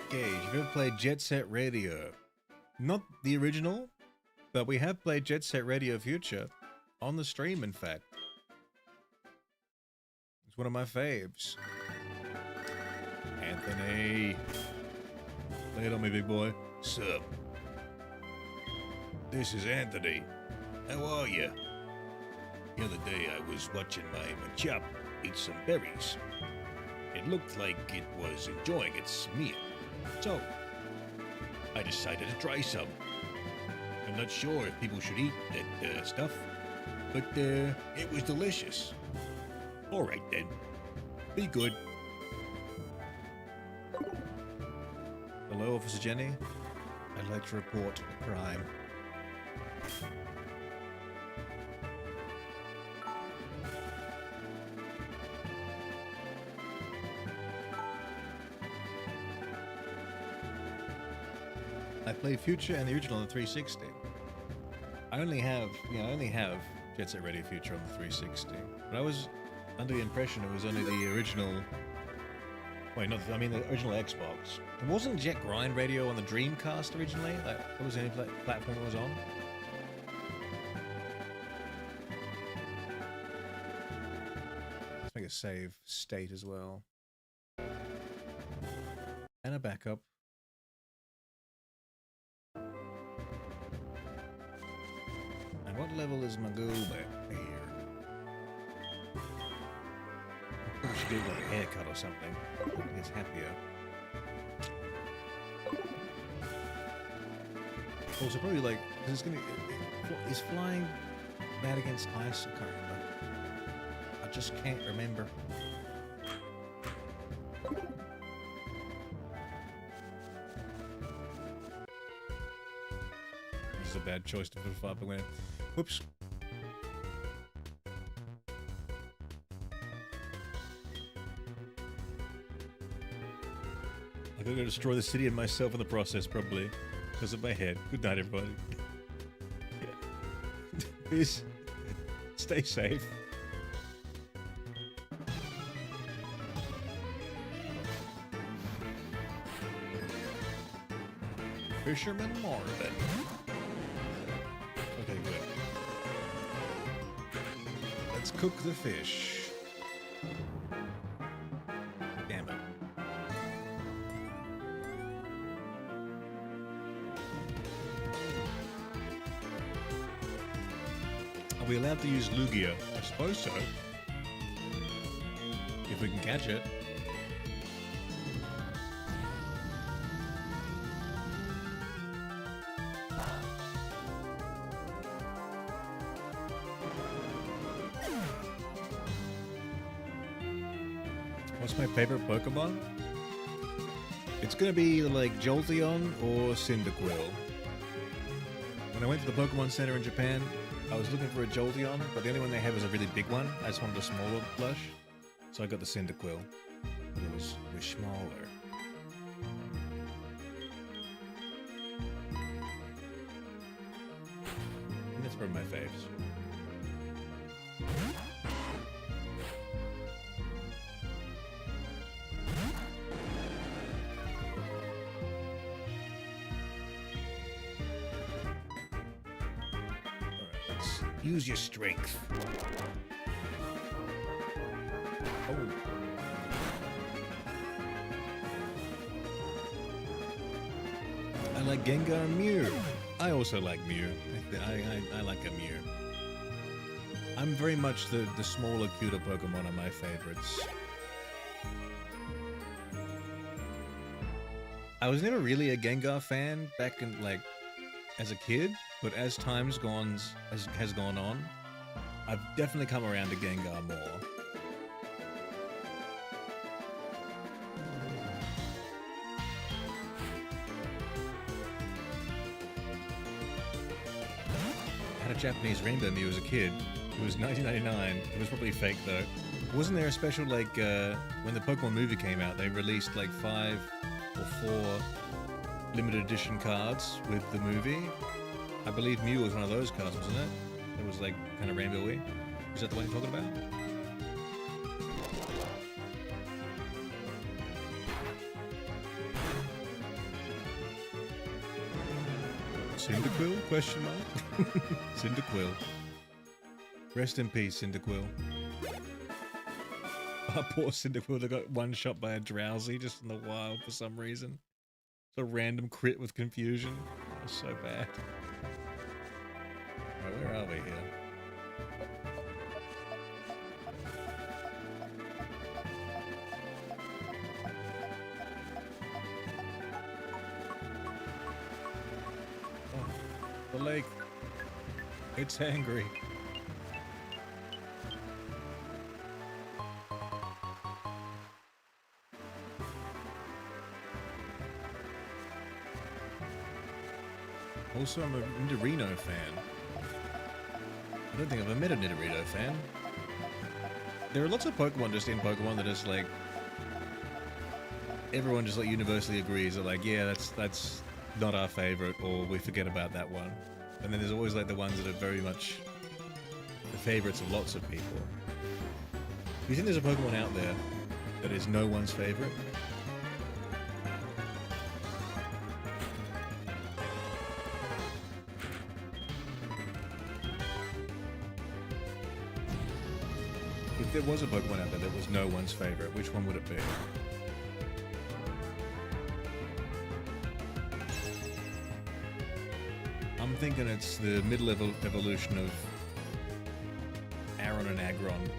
A: Gage, have you ever played Jet Set Radio? Not the original, but we have played Jet Set Radio Future on the stream, in fact. It's one of my faves. Anthony. Lay it on me, big boy. Sup? This is Anthony. How are you? The other day I was watching my Machop eat some berries. It looked like it was enjoying its meal. So, I decided to try some. I'm not sure if people should eat that stuff, but it was delicious. Alright then. Be good. Hello, Officer Jenny. I'd like to report a crime. I played Future and the original on the 360. I only have Jet Set Radio Future on the 360. But I was under the impression it was only the original. Wait, not. I mean the original Xbox. It wasn't Jet Grind Radio on the Dreamcast originally. Like, what was the only platform it was on? Let's make a save state as well, and a backup. What level is Magoo here? I should give it like a haircut or something. He gets happier. Also, probably like, because it's gonna. Is flying bad against ice? I can't remember. I just can't remember. This is a bad choice to put a fire when. Whoops. I'm gonna destroy the city and myself in the process, probably. Because of my head. Good night, everybody. Please, stay safe. Fisherman Marvin. Okay, good. Let's cook the fish. Damn it. we allowed to use Lugia? I suppose so. If we can catch it. What's my favorite Pokemon? It's gonna be either like Jolteon or Cyndaquil. When I went to the Pokemon Center in Japan, I was looking for a Jolteon, but the only one they had was a really big one. I just wanted a smaller plush, so I got the Cyndaquil. But it was smaller. And that's probably my faves. Use your strength. Oh. I like Gengar and Mew. I also like Mew. I like a Mew. I'm very much the smaller, cuter Pokemon are my favorites. I was never really a Gengar fan back in, like, as a kid. But as time's has gone on, I've definitely come around to Gengar more. I had a Japanese Rainbow Mew as a kid. It was 1999. It was probably fake though. Wasn't there a special, like, when the Pokemon movie came out, they released like 5 or 4 limited edition cards with the movie? I believe Mew was one of those cards, wasn't it? It was like kind of rainbowy. Is that the one you're talking about? Cyndaquil? Question mark? Cyndaquil. Rest in peace, Cyndaquil. Oh, poor Cyndaquil that got one shot by a drowsy just in the wild for some reason. It's a random crit with confusion. That's so bad. Where are we here? Oh, the lake. It's angry. Also, I'm a Nidorino fan. I don't think I've ever met a Nidorino fan. There are lots of Pokemon just in Pokemon that is like... Everyone just like universally agrees that like, yeah, that's not our favorite, or we forget about that one. And then there's always like the ones that are very much the favorites of lots of people. Do you think there's a Pokemon out there that is no one's favorite? If there was a Pokemon out there that was no one's favorite, which one would it be? I'm thinking it's the mid-level evolution of Aron and Agron.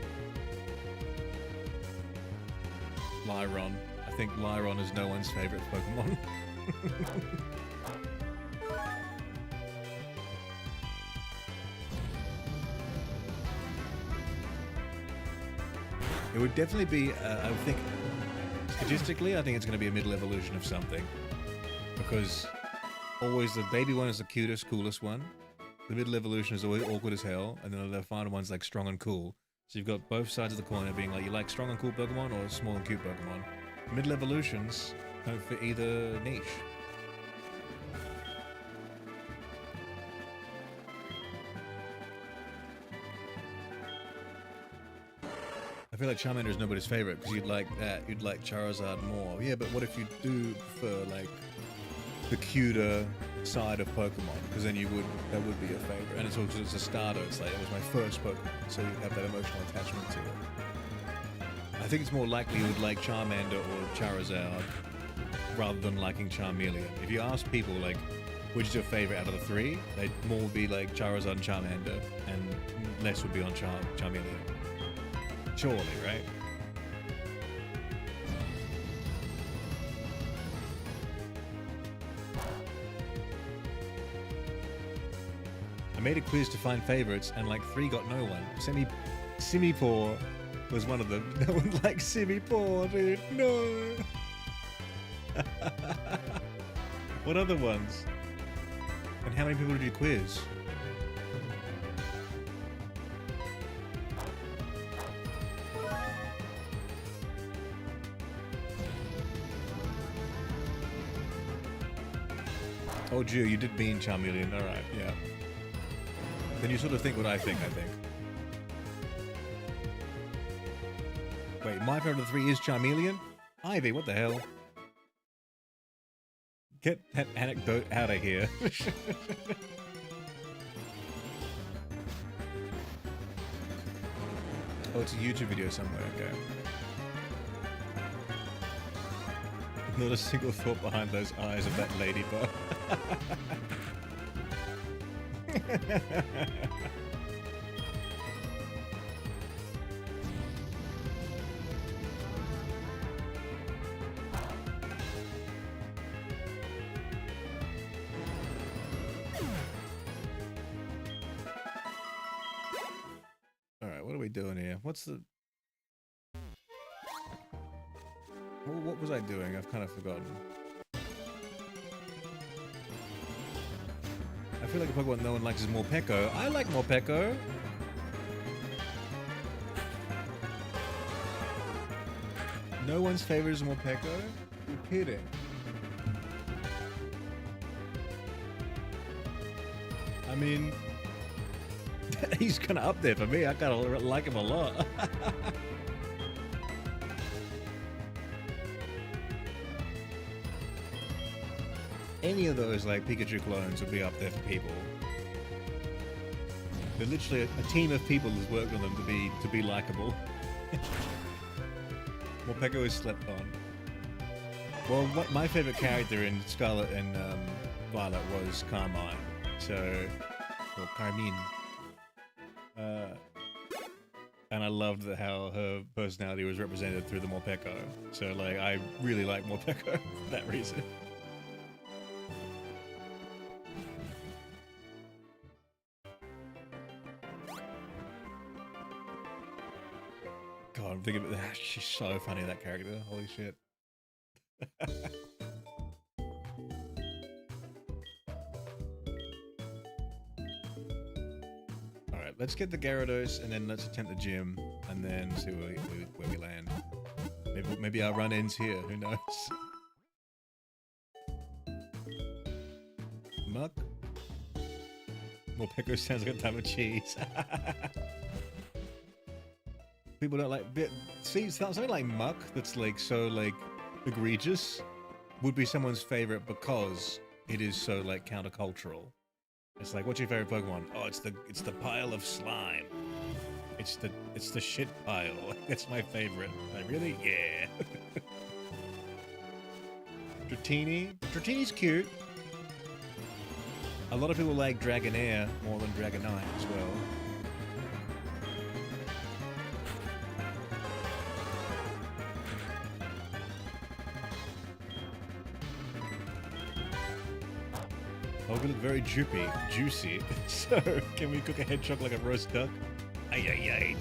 A: Lyron. I think Lyron is no one's favorite Pokemon. It would definitely be, I would think, statistically, I think it's going to be a middle evolution of something. Because always the baby one is the cutest, coolest one. The middle evolution is always awkward as hell. And then the final one's like strong and cool. So you've got both sides of the coin of being like, you like strong and cool Pokemon or small and cute Pokemon. Middle evolutions don't fit either niche. I feel like Charmander is nobody's favorite because you'd like that. You'd like Charizard more. Yeah, but what if you do prefer like the cuter side of Pokemon? Because then that would be your favorite. And it's also it's a starter. It's like it was my first Pokemon, so you have that emotional attachment to it. I think it's more likely you would like Charmander or Charizard rather than liking Charmeleon. If you ask people like, which is your favorite out of the three, they'd more be like Charizard and Charmander, and less would be on Charmeleon. Surely, right? I made a quiz to find favorites, and like 3 got no one. Simipour was one of them. No one likes Simipour, dude. No. What other ones? And how many people did you quiz? Oh, Jew, you did mean Charmeleon. All right, yeah. Then you sort of think what I think. Wait, my favorite of the 3 is Charmeleon? Ivy, what the hell? Get that anecdote out of here. Oh, it's a YouTube video somewhere, okay. Not a single thought behind those eyes of that ladybug. Alright, what are we doing here? What's the... What was I doing? I've kind of forgotten. I feel like a Pokemon no one likes is Morpeko. I like Morpeko. No one's favorite is Morpeko? You're kidding. I mean, he's kind of up there for me. I kind of like him a lot. Any of those like Pikachu clones would be up there for people. They're literally a team of people has worked on them to be likable. Morpeko is slept on. Well, what my favorite character in Scarlet and Violet was Carmine. So, or Carmine. And I loved how her personality was represented through the Morpeko. So, like, I really like Morpeko for that reason. God, I'm thinking about that. She's so funny, that character. Holy shit. Alright, let's get the Gyarados and then let's attempt the gym and then see where we land. Maybe our run-ins here, who knows? Muck? Morpeko sounds like a ton of cheese. People don't like... See, something like Muck that's like so like egregious would be someone's favorite because it is so like countercultural. It's like, what's your favorite Pokemon? Oh, it's the pile of slime. It's the shit pile. That's my favorite. Like, really? Yeah. Dratini? Dratini's cute. A lot of people like Dragonair more than Dragonite as well. Oh, we look very juicy. So, can we cook a hedgehog like a roast duck? Ay, ay, ay.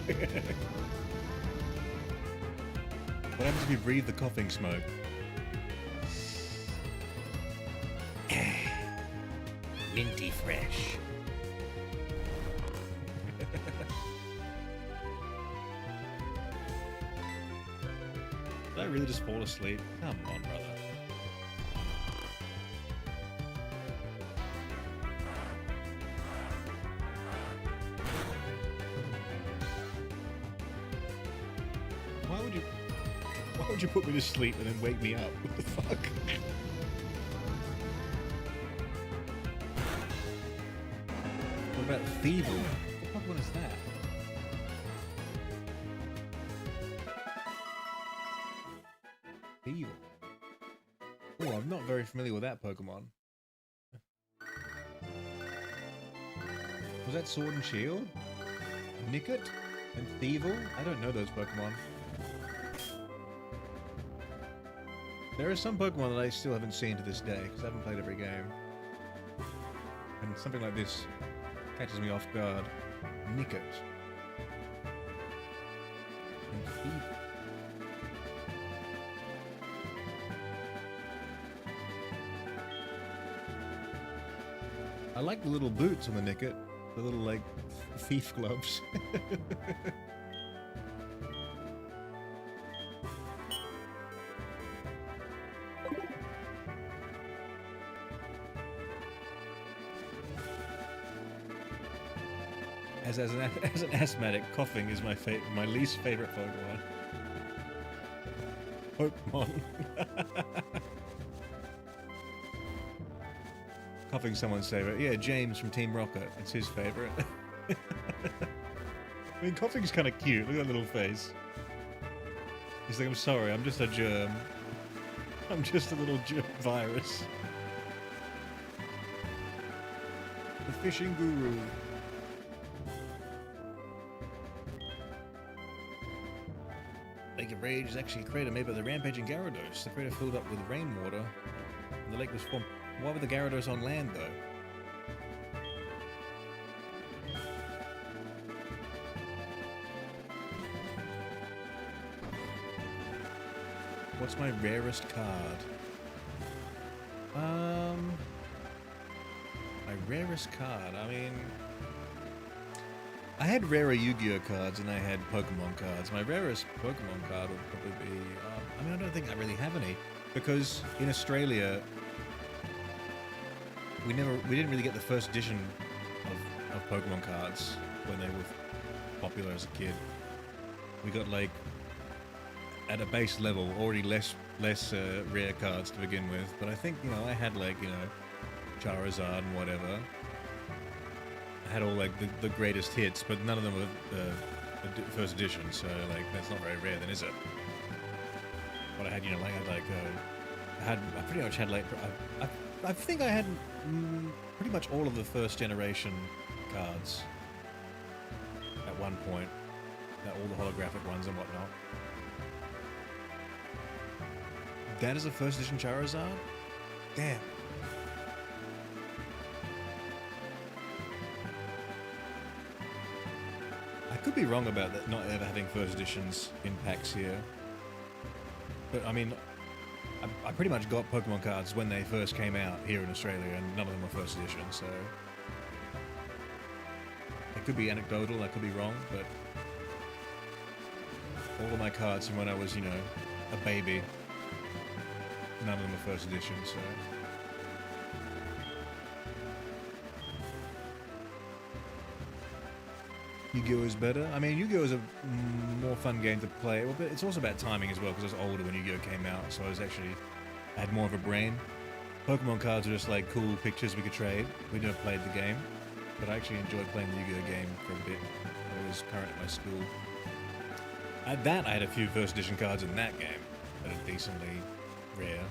A: What happens if we breathe the coughing smoke? Minty fresh. Did I really just fall asleep? Come on, brother. Why would you put me to sleep and then wake me up? What the fuck? What about Thievul? What the fuck is that? Thievul. Oh, I'm not very familiar with that Pokemon. Was that Sword and Shield? Nickit? And Thievul? I don't know those Pokemon. There are some Pokemon that I still haven't seen to this day, because I haven't played every game. And something like this catches me off guard. Nickit. And Thievul. I like the little boots on the Nickit. The little, like, thief gloves. As an asthmatic, coughing is my least favorite Pokemon. Pokemon. Coughing someone's favorite. Yeah, James from Team Rocket. It's his favorite. I mean, coughing's kind of cute. Look at that little face. He's like, I'm sorry, I'm just a germ. I'm just a little germ virus. The fishing guru. Lake of Rage is actually a crater made by the rampaging Gyarados. The crater filled up with rainwater, and the lake was formed. Why were the Gyarados on land, though? What's my rarest card? My rarest card, I mean... I had rarer Yu-Gi-Oh cards and I had Pokemon cards. My rarest Pokemon card would probably be... I mean, I don't think I really have any. Because in Australia, we didn't really get the first edition of Pokemon cards when they were popular as a kid. We got, like, at a base level, already less rare cards to begin with. But I think, you know, I had, like, you know, Charizard and whatever. I had all, like, the greatest hits, but none of them were the first edition, so, like, that's not very rare then, is it? But I had, you know, like, I pretty much had, like, I think I had pretty much all of the first generation cards at one point. All the holographic ones and whatnot. That is a first edition Charizard? Damn. I could be wrong about that, not ever having first editions in packs here. But, I mean, I pretty much got Pokemon cards when they first came out here in Australia, and none of them were first edition, so... It could be anecdotal, I could be wrong, but... All of my cards from when I was, you know, a baby, none of them were first edition, so... Yu-Gi-Oh is better. I mean, Yu-Gi-Oh is a more fun game to play. Well, but it's also about timing as well, because I was older when Yu-Gi-Oh came out, so I had more of a brain. Pokemon cards are just like cool pictures we could trade. We never played the game, but I actually enjoyed playing the Yu-Gi-Oh game for a bit. I was current at my school. At that, I had a few first edition cards in that game that are decently rare.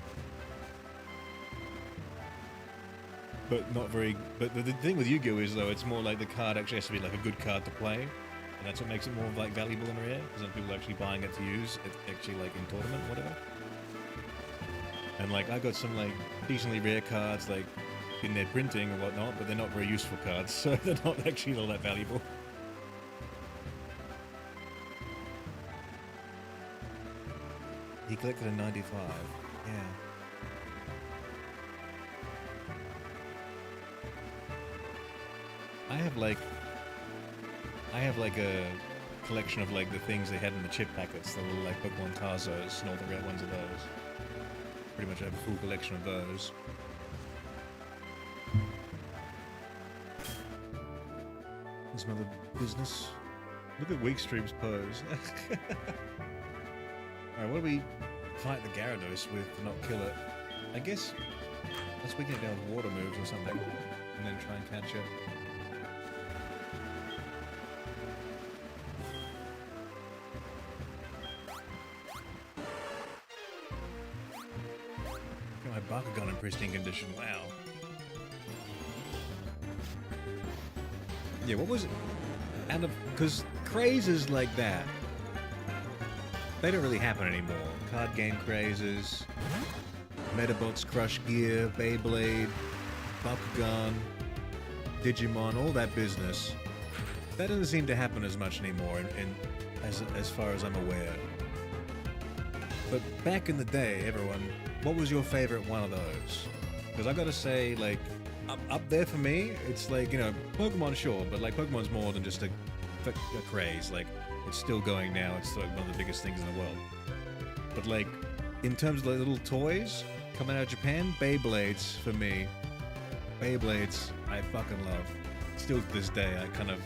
A: But not very... But the thing with Yu-Gi-Oh is, though, it's more like the card actually has to be like a good card to play. And that's what makes it more like valuable and rare, because then people are actually buying it to use. It's actually like in tournament or whatever. And like, I got some like decently rare cards like in their printing or whatnot, but they're not very useful cards, so they're not actually all that valuable. He collected a 95. Yeah. I have like a collection of like the things they had in the chip packets, the little like Pokemon Tazos and all the rare ones of those. Pretty much have a full collection of those. There's some other business. Look at Weakstream's pose. Alright, what do we fight the Gyarados with to not kill it? I guess let's weaken it down with water moves or something, and then try and catch it. Got my Bakugan in pristine condition, wow. Yeah, what was it? And because crazes like that, they don't really happen anymore. Card game crazes, Metabots, Crush Gear, Beyblade, Bakugan, Digimon, all that business. That doesn't seem to happen as much anymore, as far as I'm aware. But back in the day, everyone, what was your favorite one of those? Because I gotta say, like, up there for me, it's like, you know, Pokemon, sure, but like Pokemon's more than just a craze. Like, it's still going now. It's like one of the biggest things in the world. But like, in terms of the little toys coming out of Japan, Beyblades for me. Beyblades, I fucking love. Still to this day, I kind of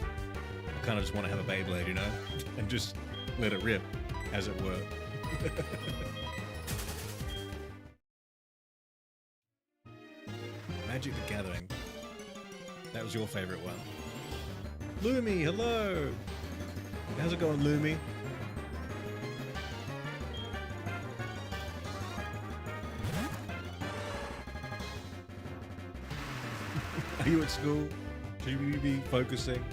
A: just want to have a Beyblade, you know, and just let it rip, as it were. Magic the Gathering. That was your favorite one. Lumi, hello! How's it going, Lumi? Are you at school? Should you be focusing?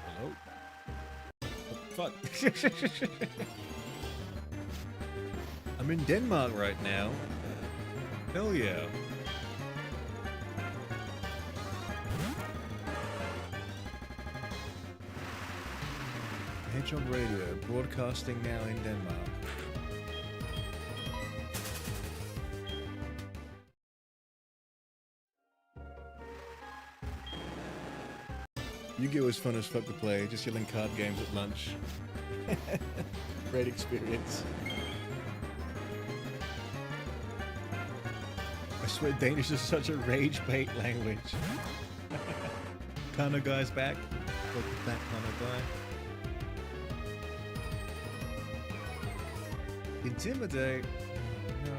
A: Hello? Oh, fuck. I'm in Denmark right now. Hell yeah. Hedgehog Radio, broadcasting now in Denmark. Yu-Gi-Oh! Was fun as fuck to play, just yelling card games at lunch. Great experience. I swear Danish is such a rage bait language. Kano guy's back. Welcome back, Kano guy. Intimidate? No.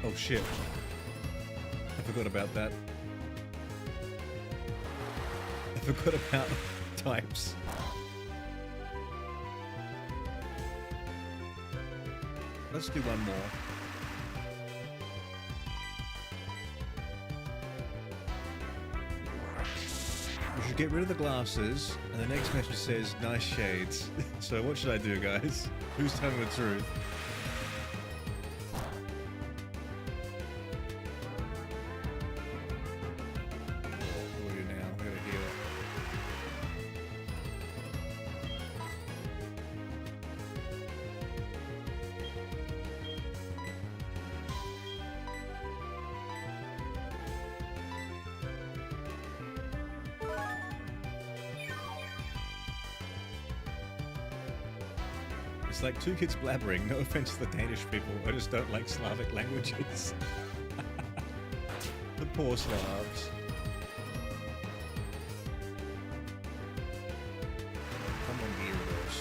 A: Oh shit. I forgot about that. I forgot about types. Let's do one more. We should get rid of the glasses, and the next message says, nice shades. So what should I do, guys? Who's telling the truth? What do we do now? We gotta heal. It's like two kids blabbering. No offense to the Danish people, I just don't like Slavic languages. The poor Slavs. Come on, Gyarados.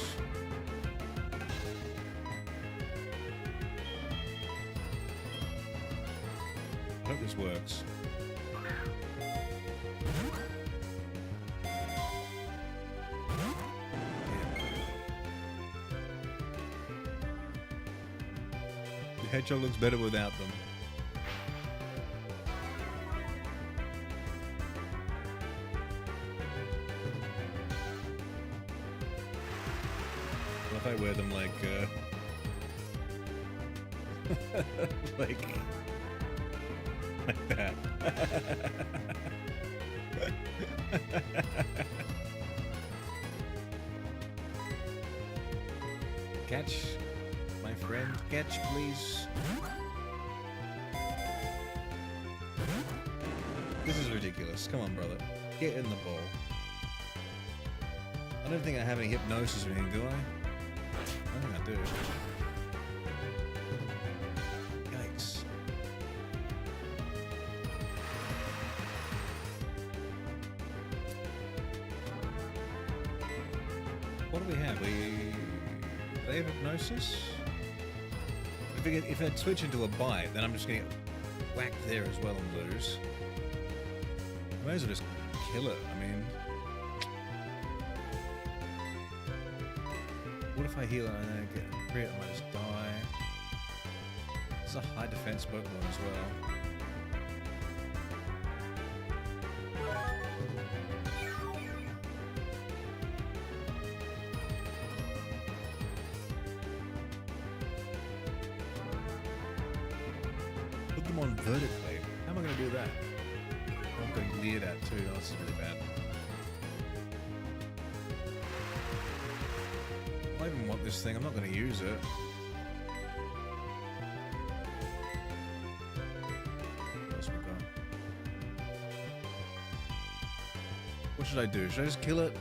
A: I hope this works. Hedgehog looks better without them. What if I wear them like, like that? Catch. My friend, catch, please. This is ridiculous. Come on, brother. Get in the ball. I don't think I have any hypnosis or anything, do I? I think I do. Yikes. What do we have? Do they have hypnosis? If I switch into a bite, then I'm just gonna get whacked there as well and lose. I may as well just kill it. I mean, What if I heal and I don't get a crit? I might just die. It's a high defense Pokemon as well. Put them on vertically. How am I going to do that? I'm going to leer that too. Oh, this is really bad. I don't even want this thing. I'm not going to use it. What else we got? What should I do? Should I just kill it?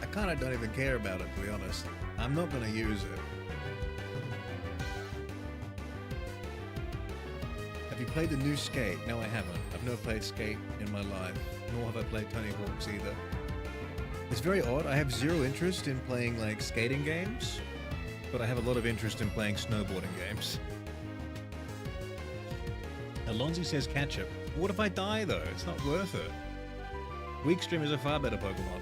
A: I kind of don't even care about it, to be honest. I'm not going to use it. Have you played the new Skate? No, I haven't. I've never played Skate in my life, nor have I played Tony Hawk's either. It's very odd. I have zero interest in playing like skating games, but I have a lot of interest in playing snowboarding games. Alonzi says ketchup. What if I die though? It's not worth it. Weak Stream is a far better Pokemon.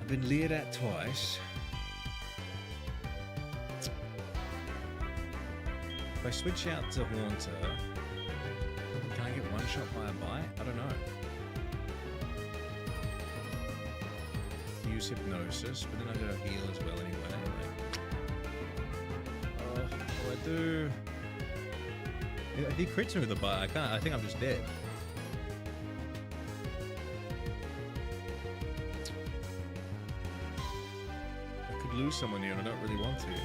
A: I've been leered at twice. If I switch out to Haunter, can I get one shot by a bite? I don't know. Use Hypnosis, but then I gotta heal as well anyway. Oh, what do I do? If he crits me with a bite, I can't. I think I'm just dead. I could lose someone here and I don't really want to, you know?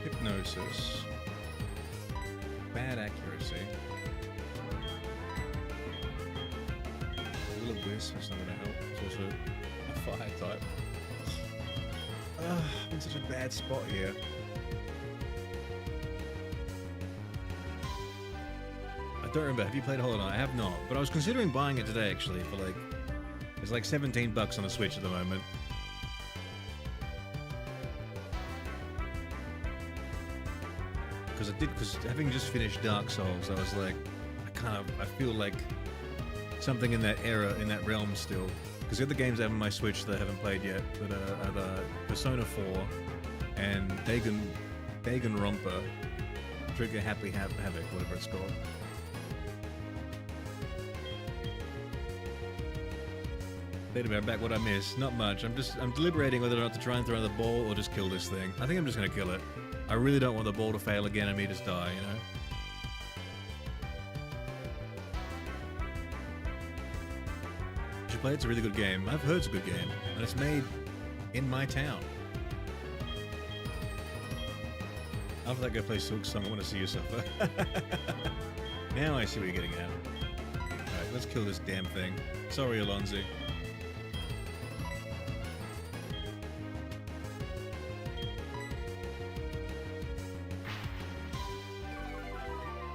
A: Hypnosis. Bad accuracy. A little Wisp, that's not gonna help. It's also a fire type. I'm in such a bad spot here. I don't remember. Have you played Hollow Knight? I have not, but I was considering buying it today actually for like, it's like 17 bucks on the Switch at the moment. Because having just finished Dark Souls, I was like, I feel like something in that era, in that realm still. Because the other games I have on my Switch that I haven't played yet, that are the Persona 4 and Danganronpa, Trigger Happy Havoc, whatever it's called. Later about back what I missed, not much. I'm deliberating whether or not to try and throw the ball or just kill this thing. I think I'm just gonna kill it. I really don't want the ball to fail again and me just die, you know? You should play it, it's a really good game. I've heard it's a good game, and it's made in my town. After that guy plays Silk Song, I want to see you suffer. Now I see what you're getting at. Alright, let's kill this damn thing. Sorry, Alonzi.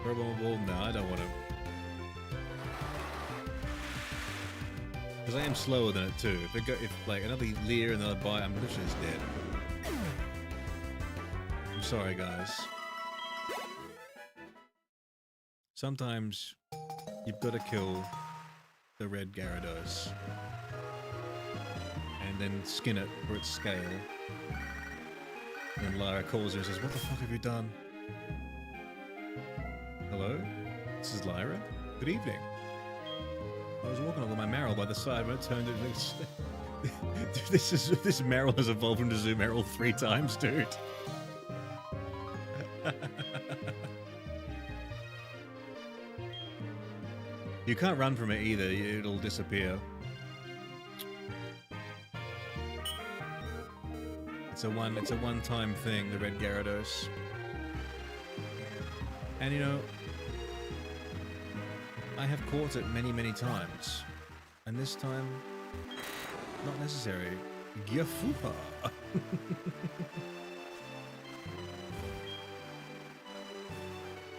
A: Throw him on the ball? No, I don't want to. Because I am slower than it too. If like another leer and another bite, I'm literally just dead. I'm sorry, guys. Sometimes you've got to kill the red Gyarados and then skin it for its scale. And Lyra calls her and says, "What the fuck have you done?" Hello? This is Lyra? Good evening. I was walking along my Meryl by the side when it turned into this Meryl has evolved into Zoomeryl 3 times, dude. You can't run from it either, it'll disappear. It's a one-time thing, the red Gyarados. And you know, I have caught it many, many times. And this time, not necessary. Gyafupa!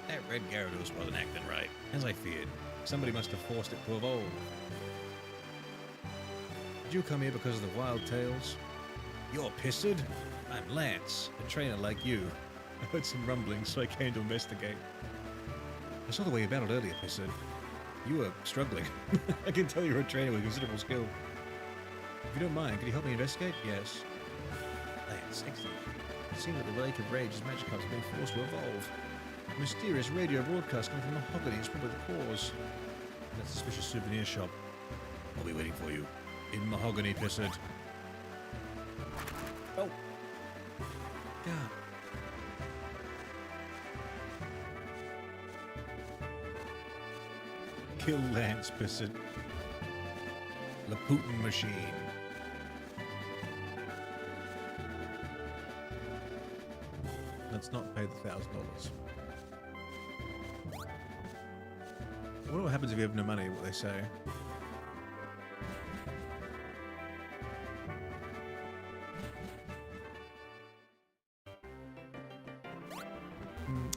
A: That red Gyarados wasn't acting right, as I feared. Somebody must have forced it to evolve. Did you come here because of the wild tales? You're Pissard? I'm Lance, a trainer like you. I heard some rumbling, so I came to investigate. I saw the way you battled earlier, Pissard. You were struggling. I can tell you're a trainer with considerable skill. If you don't mind, could you help me investigate? Yes. Lance, excellent. It seems that the Lake of Rage's Magikarp's being forced to evolve. A mysterious radio broadcast coming from Mahogany is probably the cause. That suspicious souvenir shop. I'll be waiting for you. In Mahogany, Pissard. Oh! God. Kill Lance, Pissard. Laputin machine. Let's not pay the $1,000. I wonder what happens if you have no money, what they say.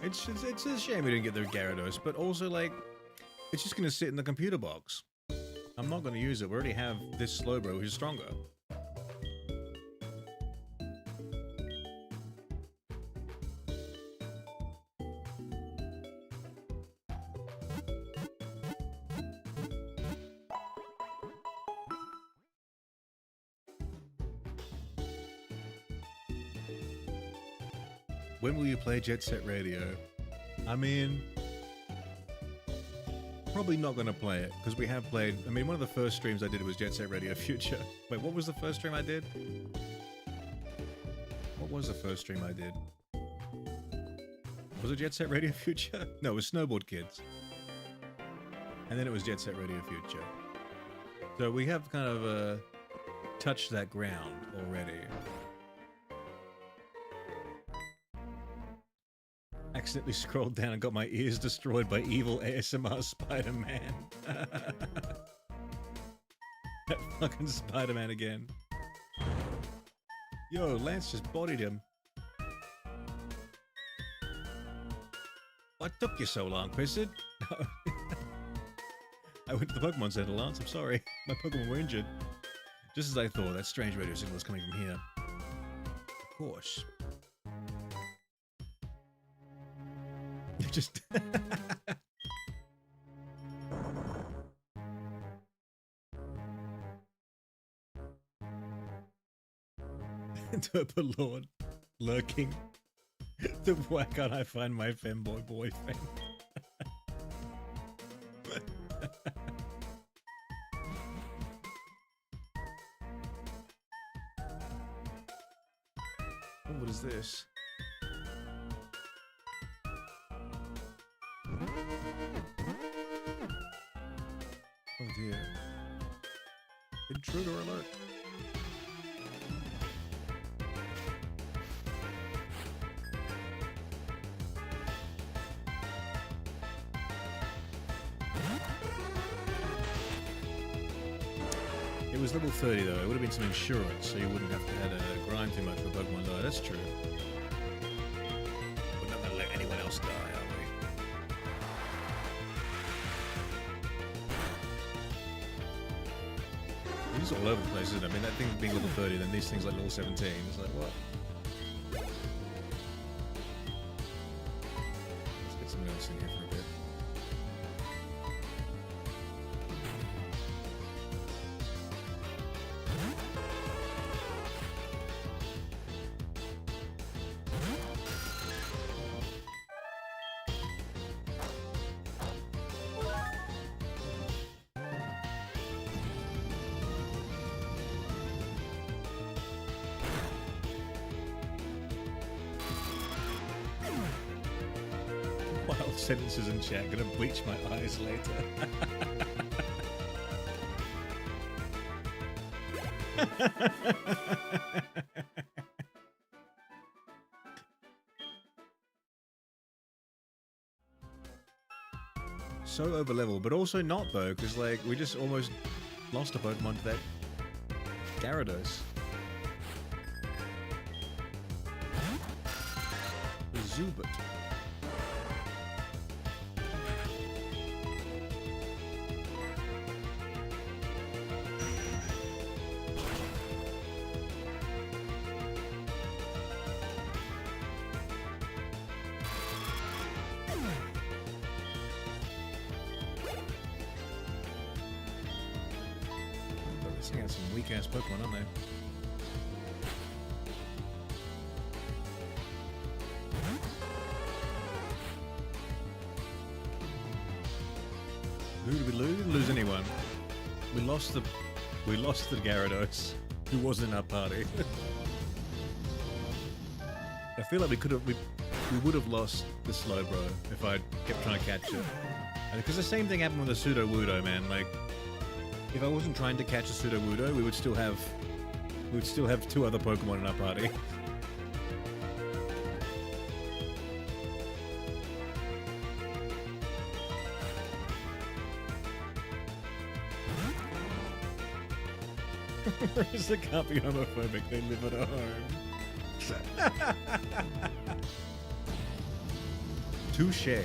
A: It's a shame we didn't get the Gyarados, but also, like, it's just gonna sit in the computer box. I'm not gonna use it. We already have this Slowbro who's stronger. When will you play Jet Set Radio? I mean, probably not going to play it, because we have played... I mean, one of the first streams I did was Jet Set Radio Future. Wait, what was the first stream I did? What was the first stream I did? Was it Jet Set Radio Future? No, it was Snowboard Kids. And then it was Jet Set Radio Future. So we have kind of touched that ground already. Accidentally scrolled down and got my ears destroyed by evil ASMR Spider-Man. That fucking Spider-Man again. Yo, Lance just bodied him. What took you so long, Pissard? I went to the Pokemon Center, Lance. I'm sorry. My Pokemon were injured. Just as I thought, that strange radio signal was coming from here. Of course. Just... Turbo Lord lurking. Why can't I find my femboy boyfriend? Oh, what is this? Oh dear. Intruder alert. It was level 30 though, it would have been some insurance, so you wouldn't have to have to grind too much for Pokemon die. That's true. We're not gonna let anyone else die, are we? It's all over the place, isn't it? I mean, that thing being level 30, then these things like level 17. It's like, what? Let's get something else in here for a bit. Wild sentences in chat, gonna bleach my eyes later. So over level, but also not though, because like we just almost lost a Pokemon to that Gyarados. Zubat. Sending out some weak-ass Pokemon, aren't they? Who did we lose? We didn't lose anyone. We lost the Gyarados, who wasn't in our party. I feel like we would have lost the Slowbro if I kept trying to catch it. Because the same thing happened with the Pseudo-Wudo, man. Like, if I wasn't trying to catch a Pseudo-Wudo, we would still have two other Pokemon in our party. Whereas they can't be homophobic, they live at home. Touché.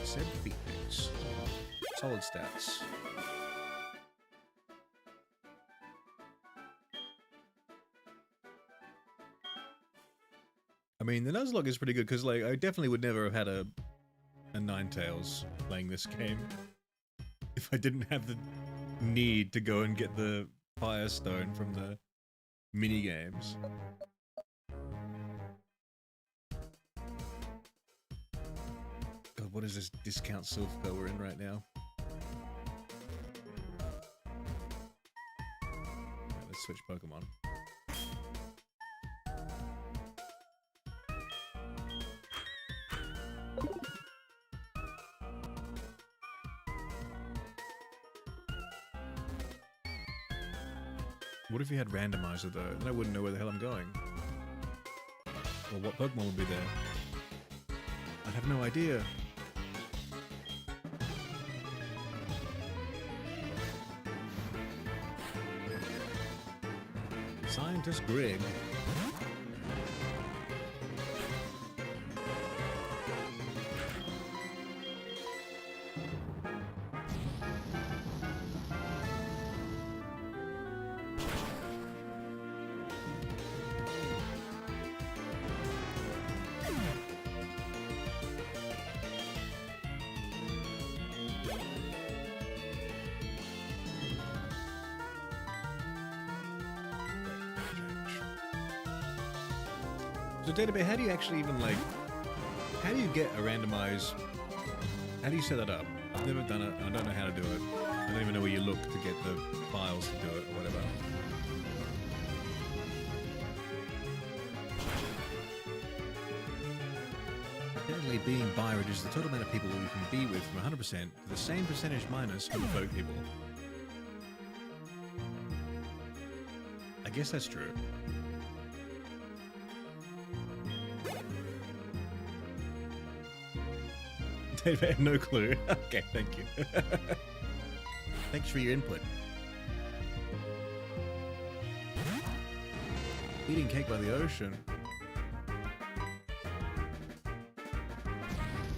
A: Said Phoenix. Solid stats. I mean, the Nuzlocke is pretty good because, like, I definitely would never have had a Ninetales playing this game if I didn't have the need to go and get the Firestone from the mini games. God, what is this discount Silphco we're in right now? Right, let's switch Pokemon. What if you had randomizer though? Then I wouldn't know where the hell I'm going. Or what Pokemon would be there. I'd have no idea. Scientist Greg. So Database, how do you actually even like, how do you get a randomized, how do you set that up? I've never done it, I don't know how to do it. I don't even know where you look to get the files to do it or whatever. Apparently being bi reduces the total amount of people you can be with from 100% to the same percentage minus homophobic people. I guess that's true. I have no clue. Okay, thank you. Thanks for your input. Eating cake by the ocean.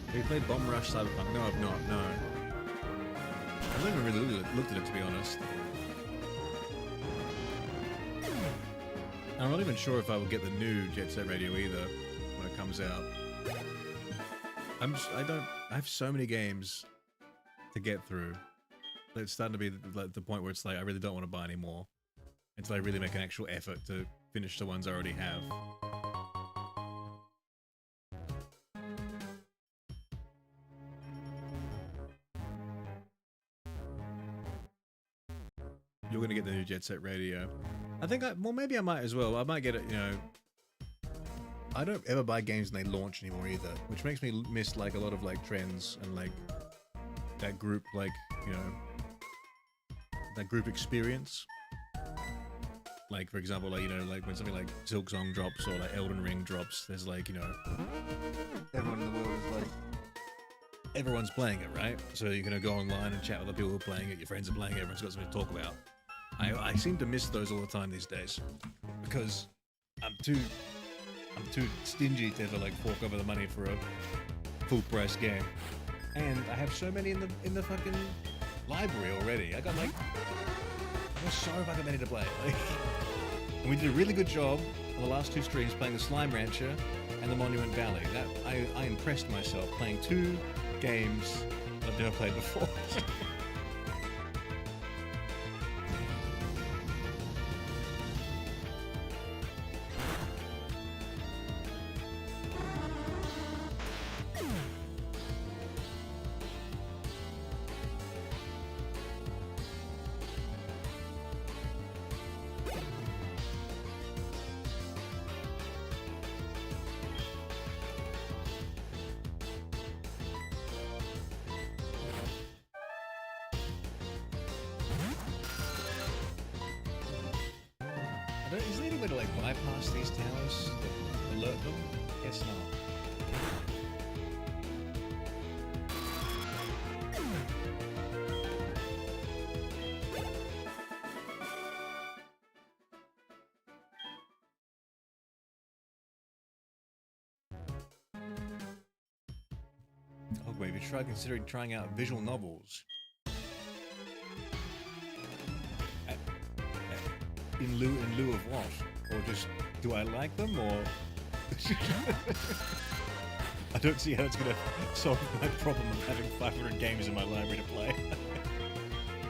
A: Have you played Bomb Rush Cyberpunk? No, I've not, no. I've never really looked at it, to be honest. I'm not even sure if I will get the new Jet Set Radio either when it comes out. I have so many games to get through. It's starting to be the point where it's like I really don't want to buy any more until I really make an actual effort to finish the ones I already have. You're gonna get the new Jet Set Radio. I think well, maybe I might as well. I might get it, you know. I don't ever buy games when they launch anymore either, which makes me miss like a lot of like trends and like that group, like, you know, that group experience. Like, for example, like, you know, like when something like Silk Song drops or like Elden Ring drops, there's like, you know, everyone in the world is like, everyone's playing it, right? So you're gonna go online and chat with other people who are playing it, your friends are playing it, everyone's got something to talk about. I seem to miss those all the time these days because I'm too stingy to ever like fork over the money for a full price game, and I have so many in the fucking library already. I got like We're so fucking ready to play. Like, and we did a really good job on the last 2 streams playing the Slime Rancher and the Monument Valley. That I impressed myself playing 2 games I've never played before. Is there any way to like bypass these towers that alert them? Guess not. Oh, wait, we tried considering trying out visual novels. In lieu of what? Or just, do I like them, or... I don't see how it's gonna solve my problem of having 500 games in my library to play.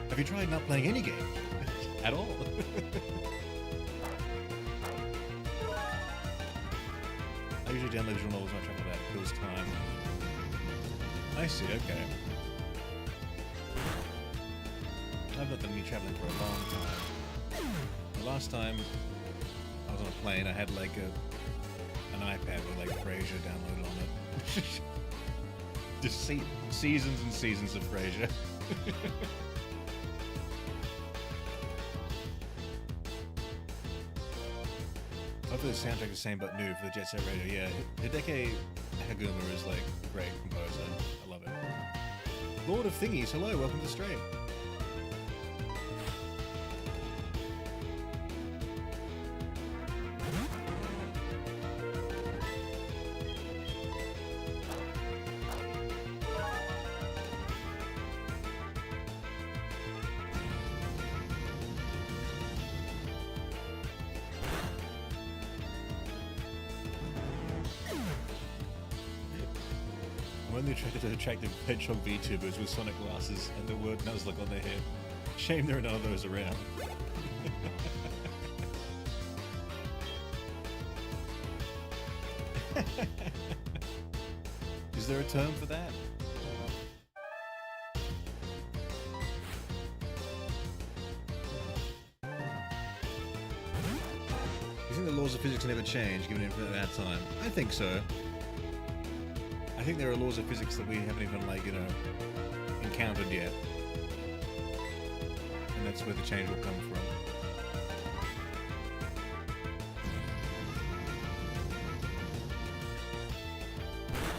A: Have you tried not playing any game? At all? I usually download visual novels when I travel that. Kills time. I see, okay. I've not done any traveling for a long time. The last time I was on a plane, I had like an iPad with like Frasier downloaded on it. Just seasons and seasons of Frasier. Hopefully the soundtrack is the same but new for the Jet Set Radio. Yeah, Hideki Haguma is like a great composer. I love it. Lord of Thingies, hello, welcome to the stream. Only attracted to attractive Hedgehog VTubers with Sonic glasses and the word Nuzlocke on their head. Shame there are none of those around. Is there a term for that? You think the laws of physics never change given infinite amount of time? I think so. I think there are laws of physics that we haven't even, like, you know, encountered yet. And that's where the change will come from.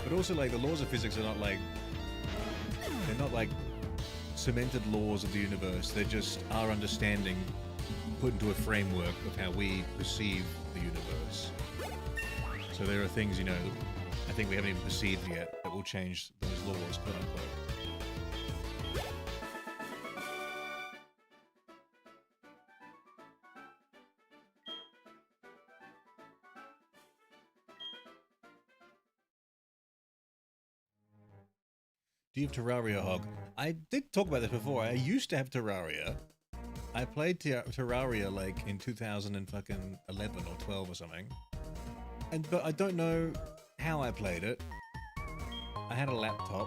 A: But also, like, the laws of physics are not, like... They're not, like, cemented laws of the universe. They're just our understanding put into a framework of how we perceive the universe. So there are things, you know, I think we haven't even perceived yet that will change those laws, quote unquote. Do you have Terraria, Hog? I did talk about this before. I used to have Terraria. I played Terraria like in 2011 or 12 or something. But I don't know how I played it. I had a laptop.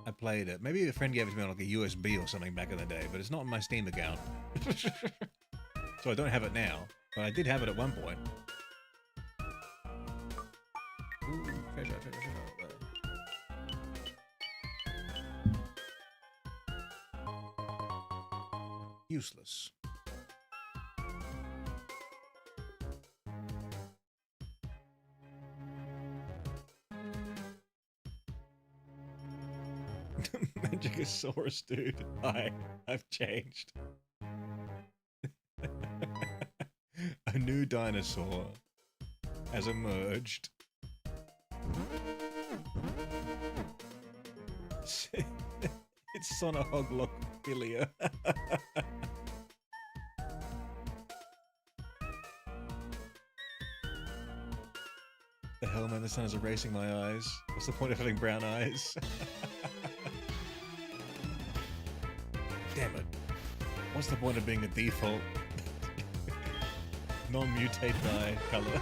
A: I played it. Maybe a friend gave it to me on like a USB or something back in the day, but it's not on my Steam account. So I don't have it now. But I did have it at one point. Ooh, treasure. Useless. Magicosaurus, dude. Hi, I've changed. A new dinosaur has emerged. It's Sonohoglophilia. The hell, man, the sun is erasing my eyes. What's the point of having brown eyes? Damn it. What's the point of being a default non-mutate eye color?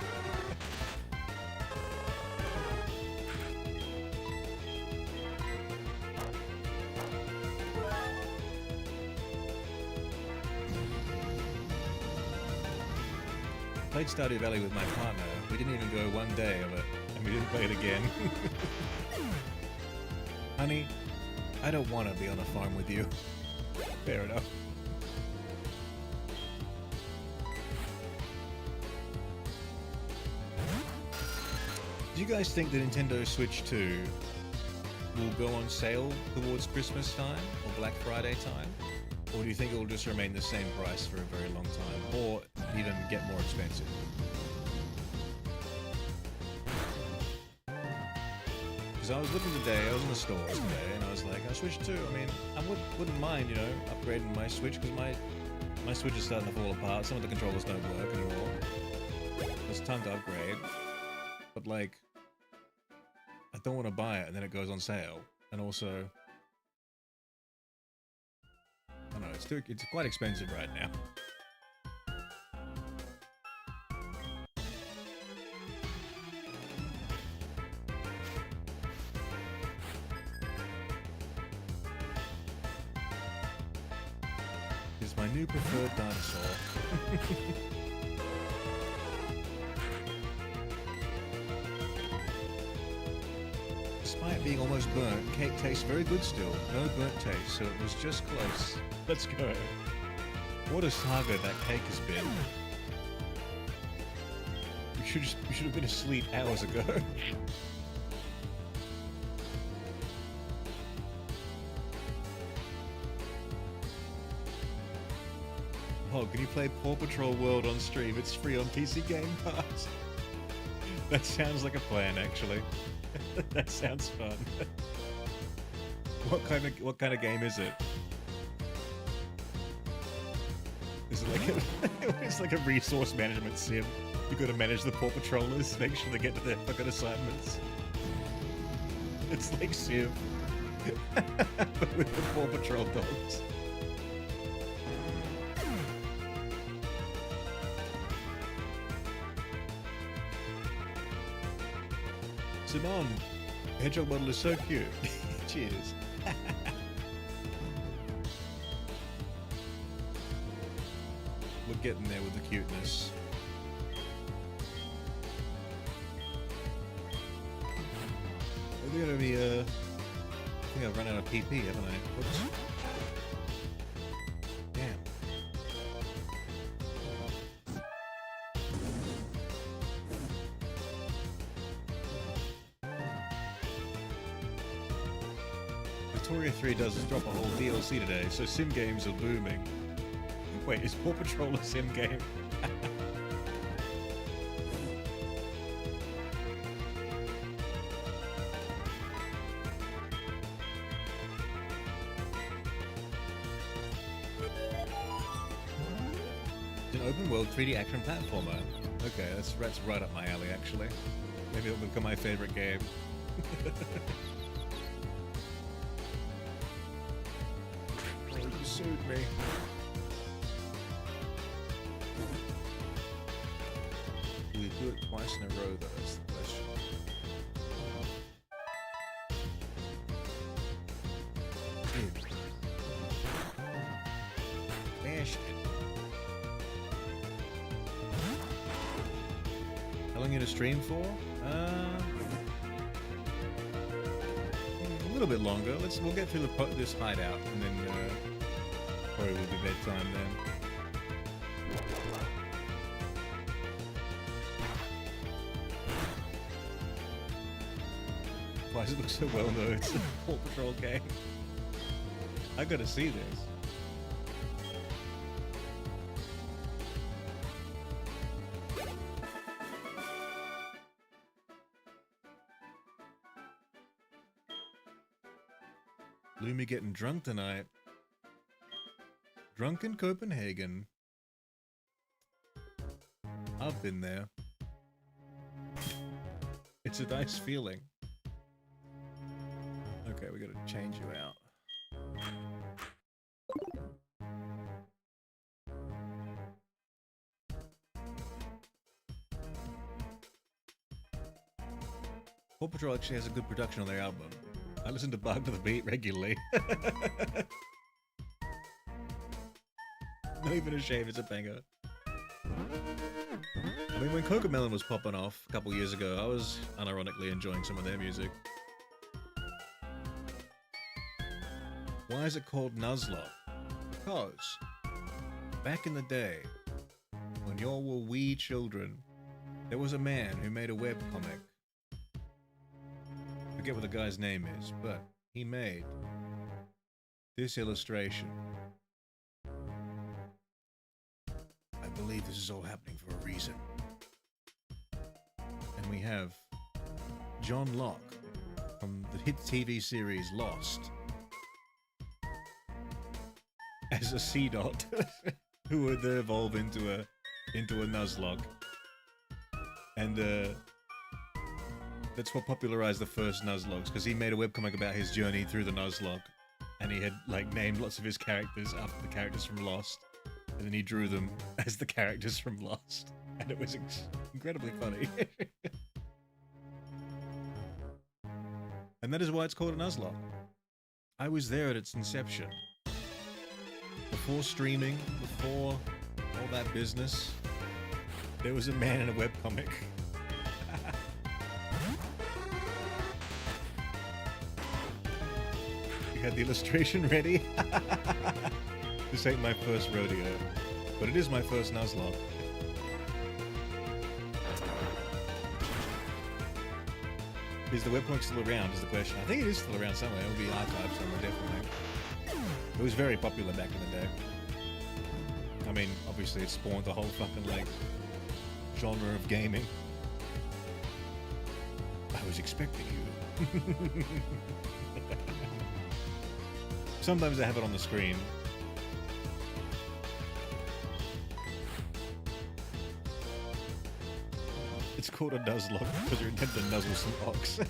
A: Played Stardew Valley with my partner. We didn't even go one day of it, and we didn't play it again. Honey, I don't want to be on a farm with you. Fair enough. Do you guys think the Nintendo Switch 2 will go on sale towards Christmas time or Black Friday time? Or do you think it will just remain the same price for a very long time, or even get more expensive? Because I was looking today, I was in the stores today, and I was like, I Switch 2, I mean, I wouldn't mind, you know, upgrading my Switch, because my Switch is starting to fall apart, some of the controllers don't work anymore. It's time to upgrade. But like, I don't want to buy it and then it goes on sale, and also, I don't know, it's quite expensive right now. It's my new preferred dinosaur. Despite being almost burnt, cake tastes very good still. No burnt taste, so it was just close. Let's go. What a saga that cake has been. You should have been asleep hours ago. Oh, can you play Paw Patrol World on stream? It's free on PC Game Pass. That sounds like a plan, actually. That sounds fun. What kind of game is it? Is it like it's like a resource management sim? You got to manage the Paw Patrollers, make sure they get to their fucking assignments. It's like Civ, but with the Paw Patrol dogs. Simone, Hedgehog model is so cute. Cheers. We're getting there with the cuteness. We're gonna be, I think I've run out of PP, haven't I? Oops. Damn. Victoria 3 does drop a whole DLC today, so sim games are booming. Wait, is Paw Patrol a sim game? It's an open world 3D action platformer. Okay, that's right up my alley, actually. Maybe it'll become my favorite game. Oh, you sued me. Will you do it twice in a row, though? That's the question. Dude. Smashed it. How long are you gonna stream for? A little bit longer. We'll get through this hideout, and then probably will be bedtime then. Why does it look so well though? It's a Paw Patrol game. I gotta see this. Lumi getting drunk tonight. Drunk in Copenhagen. I've been there. It's a nice feeling. Okay, we gotta change you out. Paw Patrol actually has a good production on their album. I listen to Bug to the Beat regularly. Not even a shame, it's a banger. I mean, when Cocomelon was popping off a couple years ago, I was unironically enjoying some of their music. Why is it called Nuzlocke? Because back in the day, when y'all were wee children, there was a man who made a webcomic. I forget what the guy's name is, but he made this illustration. I believe this is all happening for a reason. And we have John Locke from the hit TV series Lost as a Sea Dot who would then evolve into a Nuzlocke. And that's what popularized the first Nuzlockes, because he made a webcomic about his journey through the Nuzlocke, and he had like named lots of his characters after the characters from Lost, and then he drew them as the characters from Lost, and it was incredibly funny. And that is why it's called a Nuzlocke. I was there at its inception. Before streaming, before all that business, there was a man in a webcomic. You had the illustration ready? This ain't my first rodeo, but it is my first Nuzlocke. Is the webcomic still around, is the question. I think it is still around somewhere. It will be archived somewhere, definitely. It was very popular back in the day. I mean, obviously it spawned the whole fucking, like, genre of gaming. I was expecting you. Sometimes I have it on the screen. It's called a Nuzlocke because you're intended to nuzzle some ox.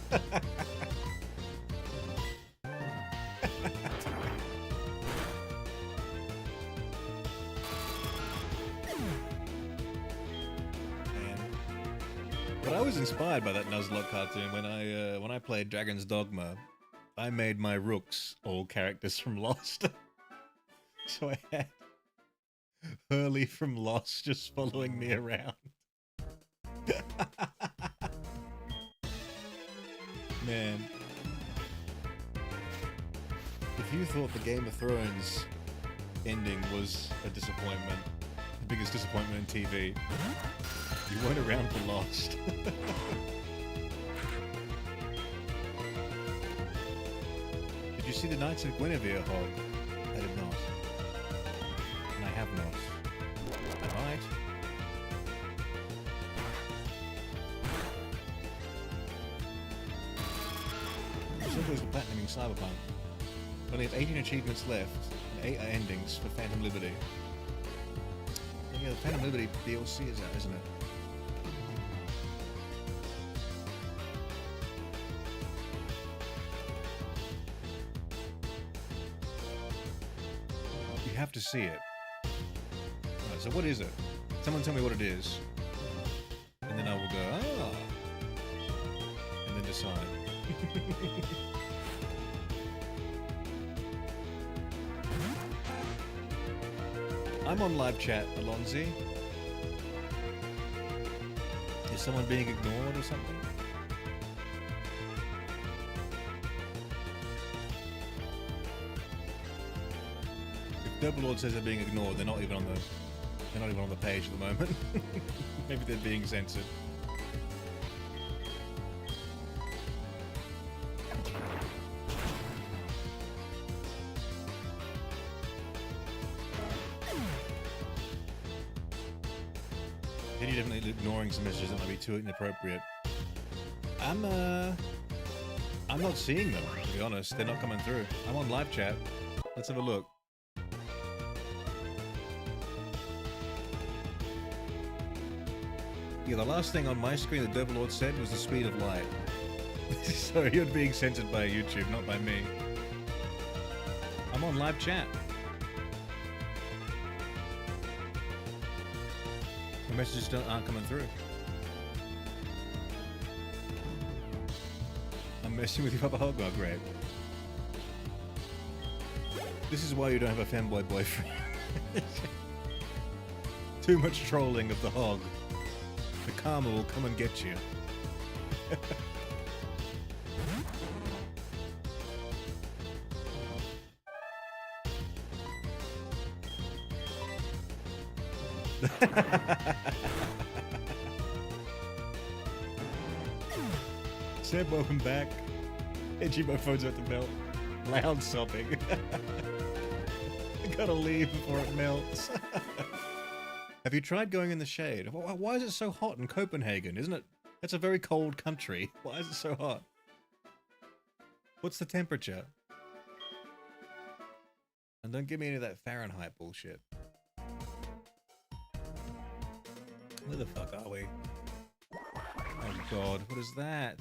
A: But I was inspired by that Nuzlocke cartoon when I played Dragon's Dogma. I made my rooks all characters from Lost. So I had Hurley from Lost just following me around. Man. If you thought the Game of Thrones ending was a disappointment, the biggest disappointment in TV, you weren't around for Lost. Did you see the Knights of Guinevere, Hog? I did not. And I have not. Alright. So goes the platinuming Cyberpunk. Only have 18 achievements left, and 8 are endings for Phantom Liberty. And yeah, the Phantom Liberty DLC is out, isn't it? You have to see it. Right, so what is it? Someone tell me what it is. And then I will go, ah! And then decide. I'm on live chat, Alonzi. Is someone being ignored or something? If Double Lord says they're being ignored, they're not even on the page at the moment. Maybe they're being censored. You're definitely ignoring some messages that might be too inappropriate. I'm not seeing them, to be honest. They're not coming through. I'm on live chat. Let's have a look. Yeah, the last thing on my screen the Overlord said was the speed of light. So you're being censored by YouTube, not by me. I'm on live chat. The messages aren't coming through. I'm messing with your Papa Hog. Oh, great. This is why you don't have a fanboy boyfriend. Too much trolling of the hog. The karma will come and get you. Seb, welcome back. Edgy, my phone's about to melt. Loud sobbing. I gotta leave before it melts. Have you tried going in the shade? Why is it so hot in Copenhagen? Isn't it? It's a very cold country. Why is it so hot? What's the temperature? And don't give me any of that Fahrenheit bullshit. Where the fuck are we? Oh god, what is that?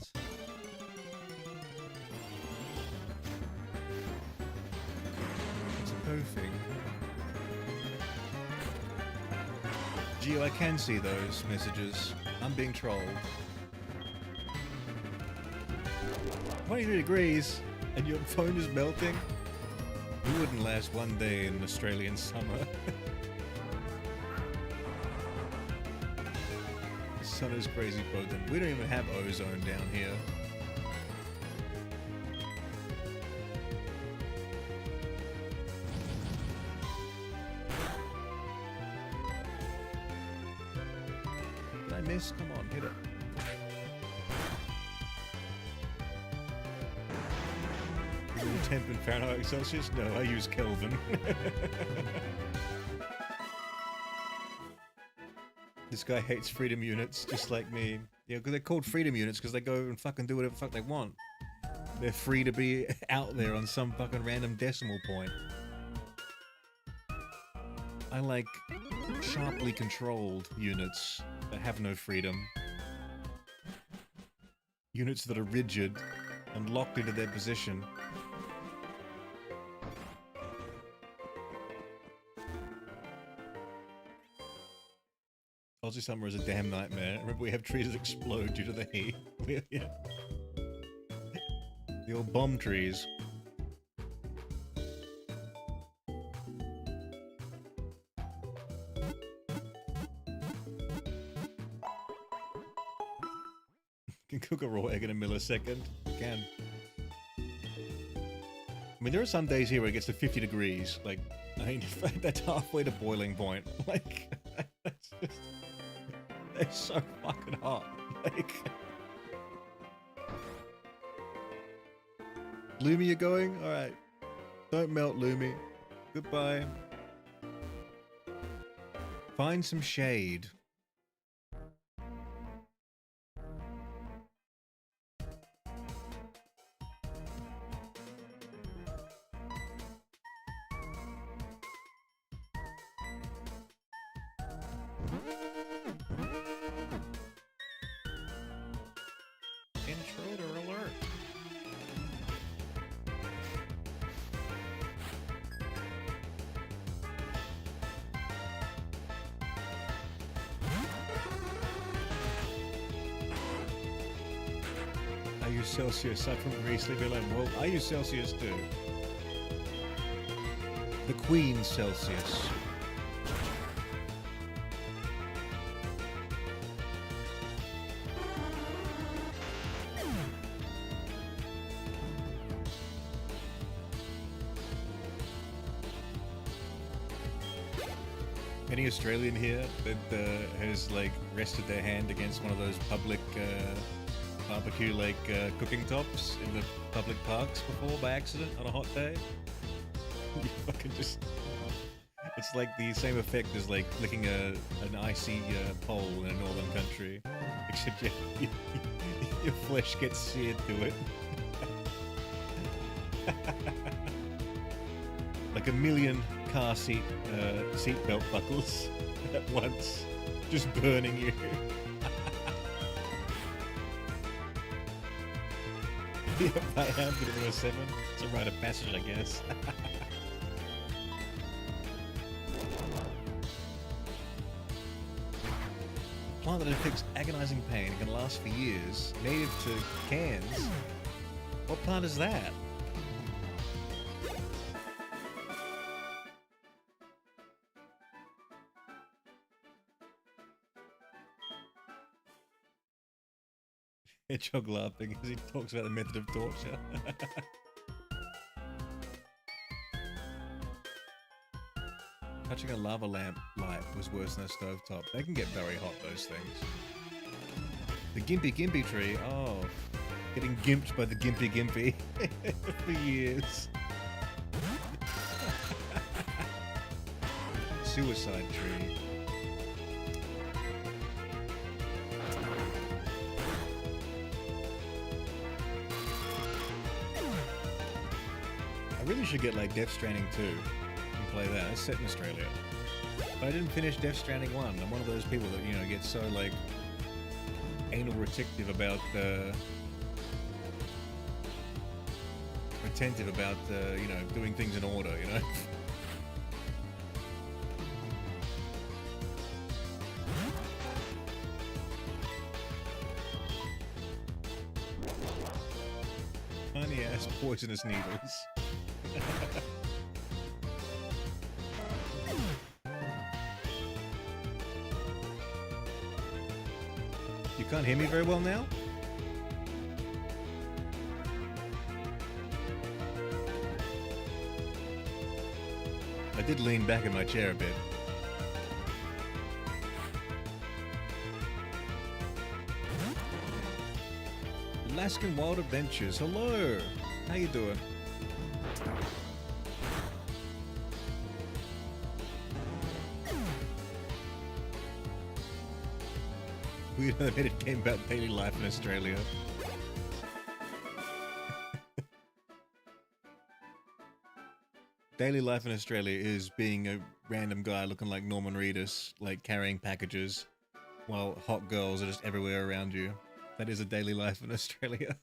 A: It's a poofing. Geo, I can see those messages. I'm being trolled. 23 degrees and your phone is melting? You wouldn't last one day in Australian summer. The sun is crazy potent. We don't even have ozone down here. Did I miss? Come on, hit it. Temp in Fahrenheit Celsius? No, I use Kelvin. This guy hates freedom units, just like me. Yeah, because they're called freedom units because they go and fucking do whatever the fuck they want. They're free to be out there on some fucking random decimal point. I like sharply controlled units that have no freedom. Units that are rigid and locked into their position. Aussie summer is a damn nightmare. Remember, we have trees that explode due to the heat. Yeah. The old bomb trees. Can cook a raw egg in a millisecond. Can. I mean, there are some days here where it gets to 50 degrees. Like, I mean, that's halfway to boiling point. Like, that's just... They're so fucking hot. Like... Lumi, you're going? Alright. Don't melt, Lumi. Goodbye. Find some shade. Intruder alert. I use Celsius. I'm from Greece. Leave me alone. Well, I use Celsius too. The Queen Celsius. Any Australian here that has like rested their hand against one of those public barbecue like cooking tops in the public parks before by accident on a hot day? You fucking just... It's like the same effect as like licking an icy pole in a northern country, except your flesh gets seared to it. Like a million car seatbelt buckles at once, just burning you. Yep, I am, but it was 7. It's a rite of passage, I guess. Plant that inflicts agonizing pain and can last for years. Native to Cairns. What plant is that? Hedgehog laughing as he talks about the method of torture. Touching a lava lamp light was worse than a stovetop. They can get very hot, those things. The Gimpy tree. Oh, getting gimped by the Gimpy for years. Suicide tree. I really should get like Death Stranding 2 and play that. It's set in Australia. But I didn't finish Death Stranding 1. I'm one of those people that, you know, gets so like anal retentive about you know, doing things in order, you know. Tiny ass poisonous needles. You can't hear me very well now? I did lean back in my chair a bit. Alaskan Wild Adventures, hello! How you doing? We made a game about daily life in Australia. Daily life in Australia is being a random guy looking like Norman Reedus, like carrying packages, while hot girls are just everywhere around you. That is a daily life in Australia.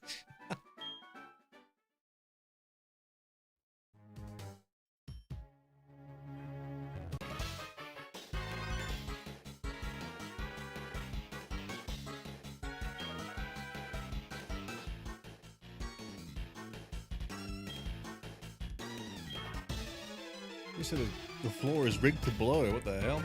A: You said the floor is rigged to blow. What the hell?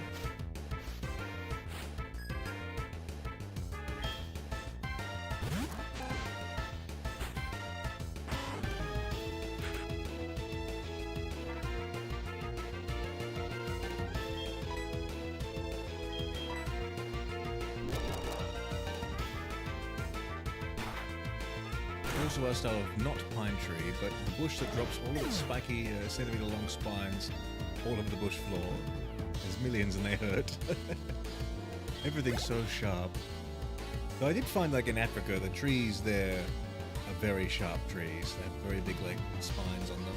A: Also our style of not pine tree, but the bush that drops all of its spiky centimeter long spines all over the bush floor. There's millions and they hurt. Everything's so sharp. So I did find, like, in Africa, the trees there are very sharp trees. They have very big, like, spines on them.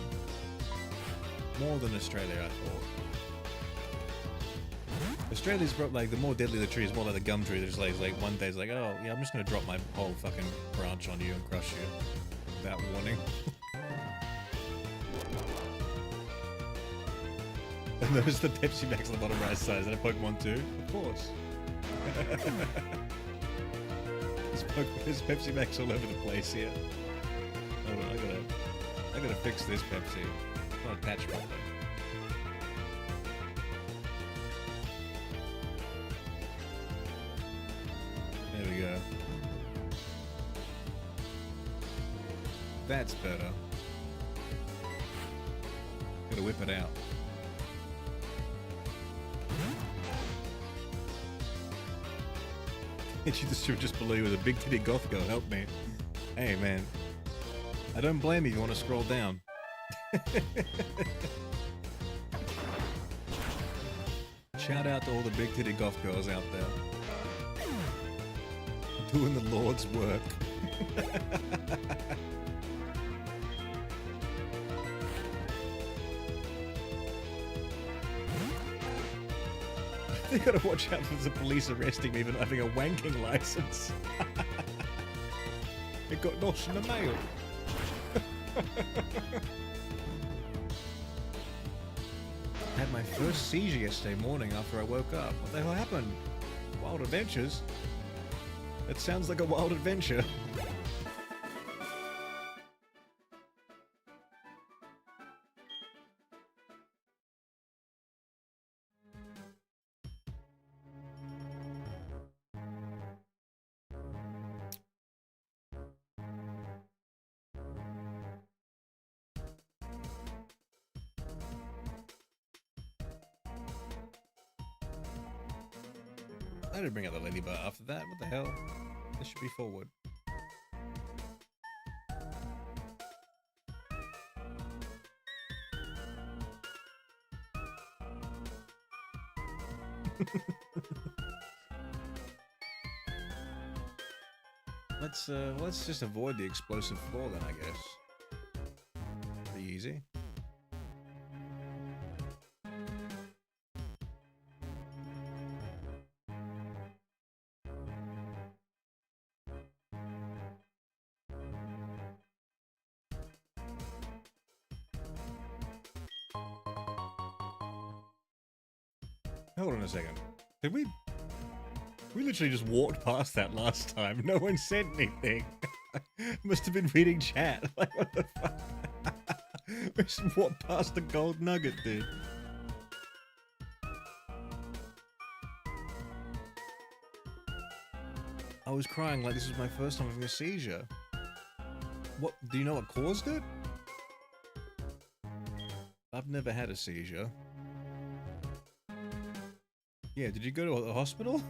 A: More than Australia, I thought. Australia's like, the more deadly the tree is, more like the gum tree. There's like one day it's like, oh yeah, I'm just gonna drop my whole fucking branch on you and crush you without warning. And there's the Pepsi Max on the bottom right side. Is that a Pokemon too? Of course. There's Pepsi Max all over the place here. Hold on, I gotta fix this Pepsi. It's not attached properly. There we go. That's better. Gotta whip it out. Itchy the Steward just below you with a big titty goth girl. Help me. Hey man. I don't blame you if you want to scroll down. Shout out to all the big titty goth girls out there. Doing the Lord's work. They gotta watch out for the police arresting me for not having a wanking license. It got lost in the mail. Had my first seizure yesterday morning after I woke up. What the hell happened? Wild adventures? That sounds like a wild adventure. I didn't bring out the ladybird after that. What the hell? This should be forward. Let's just avoid the explosive floor then, I guess. Pretty easy. Hold on a second. Did we... We literally just walked past that last time. No one said anything. Must have been reading chat. Like, what the fuck? We just walked past the gold nugget, dude. I was crying like this was my first time having a seizure. What? Do you know what caused it? I've never had a seizure. Yeah, did you go to a hospital?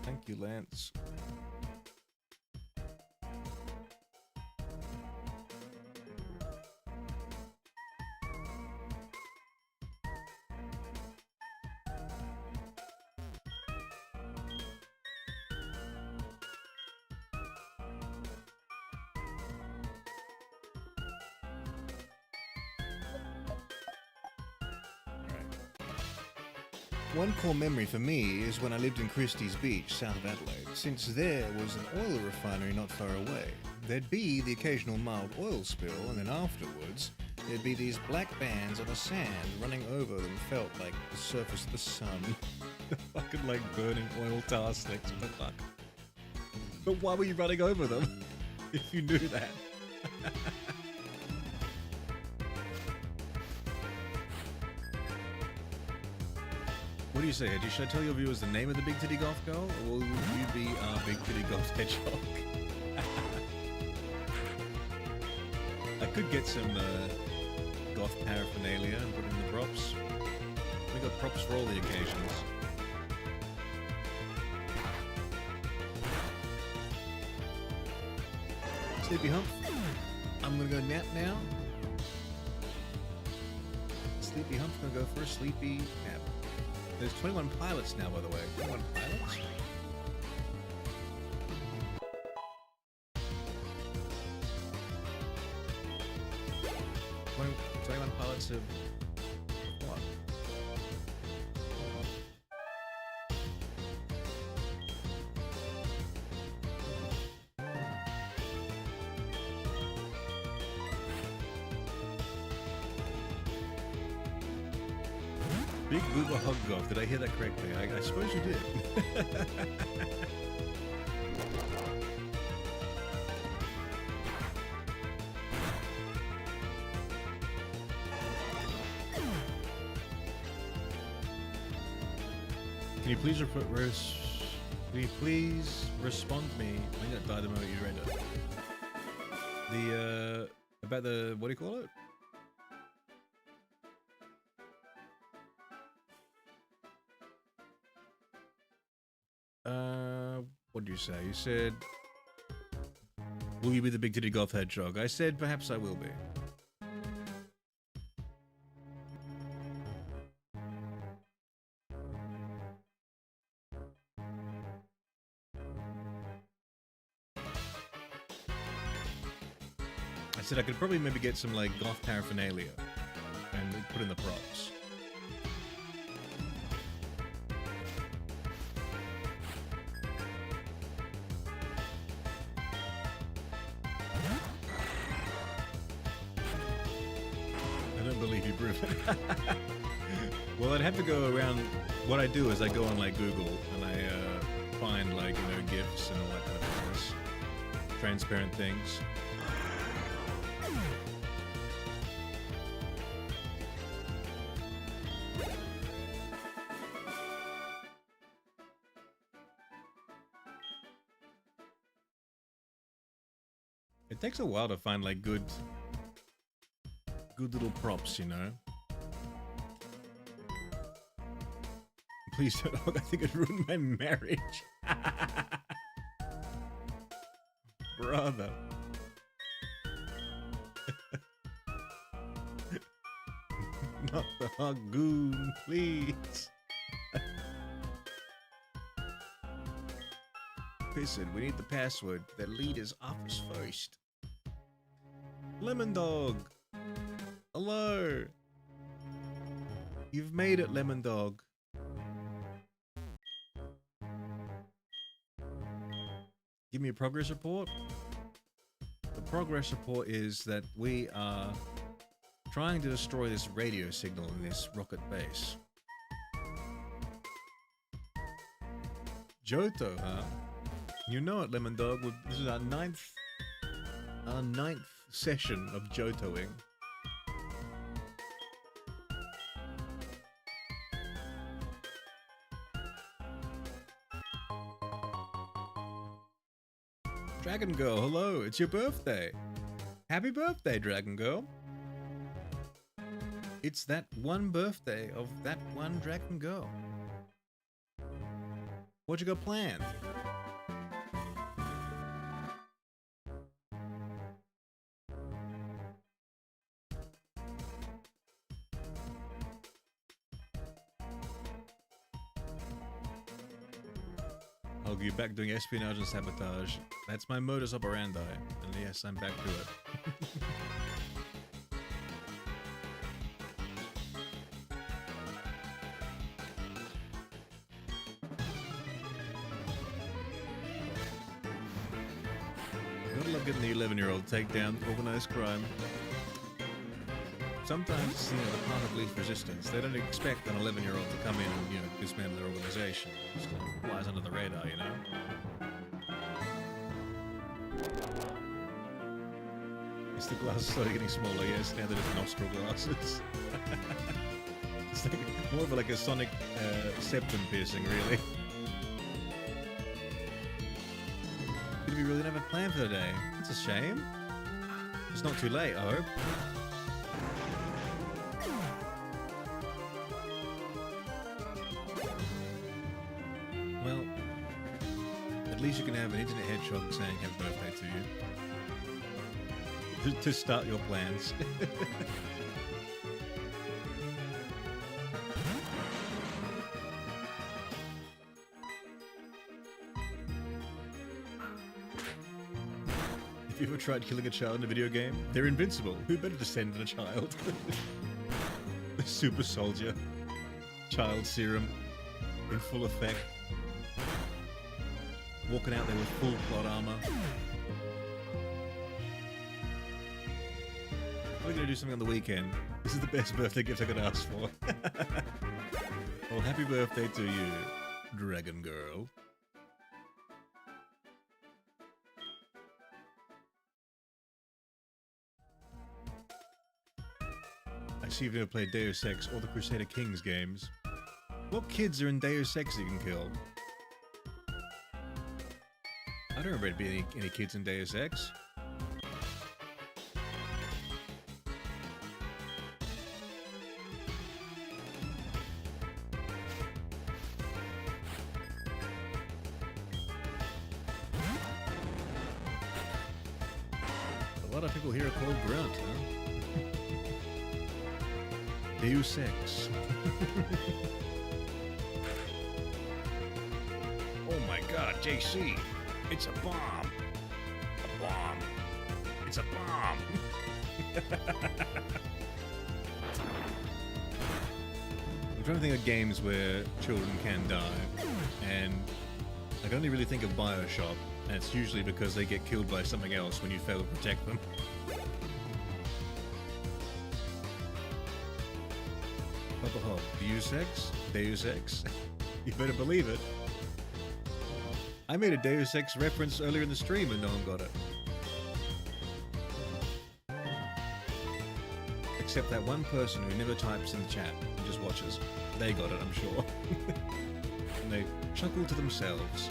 A: Thank you, Lance. One core memory for me is when I lived in Christie's Beach, south of Adelaide. Since there was an oil refinery not far away, there'd be the occasional mild oil spill, and then afterwards, there'd be these black bands on the sand running over them, felt like the surface of the sun. Fucking like burning oil tar sticks, what the fuck? But why were you running over them, if you knew that? What do you say, Hedgie? Should I tell your viewers the name of the Big Titty Goth Girl, or will you be our Big Titty Goth Hedgehog? I could get some goth paraphernalia and put in the props. We got props for all the occasions. Sleepy Hump. I'm gonna go nap now. Sleepy Hump's gonna go for a sleepy nap. There's 21 pilots now, by the way. 21 pilots? Twenty-one pilots of what? Big Booba Hug Goth. Did I hear that correctly? I suppose you did. Can you please respond to me? I'm gonna die the moment you read it. About the, what do you call it? What did you say? You said, will you be the Big Titty Goth Hedgehog? I said, perhaps I will be. I said I could probably maybe get some, like, goth paraphernalia and put in the props. believe you, proof. Well, I'd have to go around. What I do is I go on like Google and I find like, you know, GIFs and all that kind of business. Transparent things. It takes a while to find like good little props, you know. Please don't. I think it ruined my marriage. Brother. Not the Hagoon, please. Listen, we need the password. The leader's office first. Lemon Dog. Hello. You've made it, Lemon Dog. Give me a progress report. The progress report is that we are trying to destroy this radio signal in this rocket base. Johto, huh? You know it, Lemon Dog. This is our ninth session of Johtoing. Dragon Girl, hello, it's your birthday. Happy birthday, Dragon Girl. It's that one birthday of that one Dragon Girl. What you got planned? I'll be back doing espionage and sabotage. That's my modus operandi. And yes, I'm back to it. Gotta love getting the 11-year-old to take down organized crime. Sometimes, you know, the path of least resistance, they don't expect an 11-year-old to come in and, you know, dismantle their organization. It just flies under the radar, you know? It's the glasses slowly getting smaller, yes, now that it's nostril glasses. It's like more of like a sonic septum piercing, really. Did we really have a plan for the day? It's a shame. It's not too late, I hope. Well, at least you can have an internet hedgehog saying happy birthday to you. To start your plans. If you ever tried killing a child in a video game, they're invincible. Who better to send than a child? The super soldier. Child serum. In full effect. Walking out there with full plot armor. We're gonna do something on the weekend. This is the best birthday gift I could ask for. Well, happy birthday to you, Dragon Girl. I see you've never played Deus Ex or the Crusader Kings games. What kids are in Deus Ex you can kill? I don't remember it being any kids in Deus Ex. A lot of people here are called Grunt, huh? Deus Ex. Oh my god, JC! It's a bomb! A bomb! It's a bomb! I'm trying to think of games where children can die, and I can only really think of BioShock, and it's usually because they get killed by something else when you fail to protect them. Papa Hog, Deus Ex? Deus Ex? You better believe it. I made a Deus Ex reference earlier in the stream and no one got it. Except that one person who never types in the chat and just watches. They got it, I'm sure. And they chuckle to themselves.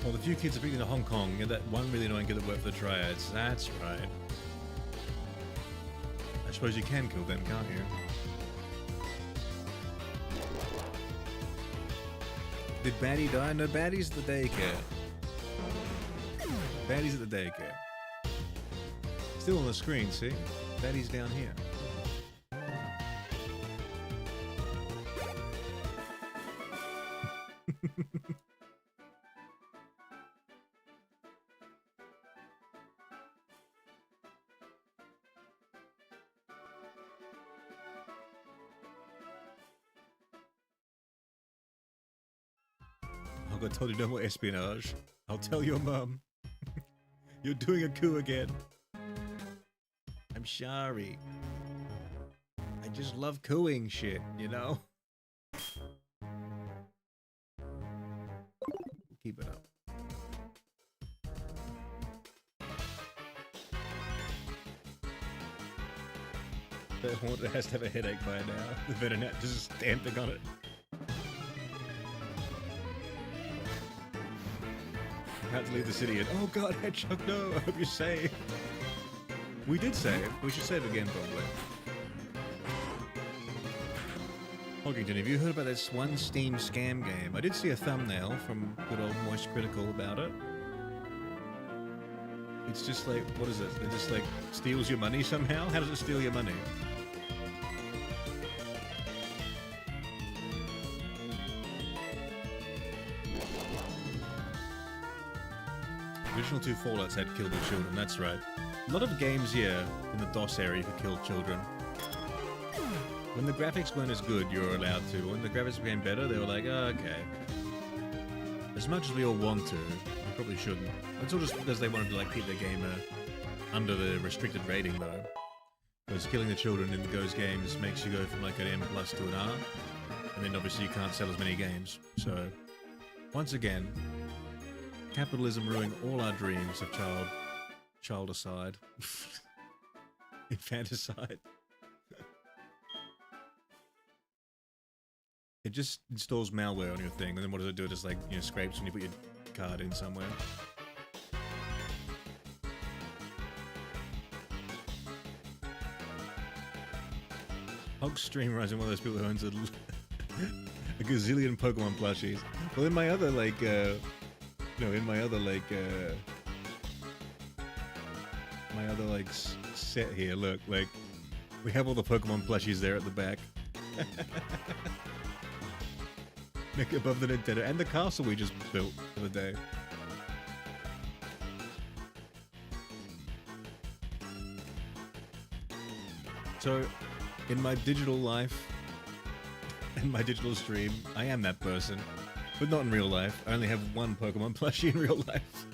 A: Well, the few kids are been in Hong Kong, and that one really annoying kid that worked for the Triads. That's right. I suppose you can kill them, can't you? Did Baddie die? No, Baddie's at the daycare. Baddie's at the daycare. Still on the screen, see? Baddie's down here. I told you no more espionage. I'll tell your mum. You're doing a coup again. I'm sorry. I just love cooing shit, you know? Keep it up. The haunter has to have a headache by now. The veterinarian just stamping on it. Had to leave the city and oh god, Hedgehog, no, I hope you're safe. We did save. We should save again, probably. Hoggington, have you heard about this one Steam scam game? I did see a thumbnail from good old Moist Critical about it. It's just like, what is it? It just like steals your money somehow? How does it steal your money? Original 2 Fallouts had kill the children, that's right. A lot of games here in the DOS area you could kill children. When the graphics weren't as good, you were allowed to. When the graphics became better, they were like, oh, okay. As much as we all want to, we probably shouldn't. It's all just because they wanted to like keep their game under the restricted rating though. Because killing the children in those games makes you go from like an M+ to an R. And then obviously you can't sell as many games. So, once again, capitalism ruining all our dreams of childicide, infanticide. It just installs malware on your thing, and then what does it do? It just like, you know, scrapes when you put your card in somewhere. Hog streamer is one of those people who owns a gazillion Pokemon plushies. Well, in my other like. My other like set here, look, like we have all the Pokemon plushies there at the back. Make it above the Nintendo and the castle we just built the other day. So, in my digital life and my digital stream, I am that person. But not in real life. I only have one Pokemon plushie in real life.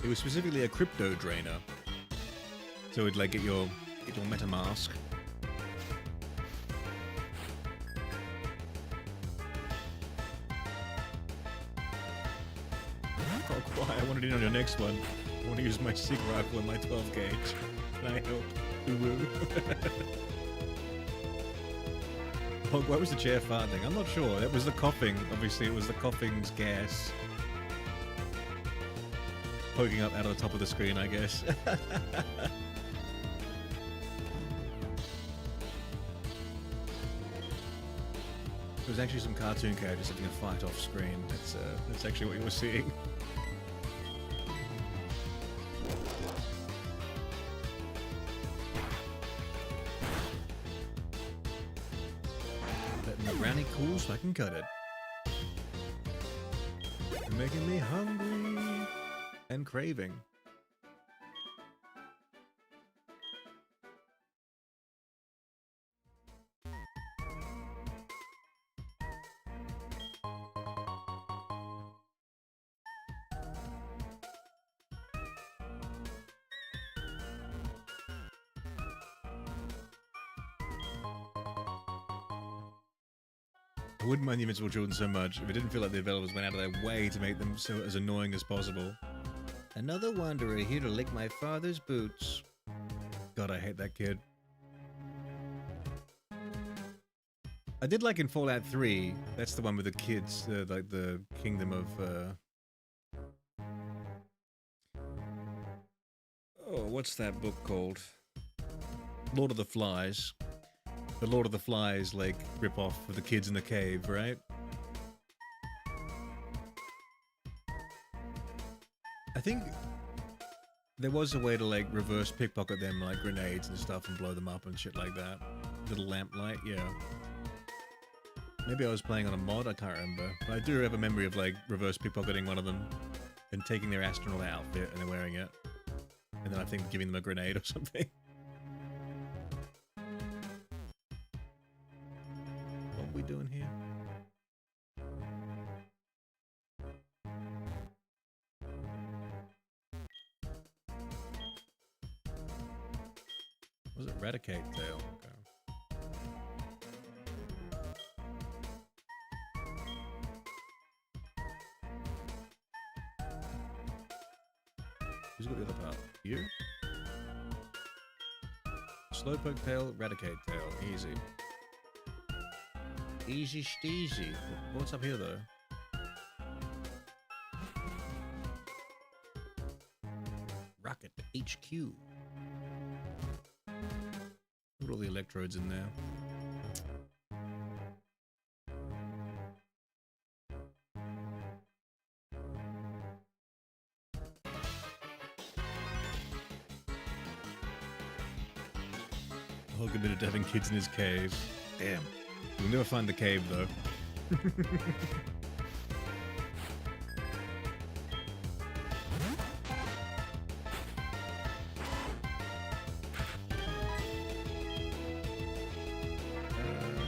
A: It was specifically a crypto drainer. So it'd like get your MetaMask. Oh, quiet. I wanted in on your next one. I want to use my SIG rifle and my 12 gauge. Can I help? Ooh. Oh, what was the chair fart thing? I'm not sure. That was the coughing. Obviously, it was the coughing's gas poking up out of the top of the screen, I guess. There was actually some cartoon characters having a fight off screen. That's actually what you were seeing. Brownie cool so I can cut it. You're making me hungry and craving. I wouldn't mind the Invincible Children so much if it didn't feel like the developers went out of their way to make them so as annoying as possible. Another wanderer here to lick my father's boots. God, I hate that kid. I did like in Fallout 3, that's the one with the kids, like the kingdom of, oh, what's that book called? Lord of the Flies. The Lord of the Flies, like, rip-off of the kids in the cave, right? I think there was a way to, like, reverse pickpocket them, like, grenades and stuff and blow them up and shit like that. Little lamplight, yeah. Maybe I was playing on a mod, I can't remember. But I do have a memory of, like, reverse pickpocketing one of them and taking their astronaut outfit and then wearing it. And then I think giving them a grenade or something. What are we doing here? Was it Eradicate Tail? Okay. Who's got the other part? You? Slowpoke Tail, Eradicate Tail. Easy. Easy steezy. What's up here, though? Rocket HQ. Look at all the electrodes in there. Whole committed to having kids in his cave. Damn. We'll never find the cave, though.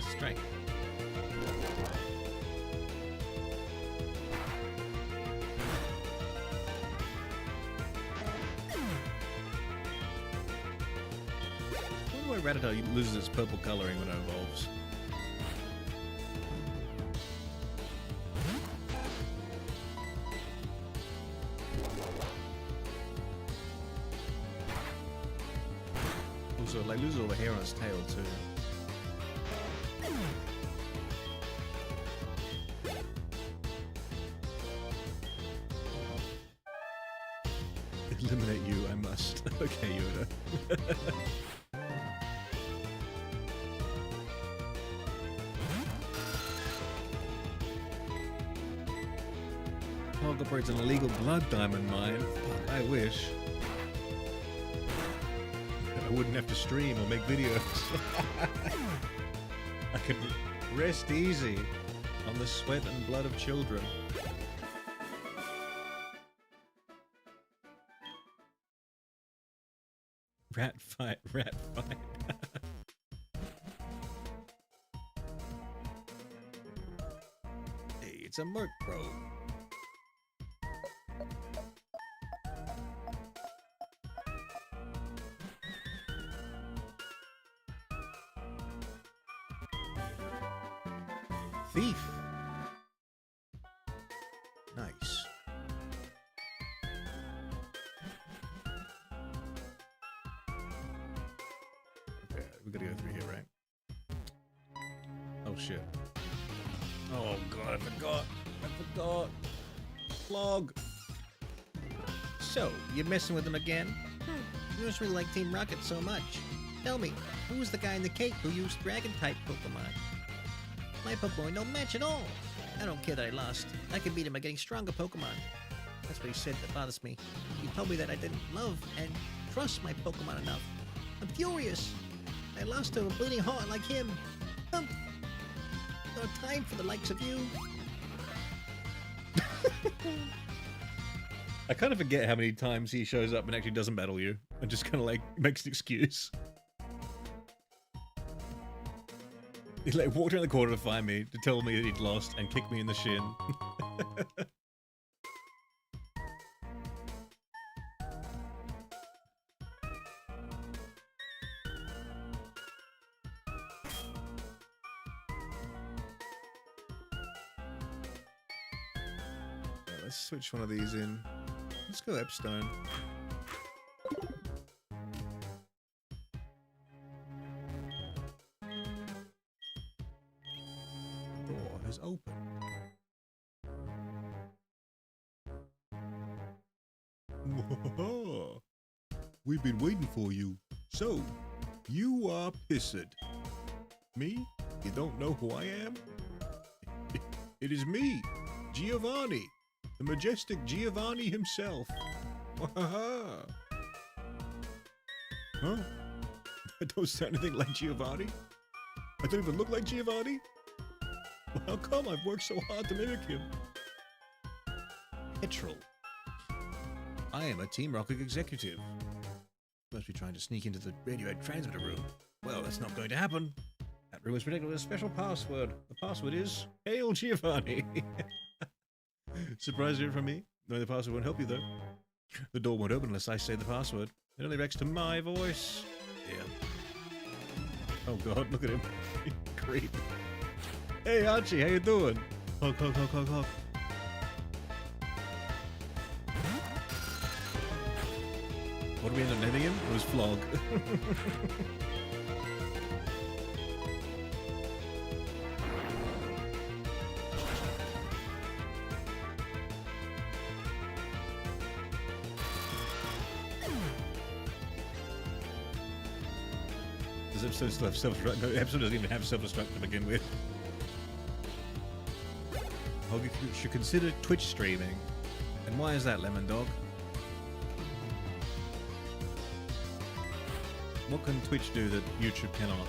A: Strike. I wonder why Rattata loses its purple coloring when it evolves. Also, like, loses all the hair on its tail, too. Eliminate you, I must. Okay, Yoda. Hog operates an illegal blood diamond mine. Fuck, I wish. I wouldn't have to stream or make videos. I could rest easy on the sweat and blood of children. Rat fight, rat fight. Hey, it's a Merc probe. Thief. Nice. Okay, we gotta go through here, right? Oh shit. Oh god, I forgot. Flog. So, you're messing with them again? You must really like Team Rocket so much. Tell me, who was the guy in the cake who used Dragon-type Pokemon? My Pokemon don't match at all. I don't care that I lost. I can beat him by getting stronger Pokemon. That's what he said that bothers me. He told me that I didn't love and trust my Pokemon enough. I'm furious. I lost to a bleeding heart like him. No time for the likes of you. I kind of forget how many times he shows up and actually doesn't battle you and just kind of like makes an excuse. He like walked around the corner to find me, to tell me that he'd lost, and kick me in the shin. let's switch one of these in. Let's go Epstone. Door has opened. We've been waiting for you. So, you are pissed. Me? You don't know who I am? It is me, Giovanni, the majestic Giovanni himself. Huh? I don't sound anything like Giovanni? I don't even look like Giovanni? Well, how come I've worked so hard to mimic him? Petrol. I am a Team Rocket executive. Must be trying to sneak into the radio transmitter room. Well, that's not going to happen. That room is protected with a special password. The password is Hail Giovanni. Surprised you from me? No, the password won't help you, though. The door won't open unless I say the password. It only reacts to my voice. Yeah. Oh, God, look at him. Creep. Hey, Archie, how you doing? Honk, honk, honk, honk, honk. What did we end up naming him? It was Flog. Does episode still have self-destruct? No, the episode doesn't even have self-destruct to begin with. Hog, you should consider Twitch streaming. And why is that, Lemon Dog? What can Twitch do that YouTube cannot?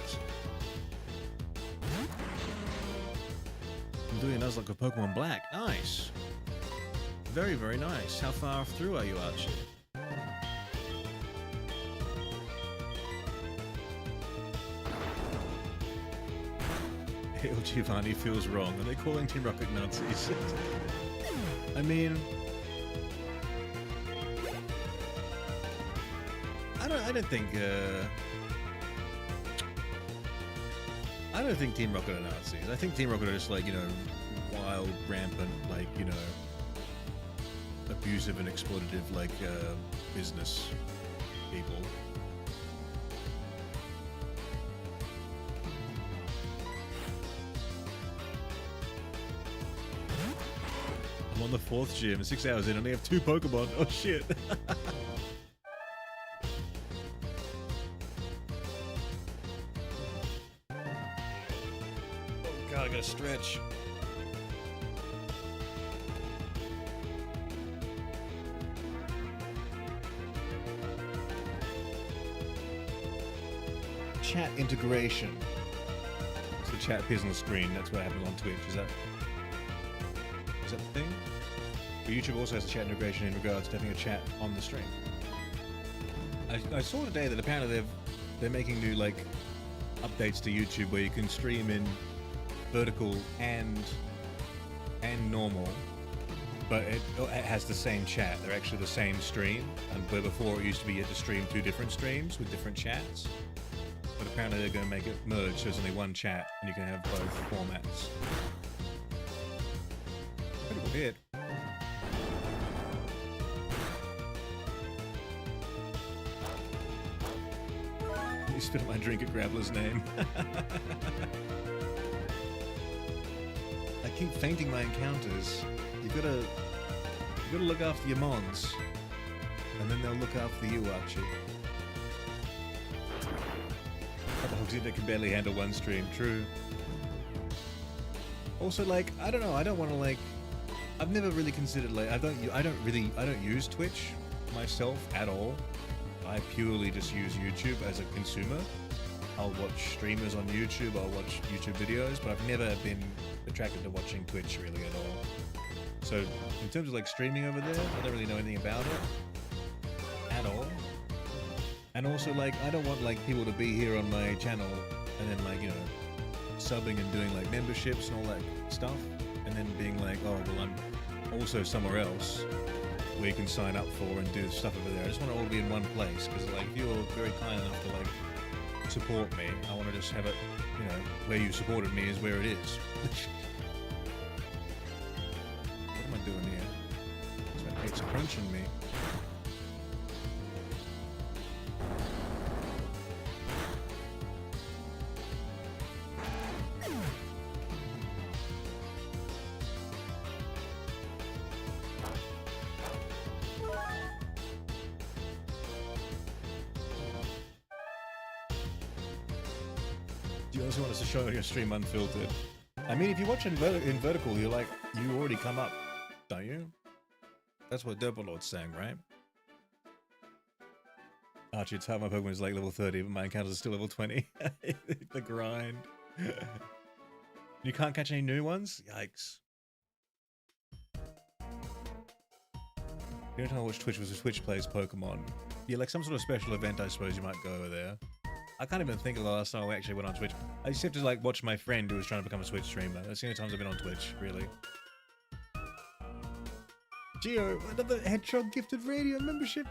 A: I'm doing a Nuzlocke of Pokemon Black. Nice. Very, very nice. How far through are you, Archie? Hail Giovanni feels wrong. Are they calling Team Rocket Nazis? I mean... I don't think Team Rocket are Nazis. I think Team Rocket are just like, you know, wild, rampant, like, you know, abusive and exploitative, like, business people. I'm on the 4th gym, 6 hours in, I only have 2 Pokemon. Oh shit. God, I gotta stretch. Chat integration. So the chat appears on the screen. That's what happens on Twitch. Is that the thing? But YouTube also has a chat integration in regards to having a chat on the stream. I saw today that apparently they're making new like updates to YouTube where you can stream in vertical and normal, but it has the same chat. They're actually the same stream, and where before it used to be you had to stream 2 different streams with different chats. But apparently they're going to make it merge, so there's only one chat, and you can have both formats. Pretty weird. You spit my drink at Grappler's name. I keep fainting my encounters. You gotta look after your mons, and then they'll look after you, Archie. They can barely handle one stream. True. Also, like, I don't know. I don't want to like. I've never really considered like. I don't use Twitch myself at all. I purely just use YouTube as a consumer. I'll watch streamers on YouTube. I'll watch YouTube videos, but I've never been attracted to watching Twitch really at all. So in terms of like streaming over there, I don't really know anything about it at all. And also, like, I don't want, like, people to be here on my channel and then, like, you know, subbing and doing, like, memberships and all that stuff. And then being like, oh, well, I'm also somewhere else where you can sign up for and do stuff over there. I just want it all to be in one place. Because, like, if you're very kind enough to, like, support me, I want to just have it, you know, where you supported me is where it is. What am I doing here? It's crunching me. You also want us to show your stream unfiltered. I mean, if you watch in vertical, you're like, you already come up, don't you? That's what Derpalord's saying, right? Archie, it's how my Pokemon is like level 30, but my encounters are still level 20. The grind. You can't catch any new ones? Yikes. The only time I watch Twitch was when Twitch plays Pokemon. Yeah, like some sort of special event, I suppose you might go over there. I can't even think of the last time I actually went on Twitch. I just have to like watch my friend who was trying to become a Twitch streamer. That's the only times I've been on Twitch, really. Gio, another Hedgehog gifted radio membership.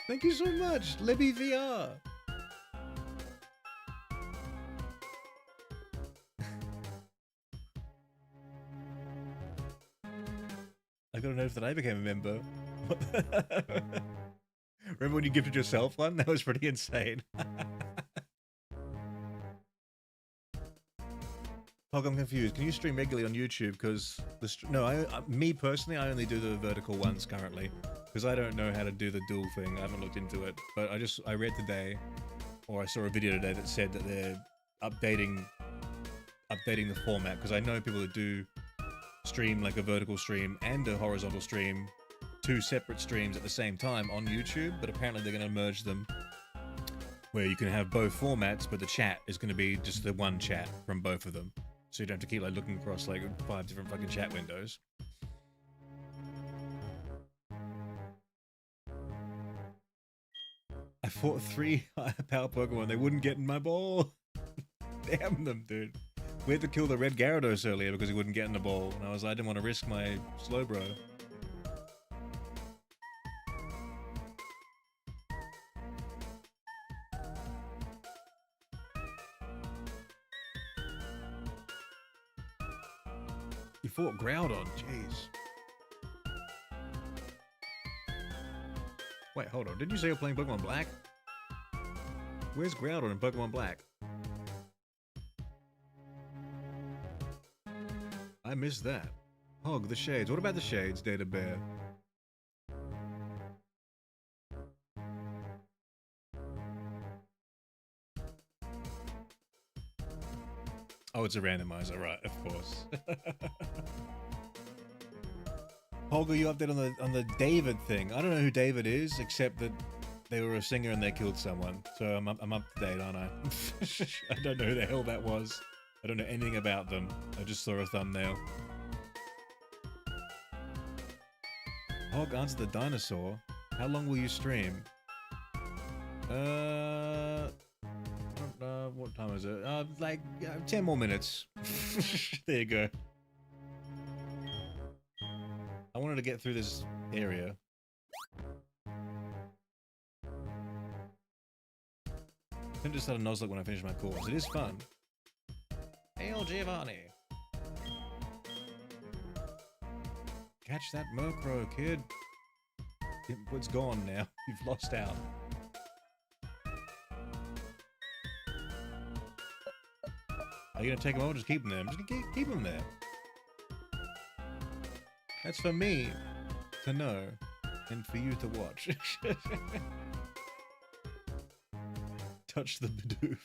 A: Thank you so much, Libby VR. I got a note that I became a member. Remember when you gifted yourself one? That was pretty insane. Hog, I'm confused. Can you stream regularly on YouTube? Because me personally, I only do the vertical ones currently because I don't know how to do the dual thing. I haven't looked into it, but I read today, or I saw a video today that said that they're updating the format because I know people that do stream like a vertical stream and a horizontal stream, two separate streams at the same time on YouTube, but apparently they're going to merge them where you can have both formats, but the chat is going to be just the one chat from both of them. So you don't have to keep like looking across like 5 different fucking chat windows. I fought 3 higher power Pokemon, they wouldn't get in my ball. Damn them, dude. We had to kill the red Gyarados earlier because he wouldn't get in the ball, and I didn't want to risk my Slowbro. You fought Groudon, jeez. Wait, hold on. Didn't you say you're playing Pokemon Black? Where's Groudon in Pokemon Black? I missed that. Hog, the Shades. What about the Shades, Data Bear? Oh, it's a randomizer, right, of course. Hog, are you updated on the David thing? I don't know who David is, except that they were a singer and they killed someone. So I'm up to date, aren't I? I don't know who the hell that was. I don't know anything about them. I just saw a thumbnail. Hog, answer the dinosaur. How long will you stream? What time is it? Like 10 more minutes. There you go. I wanted to get through this area. I can just start a Nuzlocke when I finish my course. It is fun. Hail Giovanni. Catch that Murkrow, kid. It's gone now. You've lost out. Are you gonna take them over or just keep them there? I'm just gonna keep them there. That's for me to know and for you to watch. Touch the Bidoof.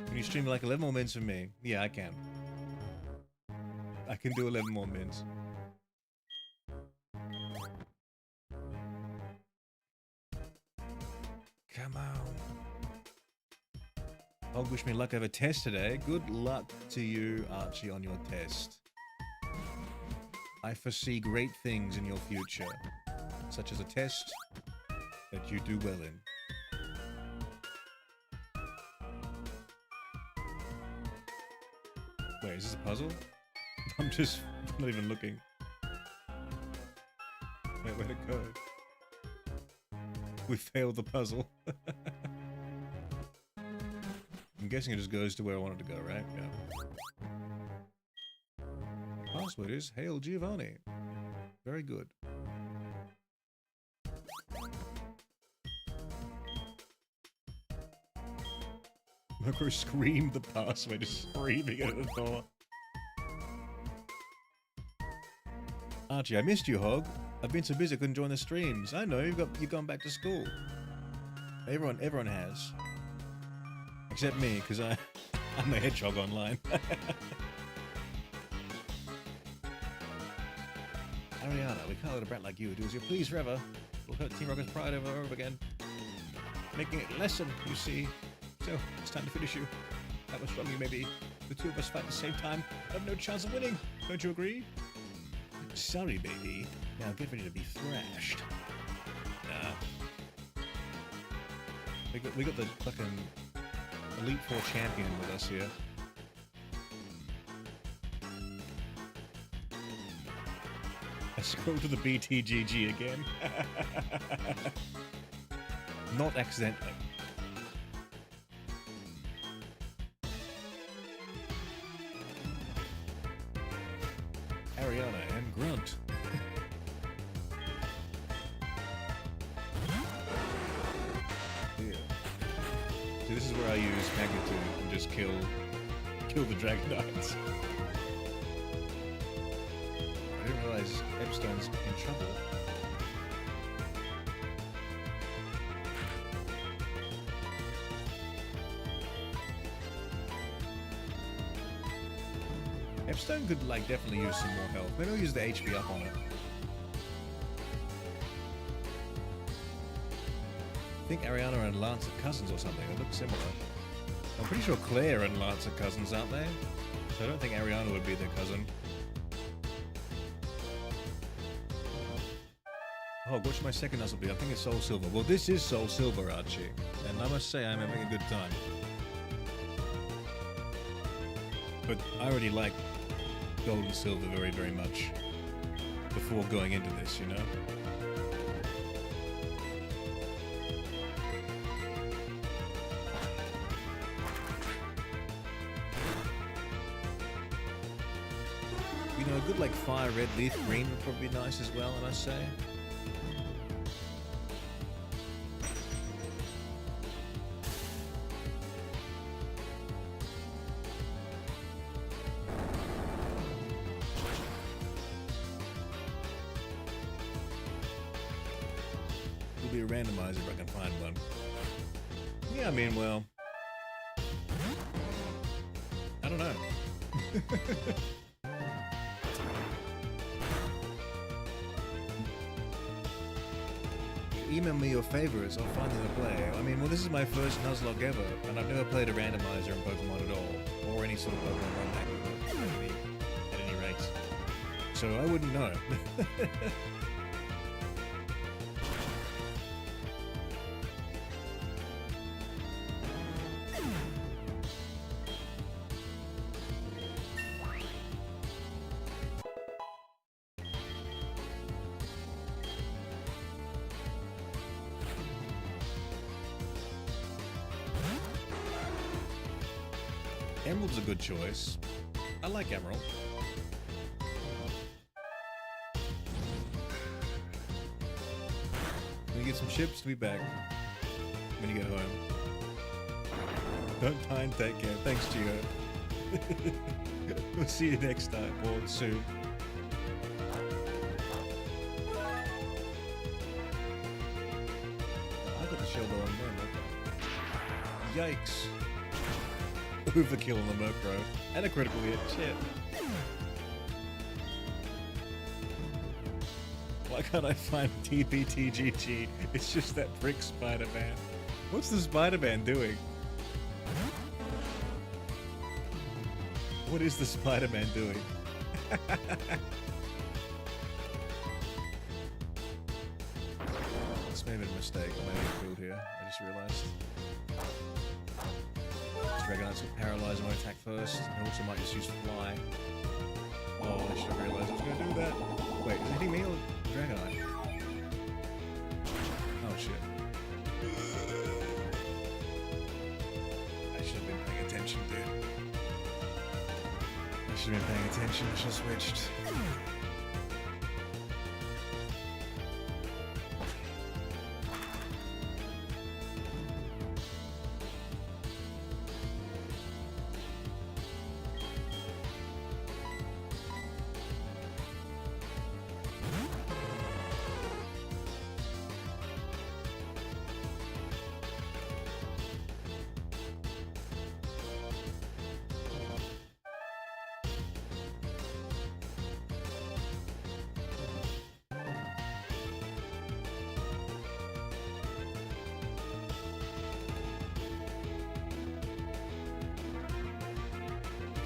A: Can you stream like 11 more minutes for me? Yeah, I can. I can do 11 more minutes. Come on. Hog, wish me luck. I have a test today. Good luck to you, Archie, on your test. I foresee great things in your future, such as a test that you do well in. Wait, is this a puzzle? I'm not even looking. Wait, where'd it go? We failed the puzzle. I'm guessing it just goes to where I wanted to go, right? Yeah. Password is Hail Giovanni. Very good. Murkrow screamed the password, just screaming at the door. Archie, I missed you, Hog. I've been so busy I couldn't join the streams. I know, you've gone back to school. Everyone has. Except me, because I'm a hedgehog online. Ariana, we can't let a brat like you do as you please forever. We'll hurt Team Rocket's pride over and over again. Making it lessen, you see. So, it's time to finish you. How strong you may be. The two of us fight at the same time. Have no chance of winning. Don't you agree? Sorry, baby. Now get ready to be thrashed. Nah. We got the fucking Elite Four champion with us here. I scrolled to the BTGG again. Not accidentally. Ariana and Grunt. Yeah. See, this is where I use Magnitude and just kill the Dragonites. I didn't realize Epstone's in trouble. Epstone could, like, definitely use some more health. Maybe I'll use the HP up on it. I think Ariana and Lance are cousins or something. They look similar. I'm pretty sure Claire and Lance are cousins, aren't they? So I don't think Ariana would be their cousin. Oh, what's my second Nuzzle be? I think it's Soul Silver. Well, this is Soul Silver, Archie. And I must say I'm having a good time. But I already like Gold and Silver very, very much before going into this, you know? You know, a good, like, Fire Red Leaf Green would probably be nice as well, I must say. Be a randomizer if I can find one. Yeah, I mean, well, I don't know. Email me your favorites, I'll find them to play. I mean, well, this is my first Nuzlocke ever, and I've never played a randomizer in Pokemon at all, or any sort of Pokemon run at any rate. So I wouldn't know. Emerald's a good choice. I like Emerald. When you get some chips, be back when you get home. Don't time, take care. Thanks, Gio. We'll see you next time, or soon. I got the shell though on them. Yikes. Overkill on the Murkrow. And a critical hit. Shit. Why can't I find TPTGG? It's just that brick Spider-Man. What's the Spider-Man doing? What is the Spider-Man doing? This may have been a mistake. I may have killed here. I just realized. Dragonites will paralyze my attack first. I also might just use Fly. Oh, I should have realized I was going to do that. Wait, is it hitting me or Dragonite? Oh shit. I should have been paying attention, dude. I should have been paying attention. I should have switched.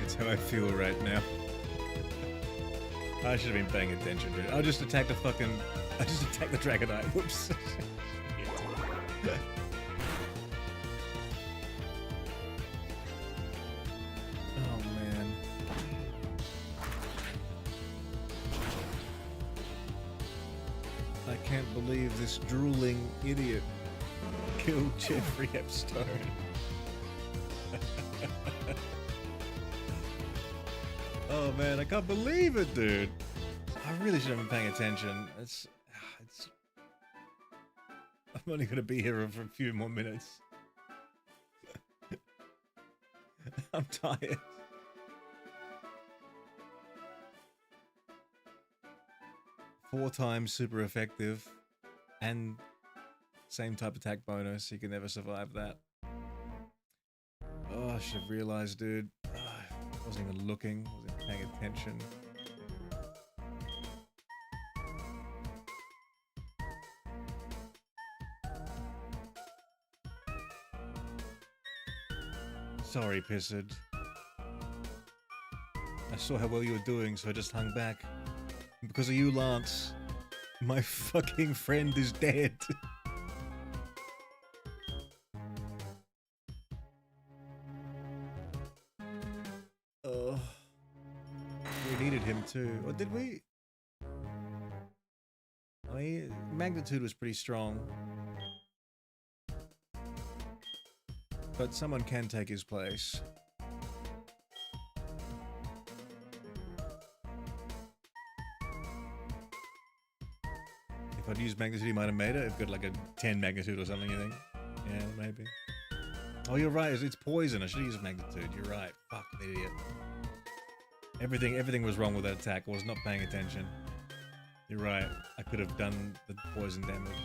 A: That's how I feel right now. I should have been paying attention, dude. I just attacked the Dragonite. Whoops. Oh, man. I can't believe this drooling idiot killed Jeffrey Epstein. Oh man, I can't believe it, dude. I really should have been paying attention. I'm only gonna be here for a few more minutes. I'm tired. Four times super effective and same type attack bonus. You can never survive that. Oh, I should have realized, dude. I wasn't even looking, wasn't paying attention. Sorry, Pissard. I saw how well you were doing, so I just hung back. And because of you, Lance, my fucking friend is dead. Oh, we needed him too. Or did we? I mean, magnitude was pretty strong. But someone can take his place. If I'd used magnitude, he might have made it. If got like a 10 magnitude or something, you think? Yeah, maybe. Oh, you're right. It's poison. I should have used magnitude. You're right. Fuck, an idiot. Everything was wrong with that attack. I was not paying attention. You're right. I could have done the poison damage.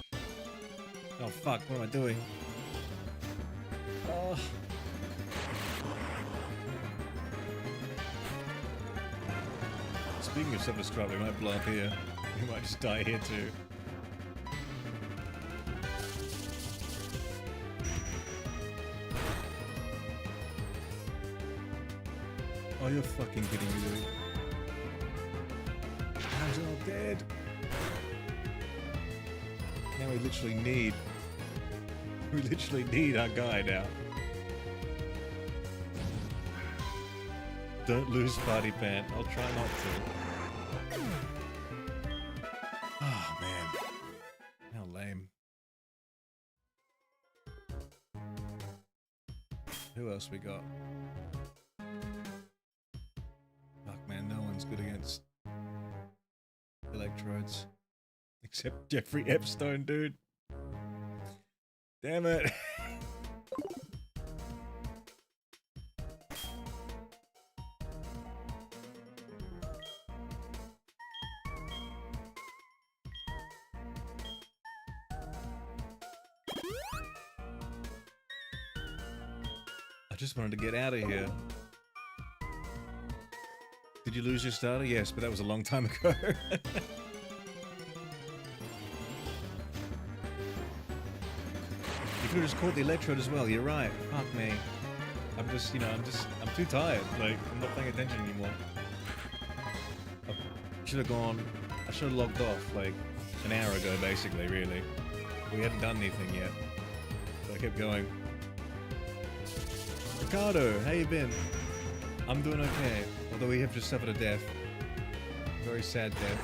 A: Oh, fuck. What am I doing? Oh. Speaking of self-destruct, we might blow up here. We might just die here too. Oh, you're fucking kidding me, dude. How's it all dead? Now we literally need our guy now. Don't lose Party Pant. I'll try not to. Oh, man. How lame. Who else we got? Fuck, man. No one's good against electrodes. Except Jeffrey Epstein, dude. Damn it. I just wanted to get out of here. Did you lose your starter? Yes, but that was a long time ago. You could have just caught the electrode as well. You're right. Fuck me. I'm just, I'm too tired. Like, I'm not paying attention anymore. I should have gone. I should have logged off like an hour ago, basically. Really, we hadn't done anything yet. So I kept going. Ricardo, how you been? I'm doing okay, although we have just suffered a death. Very sad death.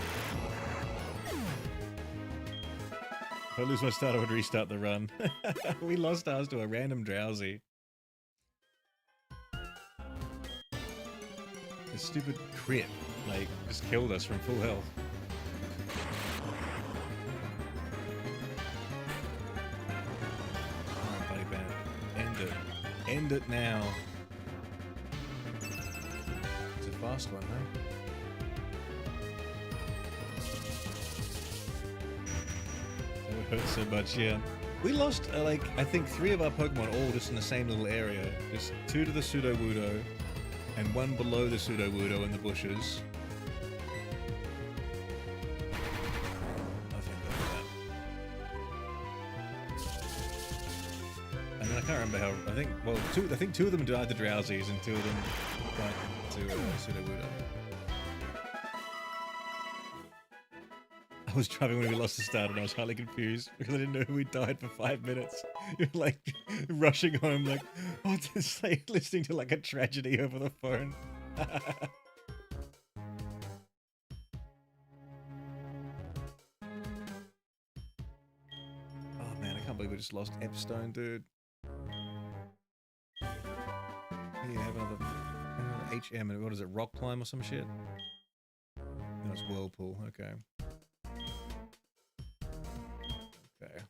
A: If I lose my starter, I would restart the run. We lost ours to a random drowsy. The stupid crit, like, just killed us from full health. Alright, buddy, Bennett. End it. End it now. It's a fast one, huh? That would hurt so much, yeah. We lost, like, I think 3 of our Pokemon all just in the same little area. Just 2 to the Sudowoodo, and 1 below the Sudowoodo in the bushes. And then I can't remember how. I think 2 of them died to drowsies, and 2 of them died to Sudowoodo. I was driving when we lost the start and I was highly confused because I didn't know we died for 5 minutes. You're like rushing home like, oh, it's like listening to like a tragedy over the phone. Oh man, I can't believe we just lost Epstone, dude. Yeah, have another HM and what is it, rock climb or some shit? No, it's whirlpool, okay. Okay.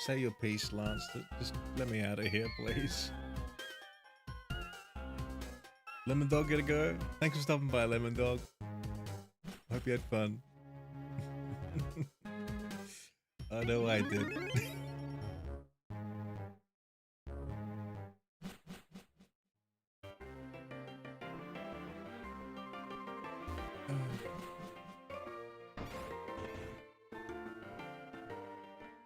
A: Say your piece, Lance. Just let me out of here, please. Lemon Dog, gotta go. Thanks for stopping by, Lemon Dog. Hope you had fun. I know I did.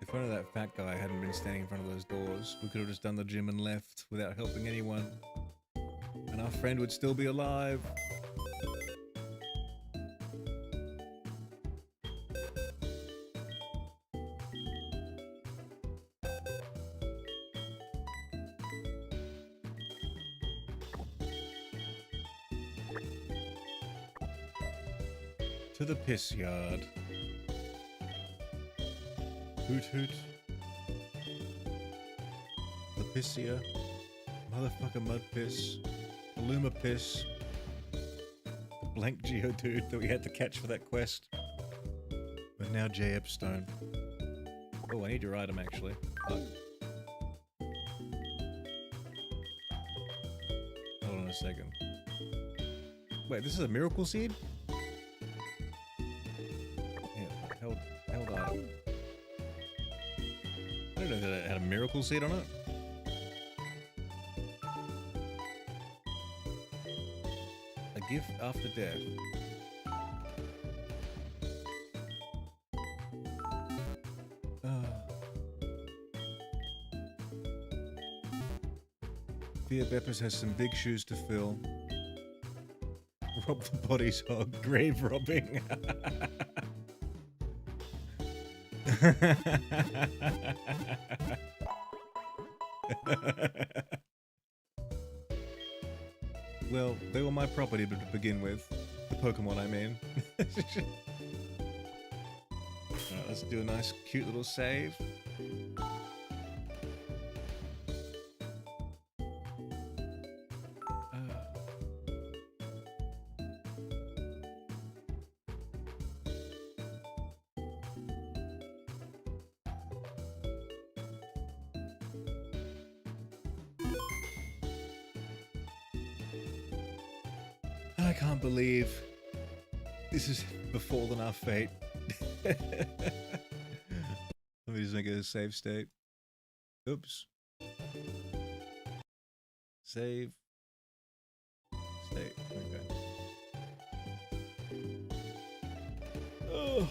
A: If only that fat guy hadn't been standing in front of those doors, we could have just done the gym and left without helping anyone. And our friend would still be alive. To the piss yard. Hoot hoot. The pissier. Motherfucker mud piss. Illuma piss. The blank Geodude that we had to catch for that quest. But now J. Epstone. Oh, I need your item actually. Fuck. Hold on a second. Wait, this is a miracle seed? Yeah, held item. I don't know that it had a miracle seed on it. A gift after death. Thea Beppers has some big shoes to fill. Rob the body's hog. Grave robbing. Well, they were my property to begin with. The Pokemon, I mean. Alright, let's do a nice, cute little save. I can't believe this is befallen our fate. Let me just make it a save state. Oops. Save. State. Okay. Oh.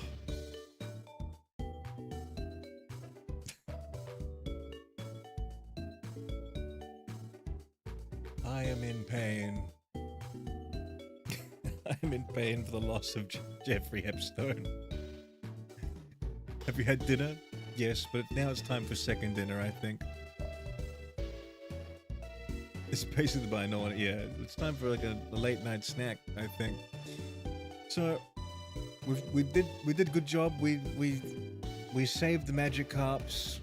A: I am in pain. I'm in pain for the loss of Jeffrey Epstone. Have you had dinner? Yes, but now it's time for second dinner, I think. It's basically by no one. Yeah, it's time for like a late night snack, I think. So we did a good job. We saved the Magikarps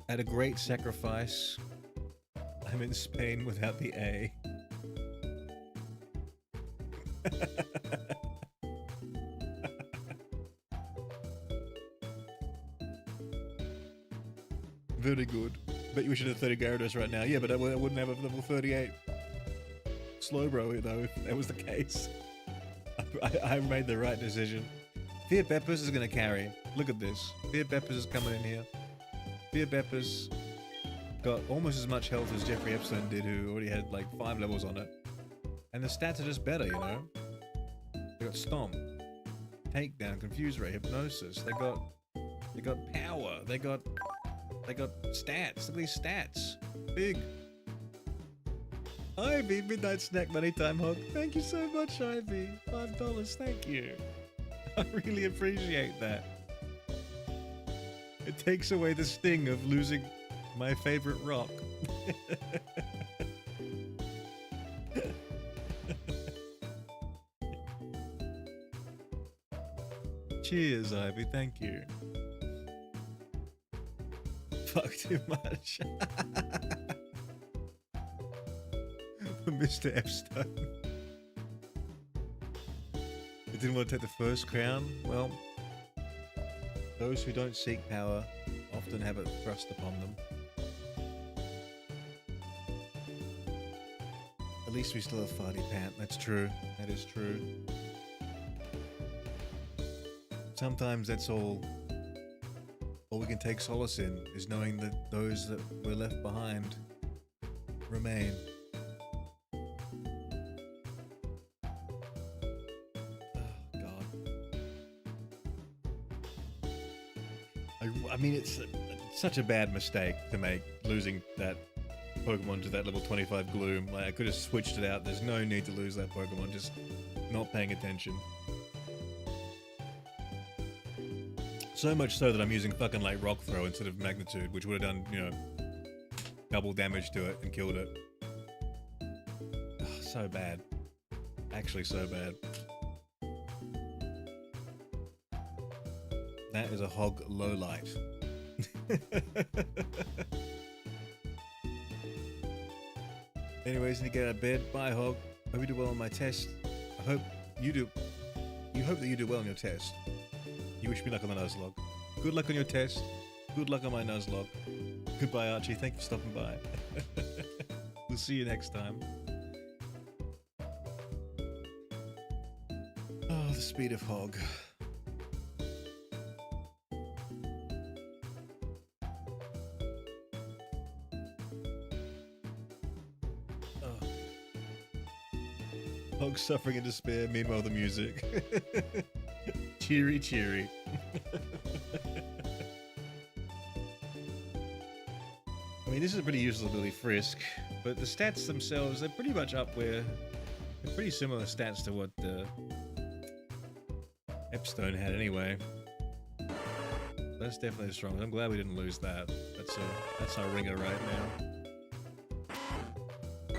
A: at a great sacrifice. I'm in Spain without the A. Very good. Bet you we should have 30 Gyarados right now. Yeah, but I wouldn't have a level 38 Slowbro though if that was the case. I made the right decision. Fear Beppers is gonna carry. Look at this. Fear Beppers is coming in here. Fear Beppers. got almost as much health as Jeffrey Epstein did, who already had like 5 levels on it. And the stats are just better, you know? They got Stomp, Takedown, Confuse Ray, Hypnosis. They got Power. They got stats. Look at these stats. Big. Ivy, Midnight Snack Money Time Hog. Thank you so much, Ivy. $5. Thank you. I really appreciate that. It takes away the sting of losing my favorite rock. Cheers, Ivy. Thank you. Fuck too much. Mr. Epstein. I didn't want to take the first crown. Well, those who don't seek power often have it thrust upon them. At least we still have Farty Pant. That's true. That is true. Sometimes that's all we can take solace in, is knowing that those that were left behind remain. Oh, God. I mean, it's such a bad mistake to make, losing that Pokemon to that level 25 Gloom. Like, I could have switched it out. There's no need to lose that Pokemon, just not paying attention. So much so that I'm using fucking like Rock Throw instead of Magnitude, which would have done, you know, double damage to it and killed it. Oh, so bad. Actually so bad. That is a hog lowlight. Anyways, need to get out of bed. Bye, hog. Hope you do well on my test. I hope you do. You hope that you do well on your test. You wish me luck on the Nuzlocke. Good luck on your test. Good luck on my Nuzlocke. Goodbye, Archie. Thank you for stopping by. We'll see you next time. Oh, the speed of hog. Oh. Hog suffering in despair, meanwhile the music. Cheery, cheery. I mean, this is a pretty useless ability, Frisk, but the stats themselves, they're pretty much up where... They're pretty similar stats to what Epstone had anyway. That's definitely strong. I'm glad we didn't lose that. That's our ringer right now.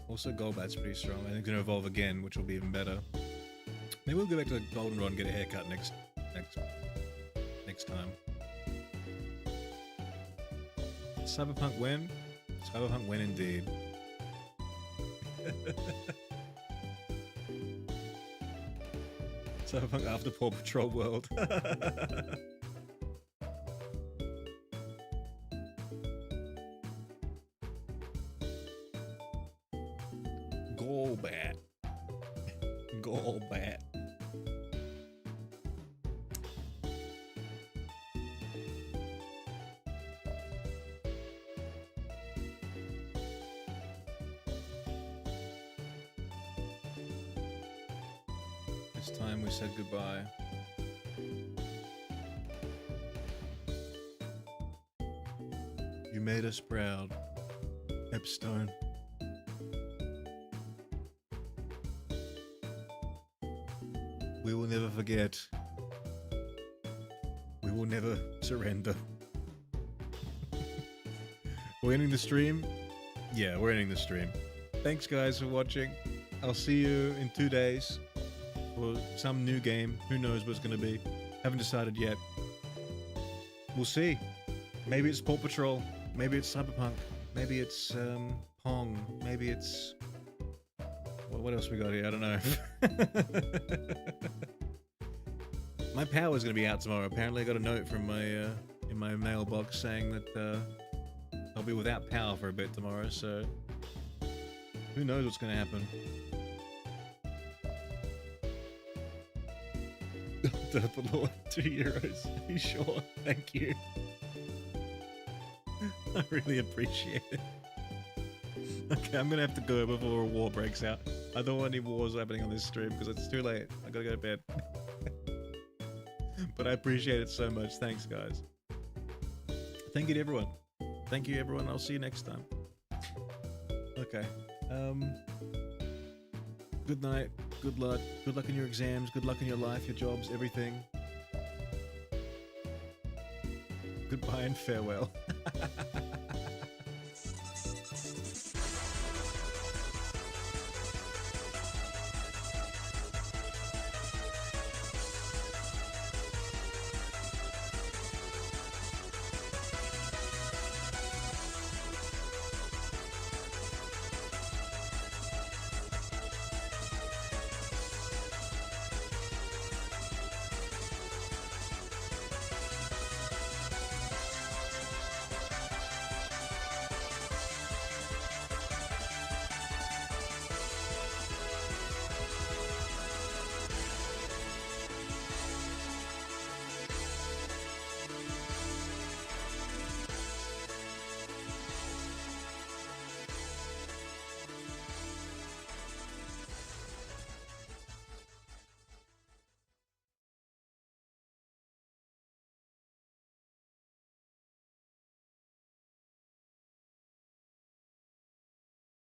A: Also, Golbat's pretty strong. I think it's gonna evolve again, which will be even better. Maybe we'll go back to the Goldenrod and get a haircut next time. Cyberpunk win? Cyberpunk win indeed. Cyberpunk after Paw Patrol World. Golbat. Golbat. It's time we said goodbye. You made us proud, Epstone. We will never forget. We will never surrender. We're ending the stream? Yeah, we're ending the stream. Thanks guys for watching. I'll see you in 2 days for some new game. Who knows what it's going to be. Haven't decided yet. We'll see. Maybe it's Paw Patrol. Maybe it's Cyberpunk. Maybe it's Pong. Maybe it's... What else we got here? I don't know. My power's going to be out tomorrow. Apparently I got a note from my in my mailbox saying that I'll be without power for a bit tomorrow, so who knows what's going to happen. Derpalord, €2. Are you sure? Thank you. I really appreciate it. Okay, I'm gonna have to go before a war breaks out. I don't want any wars happening on this stream because it's too late. I gotta go to bed. But I appreciate it so much. Thanks, guys. Thank you to everyone. Thank you, everyone. I'll see you next time. Okay. Good night. Good luck. Good luck in your exams. Good luck in your life, your jobs, everything. Goodbye and farewell.